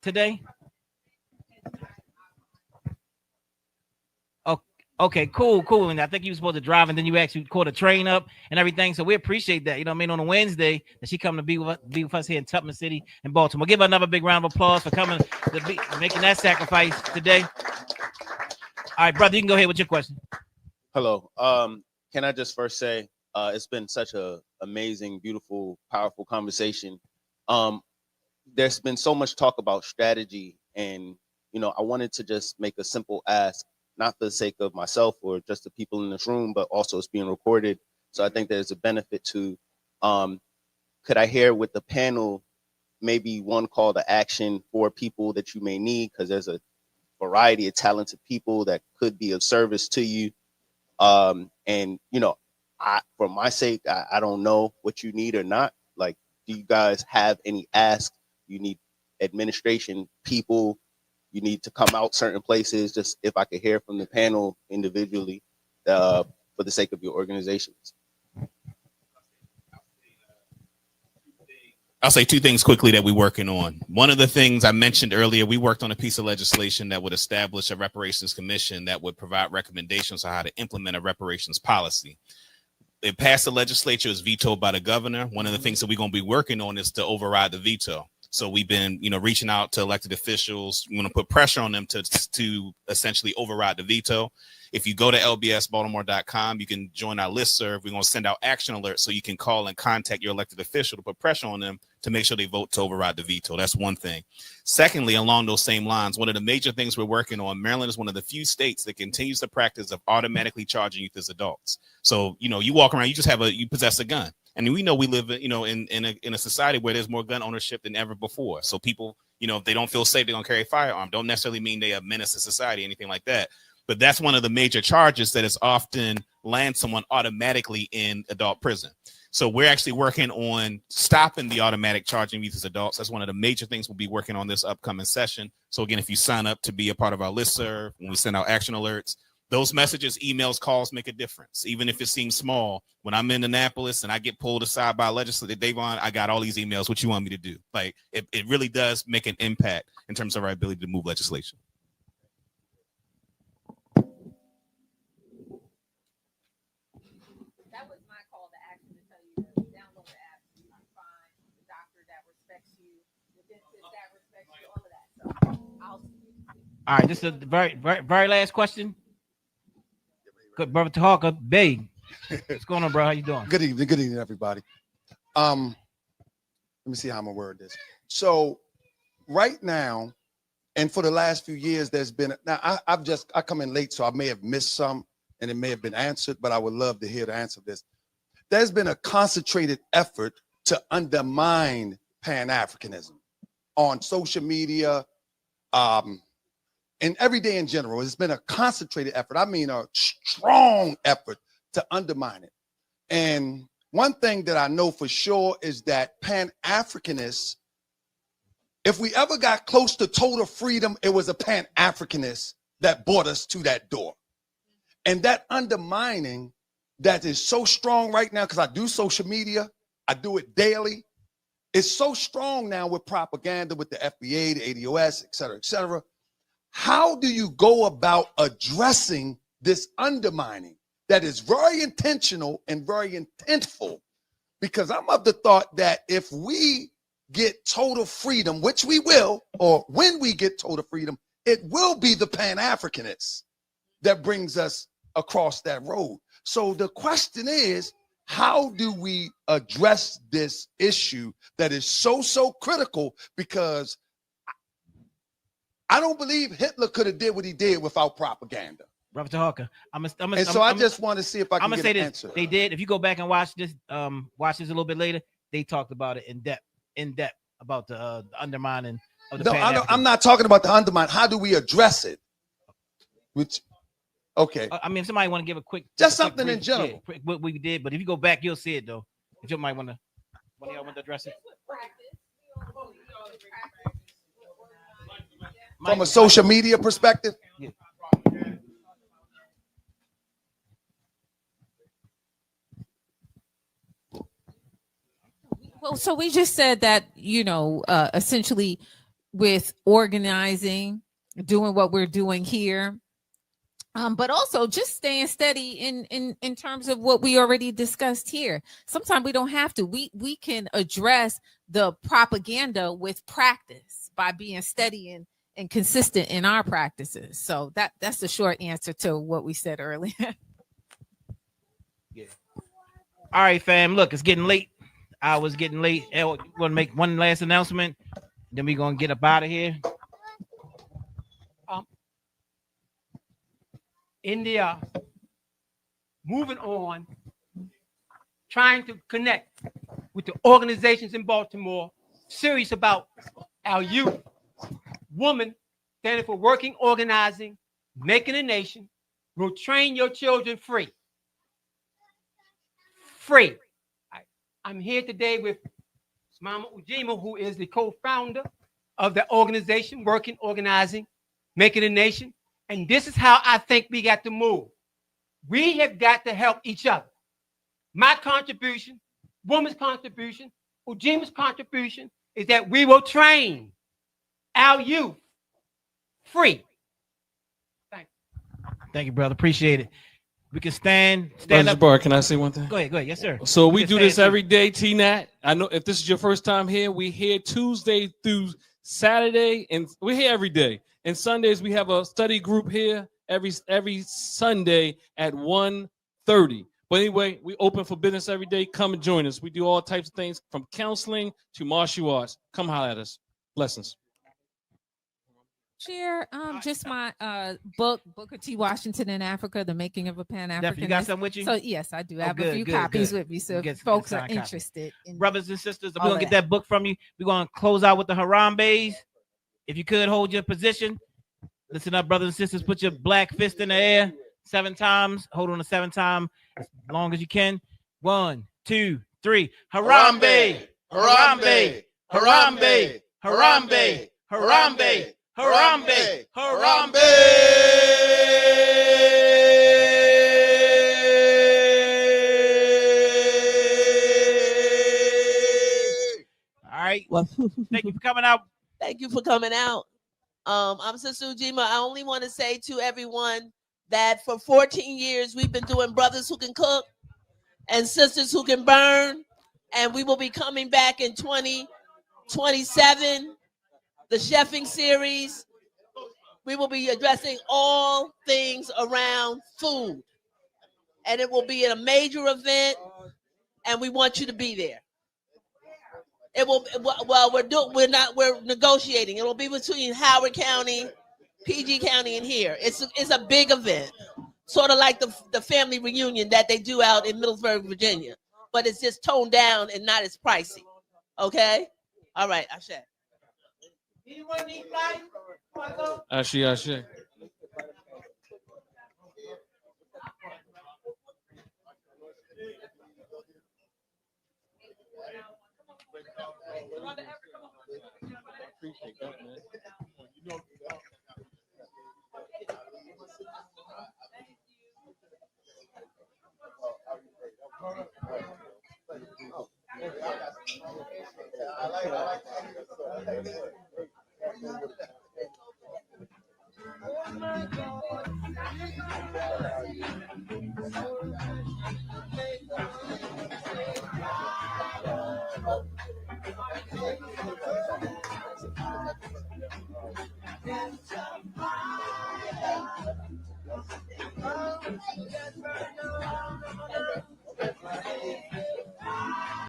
today." Okay, cool. And I think you were supposed to drive, and then you actually caught a train up and everything. So we appreciate that. You know what I mean? On a Wednesday, that she come to be with us here in Tubman City in Baltimore. Give her another big round of applause for coming making that sacrifice today. All right, brother, you can go ahead with your question. Hello. Can I just first say it's been such a amazing, beautiful, powerful conversation. There's been so much talk about strategy, and I wanted to just make a simple ask, not for the sake of myself or just the people in this room, but also it's being recorded. So I think there's a benefit to. Could I hear with the panel maybe one call to action for people that you may need, because there's a variety of talented people that could be of service to you. And for my sake, I don't know what you need or not. Like, do you guys have any asks? You need administration people, you need to come out certain places. Just if I could hear from the panel individually, for the sake of your organizations. I'll say two things quickly that we're working on. One of the things I mentioned earlier, we worked on a piece of legislation that would establish a reparations commission that would provide recommendations on how to implement a reparations policy. It passed the legislature, it was vetoed by the governor. One of the things that we're going to be working on is to override the veto. So we've been, reaching out to elected officials. We want to put pressure on them to essentially override the veto. If you go to lbsbaltimore.com, you can join our listserv. We're going to send out action alerts so you can call and contact your elected official to put pressure on them to make sure they vote to override the veto. That's one thing. Secondly, along those same lines, one of the major things we're working on, Maryland is one of the few states that continues the practice of automatically charging youth as adults. So, you walk around, you possess a gun. And we know we live, in a society where there's more gun ownership than ever before. So people, if they don't feel safe, they're going to carry a firearm. Don't necessarily mean they are a menace to society, anything like that. But that's one of the major charges that is often land someone automatically in adult prison. So we're actually working on stopping the automatic charging youth as adults. That's one of the major things we'll be working on this upcoming session. So again, if you sign up to be a part of our listserv, when we send out action alerts, those messages, emails, calls make a difference. Even if it seems small, when I'm in Annapolis and I get pulled aside by a legislator, Davon, I got all these emails. What you want me to do? Like, it really does make an impact in terms of our ability to move legislation. That was my call to action, to tell you to download the app so you can find the doctor that respects you, the dentist that respects you, all of that. So I'll see you. All right, this is the very last question. Good brother Talker, Bay. What's going on, bro? How you doing? Good evening, everybody. Let me see how I'm gonna word this. So right now, and for the last few years, there's been I come in late, so I may have missed some and it may have been answered, but I would love to hear the answer to this. There's been a concentrated effort to undermine Pan-Africanism on social media, and every day in general. It's been a concentrated effort. I mean, a strong effort to undermine it. And one thing that I know for sure is that Pan-Africanists, if we ever got close to total freedom, it was a Pan-Africanist that brought us to that door. And that undermining that is so strong right now, because I do social media, I do it daily. It's so strong now with propaganda, with the FBA, the ADOS, et cetera, et cetera. How do you go about addressing this undermining that is very intentional and very intentful? Because I'm of the thought that if we get total freedom, which we will, or when we get total freedom, it will be the Pan-Africanists that brings us across that road. So the question is, how do we address this issue that is so critical? Because I don't believe Hitler could have did what he did without propaganda. Brother Hawker, I just want to see if I can get an answer. They did. If you go back and watch this a little bit later, they talked about it in depth about the undermining of the I'm not talking about the undermine. How do we address it? Okay. I mean, if somebody want to give a quick, something in general, what we did. But if you go back, you'll see it though. If you might want to, one of y'all want to address it from a social media perspective. Yeah. Well, so we just said that, essentially with organizing, doing what we're doing here, but also just staying steady in terms of what we already discussed here. Sometimes we don't have to. We can address the propaganda with practice by being steady and consistent in our practices. So that's the short answer to what we said earlier. Yeah. All right, fam. Look, it's getting late. I was getting late. We're going to make one last announcement. Then we're going to get up out of here. India, moving on, trying to connect with the organizations in Baltimore, serious about our youth, women, standing for working, organizing, making a nation, will train your children free. Free. I'm here today with Mama Ujima, who is the co-founder of the organization, Working, Organizing, Making a Nation. And this is how I think we got to move. We have got to help each other. My contribution, woman's contribution, Ujima's contribution is that we will train our youth free. Thank you, brother. Appreciate it. We can stand Brother up. Jabbar, can I say one thing? Go ahead. Yes, sir. So we do this every day, T-Nat. I know if this is your first time here, we here Tuesday through Saturday, and we're here every day. And Sundays, we have a study group here every Sunday at 1:30. But anyway, we open for business every day. Come and join us. We do all types of things from counseling to martial arts. Come holler at us. Blessings. Share just my book, Booker T. Washington in Africa, The Making of a Pan-Africanist. You got something with you? So yes, I do. I have a few copies with me. So if folks are interested. Brothers and sisters, we're going to get that book from you. We're going to close out with the Harambe's. If you could hold your position. Listen up, brothers and sisters. Put your black fist in the air 7 times. Hold on to 7 times as long as you can. 1, 2, 3. Harambe! Harambe! Harambe! Harambe! Harambe! Harambe! Harambe! All right. Well, thank you for coming out. Thank you for coming out. I'm Sister Ujima. I only want to say to everyone that for 14 years we've been doing Brothers Who Can Cook and Sisters Who Can Burn, and we will be coming back in 2027, the chefing series. We will be addressing all things around food, and it will be a major event, and we want you to be there. It will. Well, we're negotiating. It will be between Howard County, PG County, and here. It's a big event, sort of like the family reunion that they do out in Middlesburg, Virginia, but it's just toned down and not as pricey. Okay. All right. Ashe. Anyone need life? Ashe. Appreciate that, man. I like